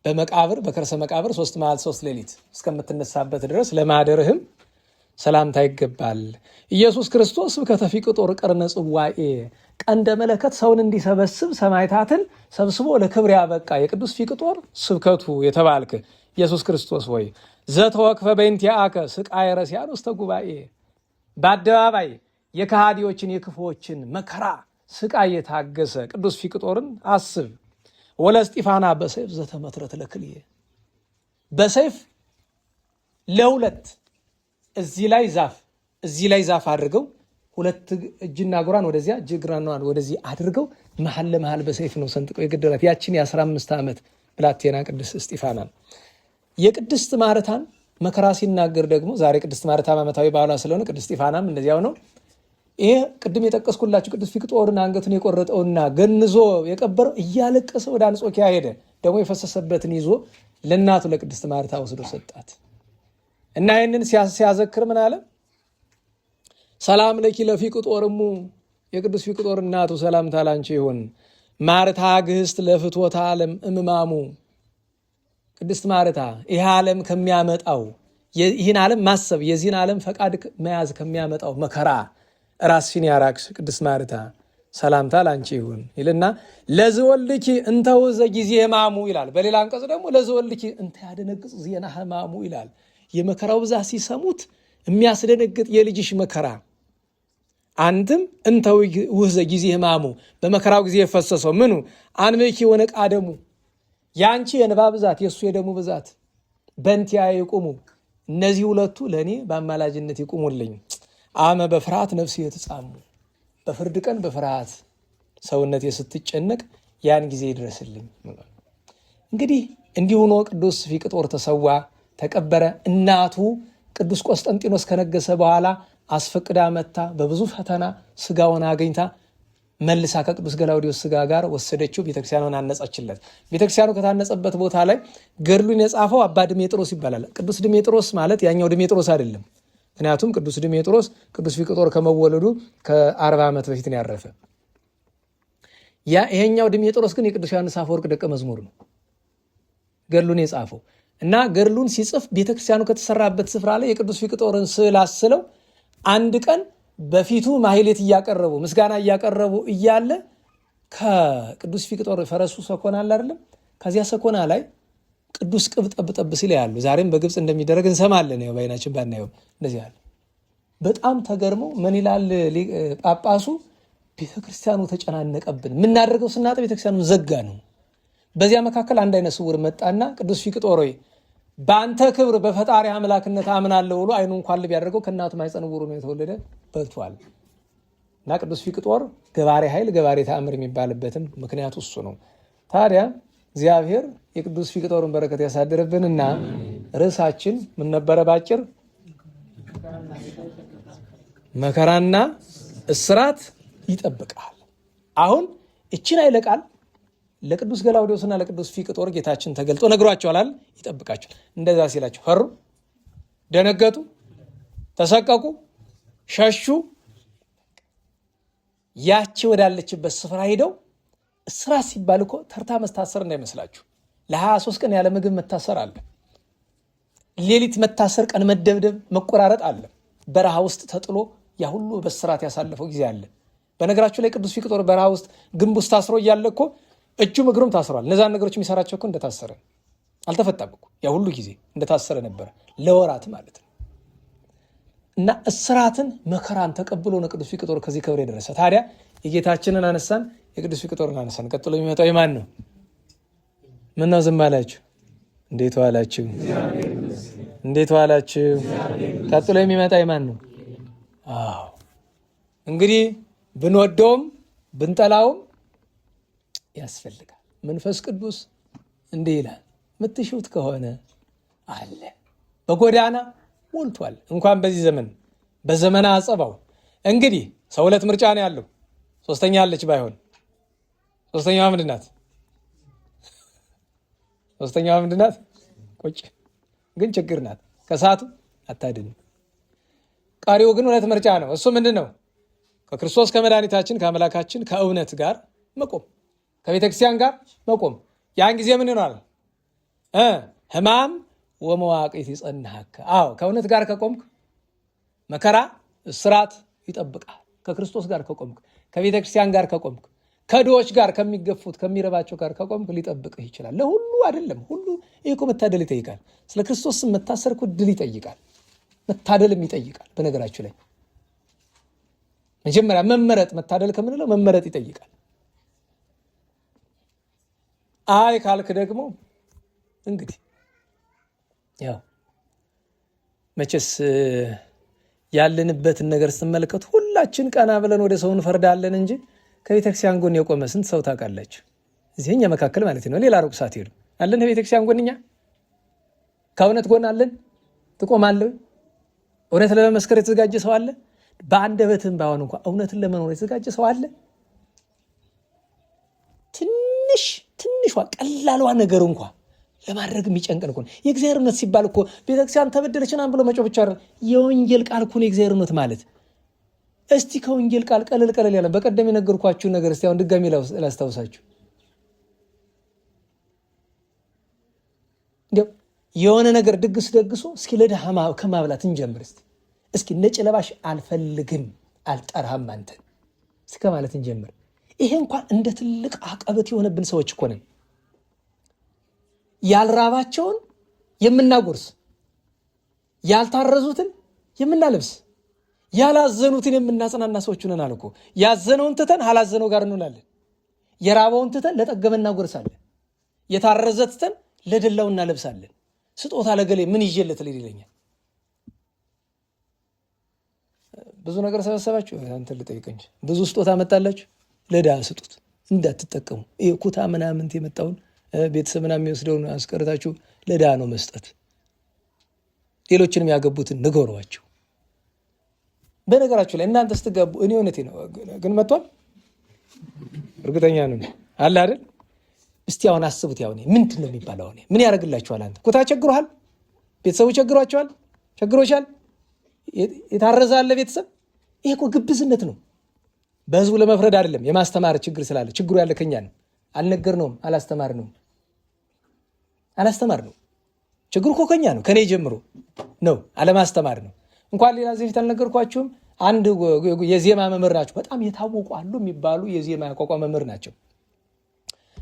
በመቃብር በከርሰ መቃብር 3 መዓልት 3 ሌሊት እስከምትነሳበት ድረስ ለማደርህም ሰላምታ ይገባል። ኢየሱስ ክርስቶስ ስብከተ ፊቅጦር ቀርነ ጽዋኤ ቀንደ መለከት ሰውን እንዲሰበስብ ሰማዕታትን ሰብስቦ ለክብር ያበቃ የቅዱስ ፊቅጦር ስብከቱ የተባልክ ኢየሱስ ክርስቶስ ሆይ ዘተወክፈ በእንቲአከ ስቃየ ረሲያን ውስተ ጉባኤ በአደባባይ የከሃዲዎችን የክፉዎችን መከራ ስቃይ የታገሰ ቅዱስ ፊቅጦርን አስብ። ወለስጢፋና በሰይፍ ዘተመትረት ለክልኤ በሰይፍ ለሁለት እዚህ ላይ ዛፍ አድርገው ሁለት እጅና እግሯን ወደዚያ እጅግራን ወደዚህ አድርገው መሐል ለመሐል በሰይፍ ነው ሰንጥቀው የገደላት ያችን የ15 ዓመት ብላቴና ቅድስት እስጢፋናን። የቅድስት ማርታን መከራ ሲናገር ደግሞ ዛሬ ቅድስት ማርታ ዓመታዊ በዓሏ ስለሆነ ቅድስት እስጢፋናም እንደዚያው ነው። ይሄ ቅድም የጠቀስኩላችሁ ቅዱስ ፊቅጦርን አንገቱን የቆረጠውና ገንዞ የቀበረው እያለቀሰ ወደ አንጾኪያ ሄደ። ደግሞ የፈሰሰበትን ይዞ ለእናቱ ለቅድስት ማርታ ወስዶ ሰጣት እና ይህንን ሲያዘክር ምን አለ? ሰላም ለኪ ለፊቅጦርሙ የቅዱስ ፊቅጦር እናቱ ሰላምታ ላንቺ ይሁን። ማርታ ግህስት ለፍትወታ ዓለም እምማሙ ቅድስት ማርታ ይህ ዓለም ከሚያመጣው ይህን ዓለም ማሰብ የዚህን ዓለም ፈቃድ መያዝ ከሚያመጣው መከራ ራስሽን ያራቅሽ ቅድስት ማርታ ሰላምታ ላንቺ ይሁን ይልና ለዝወልኪ እንተውዘ ጊዜ ሕማሙ ይላል። በሌላ አንቀጽ ደግሞ ለዝወልኪ እንተ ያደነግጽ ዜና ሕማሙ ይላል። የመከራው ብዛት ሲሰሙት የሚያስደነግጥ የልጅሽ መከራ አንድም እንተውዘ ጊዜ ሕማሙ በመከራው ጊዜ የፈሰሰው ምኑ አንብኪ ወነቃደሙ ያንቺ የንባ ብዛት የእሱ የደሙ ብዛት በእንቲያ ይቁሙ እነዚህ ሁለቱ ለእኔ በአማላጅነት ይቁሙልኝ። አመ በፍርሃት ነፍሴ የተጻሙ በፍርድ ቀን በፍርሃት ሰውነቴ ስትጨነቅ ያን ጊዜ ይድረስልኝ። እንግዲህ እንዲህ ሆኖ ቅዱስ ፊቅጦር ተሰዋ ተቀበረ። እናቱ ቅዱስ ቆስጠንጢኖስ ከነገሰ በኋላ አስፈቅዳ መታ በብዙ ፈተና ስጋውን አገኝታ መልሳ ከቅዱስ ገላውዲዮስ ስጋ ጋር ወሰደችው። ቤተክርስቲያኑን አነጻችለት። ቤተክርስቲያኑ ከታነጸበት ቦታ ላይ ገድሉን የጻፈው አባ ድሜጥሮስ ይባላል። ቅዱስ ድሜጥሮስ ማለት ያኛው ድሜጥሮስ አይደለም። ምክንያቱም ቅዱስ ድሜጥሮስ ቅዱስ ፊቅጦር ከመወለዱ ከ40 ዓመት በፊት ነው ያረፈ። ይሄኛው ድሜጥሮስ ግን የቅዱስ ዮሐንስ አፈወርቅ ደቀ መዝሙር ነው ገድሉን የጻፈው እና ገድሉን ሲጽፍ ቤተክርስቲያኑ ከተሰራበት ስፍራ ላይ የቅዱስ ፊቅጦርን ስዕል አስለው አንድ ቀን በፊቱ ማህሌት እያቀረቡ ምስጋና እያቀረቡ እያለ ከቅዱስ ፊቅጦር ፈረሱ ሰኮና አለ አይደለም። ከዚያ ሰኮና ላይ ቅዱስ ቅብ ጠብጠብ ሲል ያሉ ዛሬም በግብጽ እንደሚደረግ እንሰማለን። ያው ባይናችን ባናየው እንደዚህ ያለ በጣም ተገርመው ምን ይላል ጳጳሱ? ቤተክርስቲያኑ ተጨናነቀብን፣ የምናደርገው ስናጠ ቤተክርስቲያኑን ዘጋ ነው። በዚያ መካከል አንድ አይነ ስውር መጣና ቅዱስ ፊቅጦር ሆይ በአንተ ክብር በፈጣሪ አምላክነት አምናለሁ ብሎ አይኑ እንኳን ልብ ያደርገው ከእናቱ ማኅፀን ዕውር ነው የተወለደ በልቷል። እና ቅዱስ ፊቅጦር ገባሬ ኃይል ገባሬ ተአምር የሚባልበትም ምክንያቱ እሱ ነው። ታዲያ እግዚአብሔር የቅዱስ ፊቅጦርን በረከት ያሳድርብንና ርዕሳችን ምን ነበረ? ባጭር መከራና እስራት ይጠብቃል። አሁን እችን አይለቃል ለቅዱስ ገላውዲዮስና ለቅዱስ ፊቅጦር ጌታችን ተገልጦ ነግሯቸዋል። ይጠብቃቸዋል። እንደዛ ሲላቸው ፈሩ፣ ደነገጡ፣ ተሰቀቁ፣ ሸሹ። ያቺ ወዳለችበት ስፍራ ሄደው እስራት ሲባል እኮ ተርታ መስታሰር እንዳይመስላችሁ። ለ23 ቀን ያለ ምግብ መታሰር አለ። ሌሊት መታሰር፣ ቀን መደብደብ፣ መቆራረጥ አለ። በረሃ ውስጥ ተጥሎ ያ ሁሉ በስራት ያሳለፈው ጊዜ አለ። በነገራችሁ ላይ ቅዱስ ፊቅጦር በረሃ ውስጥ ግንብ ውስጥ ታስሮ እያለ እኮ እጁም እግሩም ታስሯል። እነዛን ነገሮች የሚሰራቸው እኮ እንደታሰረ አልተፈታም እኮ ያ ሁሉ ጊዜ እንደታሰረ ነበረ፣ ለወራት ማለት ነው። እና እስራትን መከራን ተቀብሎ ነው ቅዱስ ፊቅጦር ከዚህ ክብር የደረሰ። ታዲያ የጌታችንን አነሳን፣ የቅዱስ ፊቅጦርን አነሳን። ቀጥሎ የሚመጣው የማን ነው? ምን ነው ዝም አላችሁ? እንዴት ዋላችሁ? እንዴት ዋላችሁ? ቀጥሎ የሚመጣ የማን ነው? አዎ እንግዲህ ብንወደውም ብንጠላውም ያስፈልጋል። መንፈስ ቅዱስ እንዲህ ይላል፣ ምትሹት ከሆነ አለ በጎዳና ሞልቷል። እንኳን በዚህ ዘመን በዘመነ አጸባው። እንግዲህ ሰው ሁለት ምርጫ ነው ያለው። ሶስተኛ አለች ባይሆን። ሶስተኛዋ ምንድን ናት? ሶስተኛዋ ምንድን ናት? ቁጭ ግን ችግር ናት። ከሰዓቱ አታድንም። ቀሪው ግን ሁለት ምርጫ ነው። እሱ ምንድን ነው? ከክርስቶስ ከመድኃኒታችን ከአምላካችን ከእውነት ጋር መቆም፣ ከቤተክርስቲያን ጋር መቆም። ያን ጊዜ ምን ይሆናል? ሕማም ወመዋቅት ይጸንሐከ። አዎ ከእውነት ጋር ከቆምክ መከራ እስራት ይጠብቃል። ከክርስቶስ ጋር ከቆምክ፣ ከቤተክርስቲያን ጋር ከቆምክ፣ ከድሆች ጋር ከሚገፉት ከሚረባቸው ጋር ከቆምክ ሊጠብቅህ ይችላል። ለሁሉ አይደለም። ሁሉ ይህ እኮ መታደል ይጠይቃል። ስለ ክርስቶስ መታሰር እኮ ድል ይጠይቃል፣ መታደልም ይጠይቃል። በነገራችሁ ላይ መጀመሪያ መመረጥ፣ መታደል ከምንለው መመረጥ ይጠይቃል። አይ ካልክ ደግሞ እንግዲህ ያው መቼስ ያለንበትን ነገር ስትመለከቱ ሁላችን ቀና ብለን ወደ ሰው እንፈርዳለን እንጂ ከቤተክርስቲያን ጎን የቆመ ስንት ሰው ታውቃላችሁ? እዚህ እኛ መካከል ማለት ነው። ሌላ ሩቅ ሳትሄዱ አለን ከቤተክርስቲያን ጎን። እኛ ከእውነት ጎን አለን። ትቆማለህ። እውነት ለመመስከር የተዘጋጀ ሰው አለ። በአንደበትም ባይሆን እንኳን እውነትን ለመኖር የተዘጋጀ ሰው አለ። ትንሿ ቀላሏ ነገር እንኳን ለማድረግ የሚጨንቀን እኮ ነው። የእግዚአብሔር እውነት ሲባል እኮ ቤተክርስቲያን ተበደለችና ብሎ መጮህ ብቻ አይደለም። የወንጌል ቃል እኮ ነው የእግዚአብሔር እውነት ማለት። እስቲ ከወንጌል ቃል ቀለል ያለ በቀደም የነገርኳችሁን ነገር እስቲ አሁን ድጋሚ ላስታውሳችሁ። እንዴ የሆነ ነገር ድግስ ደግሶ እስኪ ለድሃ ከማብላት እንጀምር። እስኪ ነጭ ለባሽ አልፈልግም አልጠራህም አንተን እስከ ማለት እንጀምር። ይሄ እንኳን እንደ ትልቅ አቀበት የሆነብን ሰዎች እኮ ነን። ያልራባቸውን የምናጎርስ፣ ያልታረዙትን የምናለብስ፣ ያላዘኑትን የምናጽናና ሰዎች ነን አልኩ። ያዘነውን ትተን አላዘነው ጋር እንውላለን። የራበውን ትተን ለጠገበ እናጎርሳለን። የታረዘ ትተን ለደላው እናለብሳለን። ስጦታ ለገሌ ምን ይዤለት ይለኛል። ብዙ ነገር ሰበሰባችሁ፣ አንተ ልጠይቀኝ። ብዙ ስጦታ መጣላችሁ፣ ለድሃ ስጡት እንዳትጠቀሙ። ይሄ ኩታ ምናምን የመጣውን ቤተሰብ ምናምን የሚወስደውን አስቀርታችሁ ለድሃ ነው መስጠት። ሌሎችንም ያገቡትን ንገሯቸው። በነገራችሁ ላይ እናንተ ስትጋቡ እኔ እውነቴ ነው ግን መጥቷል እርግጠኛ ነው አለ አይደል? እስቲ አሁን አስቡት። ያው ምንድን ነው የሚባለው? ምን ያደርግላችኋል? አንተ ኩታ ቸግሮሃል፣ ቤተሰቡ ቸግሯቸዋል፣ ቸግሮሻል፣ የታረዘ አለ ቤተሰብ። ይሄ እኮ ግብዝነት ነው። በህዝቡ ለመፍረድ አይደለም፣ የማስተማር ችግር ስላለ። ችግሩ ያለ ከኛ ነው። አልነገርነውም፣ አላስተማር ነው። ችግሩ እኮ ከኛ ነው፣ ከኔ ጀምሮ ነው። አለማስተማር ነው። እንኳን ሌላ ዚህ ፊት አልነገርኳችሁም? አንድ የዜማ መምህር ናቸው፣ በጣም የታወቁ አሉ የሚባሉ የዜማ ያቋቋም መምህር ናቸው።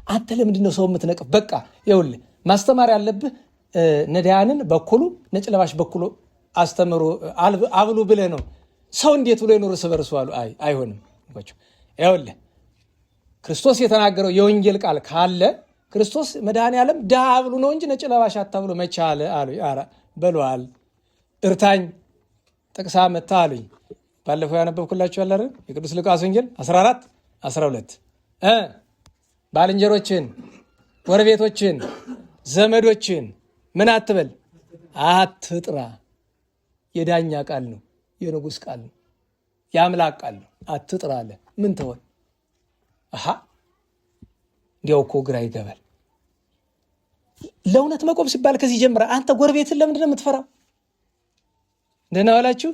አንተ ለምንድን ነው ሰው የምትነቅፍ? በቃ ይኸውልህ ማስተማር ያለብህ ነዳያንን በኩሉ ነጭ ለባሽ በኩሉ አስተምሩ አብሉ ብለህ ነው። ሰው እንዴት ብሎ ይኖር ስበርሱ አሉ። አይሆንም። ይኸውልህ ክርስቶስ የተናገረው የወንጌል ቃል ካለ ክርስቶስ መድኃኔዓለም ድሃ አብሉ ነው እንጂ ነጭ ለባሽ አታብሉ መቻለ አሉ። በሏል እርታኝ ጥቅሳ መታ አሉኝ። ባለፈው ያነበብኩላችሁ አለ አይደል? የቅዱስ ሉቃስ ወንጌል 14:12 ባልንጀሮችን፣ ጎረቤቶችን፣ ዘመዶችን ምን አትበል አትጥራ። የዳኛ ቃል ነው፣ የንጉሥ ቃል ነው፣ የአምላክ ቃል ነው። አትጥራ አለ። ምን ተወል? እንዲያው እኮ ግራ ይገባል። ለእውነት መቆም ሲባል ከዚህ ጀምራል። አንተ ጎረቤትን ለምንድን ነው የምትፈራው? ደህና ዋላችሁ።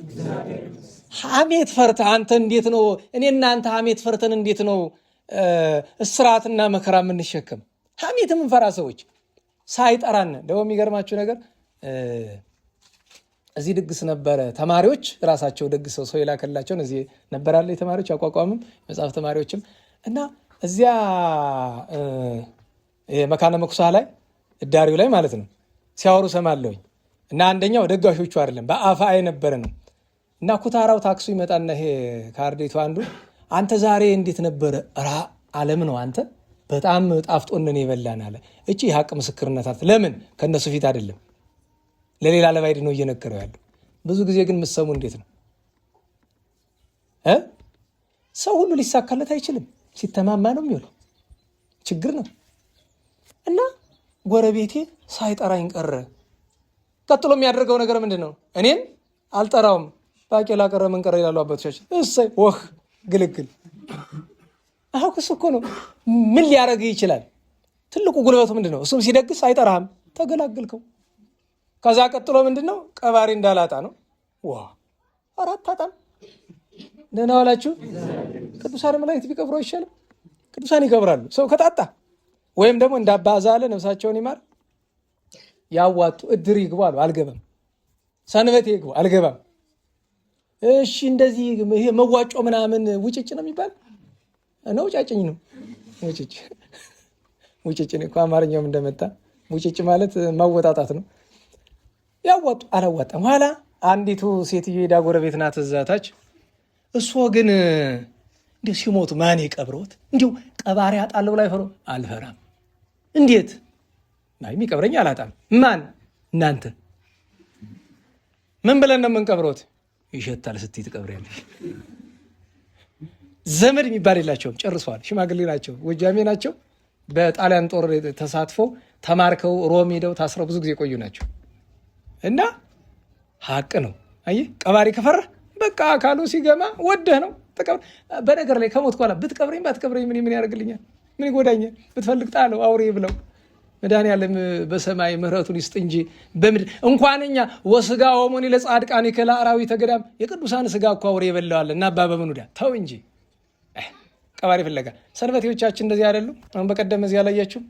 ሐሜት ፈርተህ አንተ እንዴት ነው እኔና አንተ ሐሜት ፈርተን እንዴት ነው እስራትና መከራ የምንሸከም? ሐሜት የምንፈራ ሰዎች ሳይጠራን። ደግሞ የሚገርማችሁ ነገር እዚህ ድግስ ነበረ። ተማሪዎች ራሳቸው ደግሰው ሰው የላከላቸውን እዚህ ነበራለ። የተማሪዎች አቋቋምም መጽሐፍ ተማሪዎችም እና እዚያ መካነ መኩሳ ላይ እዳሪው ላይ ማለት ነው ሲያወሩ ሰማለሁኝ። እና አንደኛው ደጋሾቹ አይደለም በአፋ የነበረ ነው። እና ኩታራው ታክሱ ይመጣና ይሄ ካርዴቱ አንዱ አንተ ዛሬ እንዴት ነበረ? ዓለም ነው አንተ በጣም ጣፍጦንን የበላን አለ። እቺ የሀቅ ምስክርነት አለ። ለምን ከነሱ ፊት አይደለም ለሌላ ለባይድ ነው እየነገረው ያለው። ብዙ ጊዜ ግን ምሰሙ እንዴት ነው ሰው ሁሉ ሊሳካለት አይችልም። ሲተማማ ነው የሚውለው። ችግር ነው። እና ጎረቤቴ ሳይጠራኝ ቀረ። ቀጥሎ የሚያደርገው ነገር ምንድን ነው? እኔን አልጠራውም ባቄላ ቀረ ምን ቀረ ይላሉ አባቶቻችን። እሰይ ወህ ግልግል። አሁንስ እኮ ነው ምን ሊያደርግ ይችላል? ትልቁ ጉልበቱ ምንድነው? እሱም ሲደግስ አይጠራህም፣ ተገላገልከው። ከዛ ቀጥሎ ምንድነው? ቀባሪ እንዳላጣ ነው። ዋ አራት አጣም ደህና ዋላችሁ። ቅዱሳን መላእክት ቢቀብሩ አይሻልም? ቅዱሳን ይቀብራሉ። ሰው ከጣጣ ወይም ደግሞ እንዳባዛለ ነፍሳቸውን ይማር ያዋጡ እድር ይግቡ አሉ። አልገባም። ሰንበቴ ይግቡ አልገባም። እሺ እንደዚህ ይሄ መዋጮ ምናምን ውጭጭ ነው የሚባል ነው። ጫጭኝ ነው ውጭጭ። ውጭጭ ነው እኮ አማርኛውም እንደመጣ ውጭጭ ማለት ማወጣጣት ነው። ያዋጡ አላዋጣም። ኋላ አንዲቱ ሴትዮ ሄዳ ጎረቤት ናት እዛታች። እሱ ግን እንዲሁ ሲሞቱ ማን ይቀብሮት? እንዲሁ ቀባሪ አጣለው ላይ ፈሮ አልፈራም። እንዴት የሚቀብረኝ አላጣም። ማን እናንተ ምን ብለን ነው የምንቀብሮት? ይሸታል ስትይ ትቀብሪያለሽ። ዘመድ የሚባል የላቸውም፣ ጨርሰዋል። ሽማግሌ ናቸው፣ ጎጃሜ ናቸው። በጣሊያን ጦር ተሳትፎ ተማርከው ሮም ሄደው ታስረው ብዙ ጊዜ የቆዩ ናቸው። እና ሀቅ ነው። አየህ ቀባሪ ከፈራ በቃ አካሉ ሲገማ ወደህ ነው። በነገር ላይ ከሞት በኋላ ብትቀብረኝ ባትቀብረኝ ምን ያደርግልኛል? ምን ይጎዳኛል? ብትፈልግ ጣለው አውሬ ብለው። መድኃኔዓለም በሰማይ ምሕረቱን ይስጥ እንጂ በምድር እንኳንኛ ወስጋ ወሞኒ ለጻድቃን ከላ አራዊተ ገዳም የቅዱሳን ስጋ እኮ አውሬ ይበላዋል። እና አባ በምኑዳ ተው እንጂ ቀባሪ ፍለጋ። ሰንበቴዎቻችን እንደዚህ አይደሉም? አሁን በቀደም እዚህ ያላያችሁ?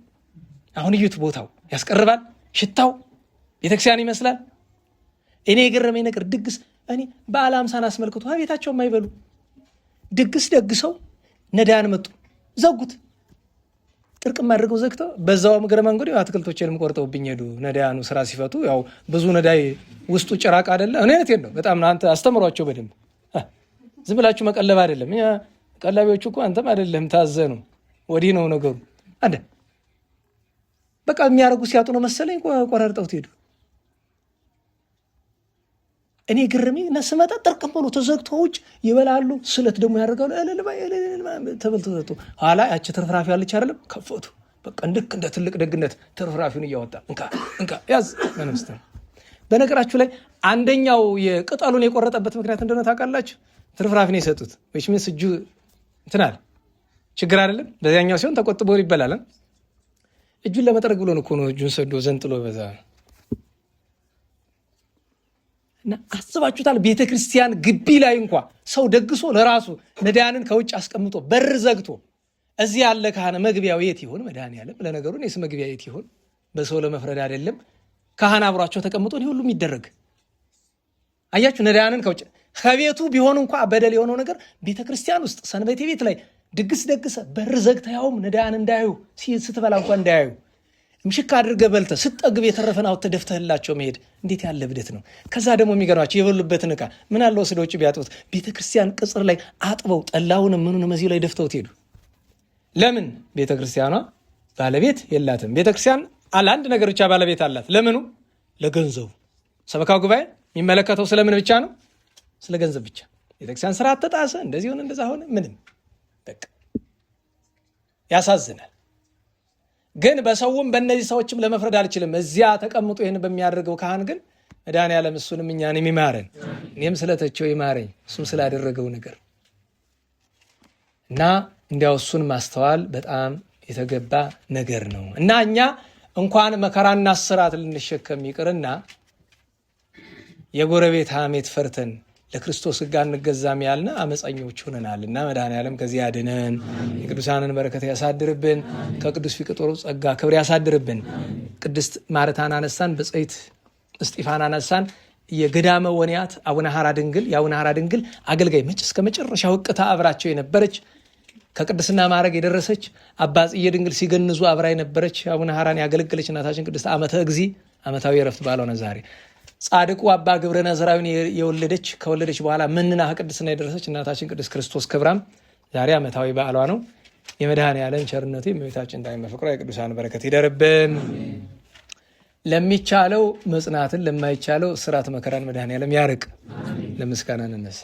አሁን እዩት፣ ቦታው ያስቀርባል፣ ሽታው ቤተክርስቲያን ይመስላል። እኔ የገረመኝ ነገር ድግስ እኔ በዓለ ሃምሳን አስመልክቶ ቤታቸው የማይበሉ ድግስ ደግሰው ነዳያን መጡ፣ ዘጉት። ጥርቅም አድርገው ዘግተው በዛው እግረ መንገድ አትክልቶችንም ቆርጠውብኝ ሄዱ። ነዳያኑ ስራ ሲፈቱ ያው ብዙ ነዳይ ውስጡ ጭራቅ አይደለ? እውነቴን ነው። በጣም አንተ አስተምሯቸው በደንብ ዝም ብላችሁ መቀለብ አይደለም። ቀላቢዎቹ እኮ አንተም አይደለም ታዘኑ። ወዲህ ነው ነገሩ። አንተ በቃ የሚያደርጉ ሲያጡ ነው መሰለኝ ቆራርጠውት ሄዱ። እኔ ግርሜ ነስመጣ ጥርቅም ብሎ ተዘግቶ ውጭ ይበላሉ። ስለት ደግሞ ያደርጋሉ። ተበልቶ ዘግቶ ኋላ ያቺ ትርፍራፊ ያለች አይደለም ከፈቱ። በቃ ልክ እንደ ትልቅ ደግነት ትርፍራፊውን እያወጣ እንካ ያዝ መንግስት ነው። በነገራችሁ ላይ አንደኛው የቅጠሉን የቆረጠበት ምክንያት እንደሆነ ታውቃላችሁ? ትርፍራፊ ነው የሰጡት። ወይስ ምን እጁ እንትናል ችግር አይደለም። በዚያኛው ሲሆን ተቆጥቦ ይበላል። እጁን ለመጠረግ ብሎ ነው እኮ ነው እጁን ሰዶ ዘንጥሎ በዛ። እና አስባችሁታል? ቤተክርስቲያን ግቢ ላይ እንኳ ሰው ደግሶ ለራሱ ነዳያንን ከውጭ አስቀምጦ በር ዘግቶ እዚህ ያለ ካህን መግቢያው የት ይሆን? መድኃኔዓለም ለነገሩ እኔስ መግቢያ የት ይሆን? በሰው ለመፍረድ አይደለም። ካህን አብሯቸው ተቀምጦ ይሄ ሁሉ የሚደረግ አያችሁ። ነዳያንን ከውጭ ከቤቱ ቢሆን እንኳ በደል የሆነው ነገር ቤተክርስቲያን ውስጥ ሰንበቴ ቤት ላይ ድግስ ደግሰ በር ዘግተ ያውም ነዳያን እንዳያዩ ስትበላ እንኳ እንዳያዩ ምሽክ አድርገህ በልተህ ስትጠግብ የተረፈን አውጥተህ ደፍተህላቸው መሄድ እንዴት ያለ ብደት ነው። ከዛ ደግሞ የሚገርማቸው የበሉበትን ዕቃ ምን አለ ወስደው ውጭ ቢያጥቡት ቤተክርስቲያን ቅጽር ላይ አጥበው ጠላውንም ምኑንም እዚሁ ላይ ደፍተውት ሄዱ። ለምን? ቤተክርስቲያኗ ባለቤት የላትም። ቤተክርስቲያን አንድ ነገር ብቻ ባለቤት አላት። ለምኑ? ለገንዘቡ። ሰበካ ጉባኤ የሚመለከተው ስለምን ብቻ ነው? ስለ ገንዘብ ብቻ። ቤተክርስቲያን ስርዓት ተጣሰ፣ እንደዚህ ሆነ፣ እንደዛ ሆነ፣ ምንም በቃ ያሳዝናል። ግን በሰውም በእነዚህ ሰዎችም ለመፍረድ አልችልም። እዚያ ተቀምጦ ይህን በሚያደርገው ካህን ግን መድኃኔዓለም እሱንም እኛንም ይማረን፣ እኔም ስለተቸው ይማረኝ እሱም ስላደረገው ነገር እና እንዲያው እሱን ማስተዋል በጣም የተገባ ነገር ነው። እና እኛ እንኳን መከራና ስራት ልንሸከም ይቅርና የጎረቤት ሐሜት ፈርተን ለክርስቶስ ሕግ አንገዛም ያልን አመፀኞች ሆነናልና መድኃኔዓለም ከዚህ ያድነን፣ የቅዱሳንን በረከት ያሳድርብን፣ ከቅዱስ ፊቅጦሩ ጸጋ ክብር ያሳድርብን። ቅድስት ማርታን አነሳን፣ ብጽዕት እስጢፋን አነሳን። የገዳመ ወንያት አቡነ ሐራ ድንግል የአቡነ ሐራ ድንግል አገልጋይ እስከ መጨረሻው ዕቅታ አብራቸው የነበረች ከቅድስና ማዕረግ የደረሰች አባ ጽዬ ድንግል ሲገንዙ አብራ የነበረች አቡነ ሐራን ያገለገለች እናታችን ቅድስት ዓመተ እግዚእ ዓመታዊ ዕረፍት በዓሏ ነው ዛሬ። ጻድቁ አባ ግብረ ናዝራዊን የወለደች ከወለደች በኋላ ምንና ቅድስና የደረሰች እናታችን ቅድስት ክርስቶስ ክብራም ዛሬ ዓመታዊ በዓሏ ነው። የመድኃኔዓለም ቸርነቱ የእመቤታችን ጣዕመ ፍቅሯ የቅዱሳን በረከት ይደርብን። ለሚቻለው መጽናትን ለማይቻለው እስራት መከራን መድኃኔዓለም ያርቅ። ለምስጋና እንነሳ።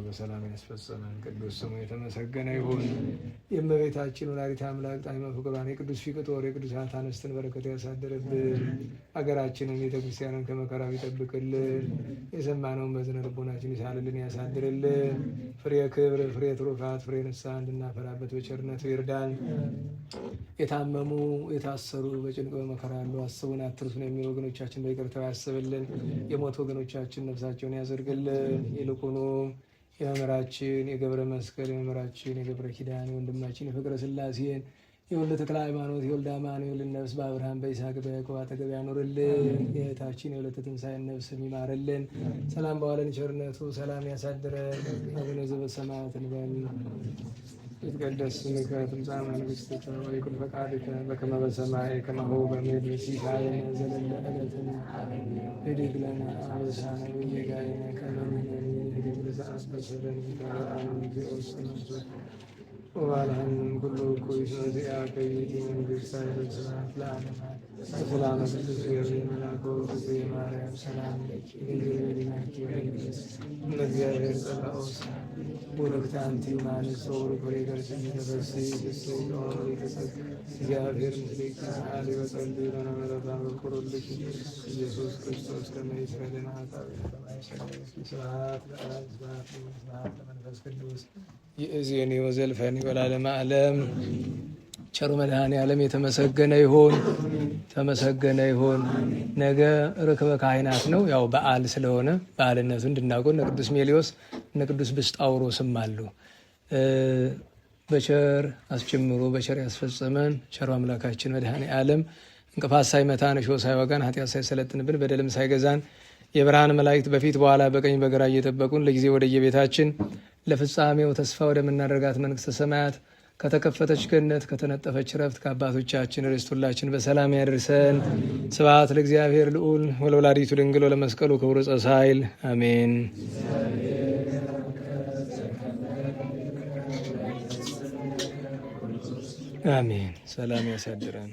በሰላም ያስፈጸመን ቅዱስ ስሙ የተመሰገነ ይሁን። የእመቤታችን ወላዲተ አምላክ ጣዕመ ፍቅሯን የቅዱስ ፊቅጦር የቅዱሳት አንስትን በረከት ያሳድርብን። ሀገራችንን ቤተክርስቲያንን ከመከራው ይጠብቅልን። የሰማነውን በዝነ ልቦናችን ይሳልልን ያሳድርልን። ፍሬ ክብር፣ ፍሬ ትሩፋት፣ ፍሬ ንስሐ እንድናፈራበት በቸርነቱ ይርዳን። የታመሙ የታሰሩ በጭንቅ በመከራ ያሉ አስቡን አትርሱን የሚሉ ወገኖቻችን በይቅርታው ያስብልን። የሞቱ ወገኖቻችን ነፍሳቸውን ያዘርግልን። ይልቁኑ የመምህራችን የገብረ መስቀል የመምህራችን የገብረ ኪዳን የወንድማችን የፍቅረ ሥላሴን የወልደ ተክለ ሃይማኖት የወልደ አማኑኤልን ነፍስ በአብርሃም በይስሐቅ በያዕቆብ አጠገብ ያኖርልን። የእህታችን የወለተ ትንሣኤን ነፍስ ይማርልን። ሰላም በዋለን ቸርነቱ ሰላም ያሳድረን። አቡነ ዘበሰማያት እንበል። ይትቀደስ ስምከ ትምጻእ መንግሥትከ ወይኩን ፈቃድከ በከመ በሰማይ ከማሁ በምድር ሲሳየነ ዘለለ ዕለትነ ኅድግ ለነ አበሳነ ወጌጋየነ ከመ ንሕነኒ ንኅድግ ለዘአስተስረን ወባልሐን ኩሉ እኩይ ሶዚያ ከይእቲ መንግሥት ኃይለ ስብሐት ለዓለመ ሰላም ቅዱስ ገብርኤል መልአኩ እግዝእትየ ማርያም ሰላም ለኪ ድንግል በኅሊናኪ ወድንግል እምእግዚአብሔር ጸባኦት ቡርክት አንቲ እምአንስት ወቡሩክ ፍሬ ከርሥኪ ተፈሥሒ ፍሥሕት ኦ ይትጸግብ እግዚአብሔር ምስሌኪ ሰአሊ ወጸልዪ ለነ ምሕረተ በኩርልኪ ኢየሱስ ክርስቶስ ከመ ይስረይ ኃጣውኢነ ስብሐት ለአብ ስብሐት ለመንፈስ ቅዱስ ይእዜኒ ወዘልፈኒ ወለዓለመ ዓለም። ቸሩ መድኃኔ ዓለም የተመሰገነ ይሁን፣ ተመሰገነ ይሁን። ነገ ርክበ ካህናት ነው። ያው በዓል ስለሆነ በዓልነቱ እንድናውቀው እነ ቅዱስ ሜሊዮስ እነ ቅዱስ ብስጣውሮስም አሉ። በቸር አስጀምሮ በቸር ያስፈጸመን ቸሩ አምላካችን መድኃኔ ዓለም እንቅፋት ሳይመታን እሾህ ሳይወጋን ኃጢአት ሳይሰለጥንብን በደልም ሳይገዛን የብርሃን መላእክት በፊት በኋላ በቀኝ በግራ እየጠበቁን ለጊዜ ወደየቤታችን ለፍጻሜው ተስፋ ወደምናደርጋት መንግሥተ ሰማያት ከተከፈተች ገነት ከተነጠፈች ረፍት ከአባቶቻችን ርስት ሁላችን በሰላም ያደርሰን። ስብሐት ለእግዚአብሔር ልዑል ወለወላዲቱ ድንግል ወለመስቀሉ ክቡር ዕፀ ሣህል አሜን። አሜን። ሰላም ያሳድረን።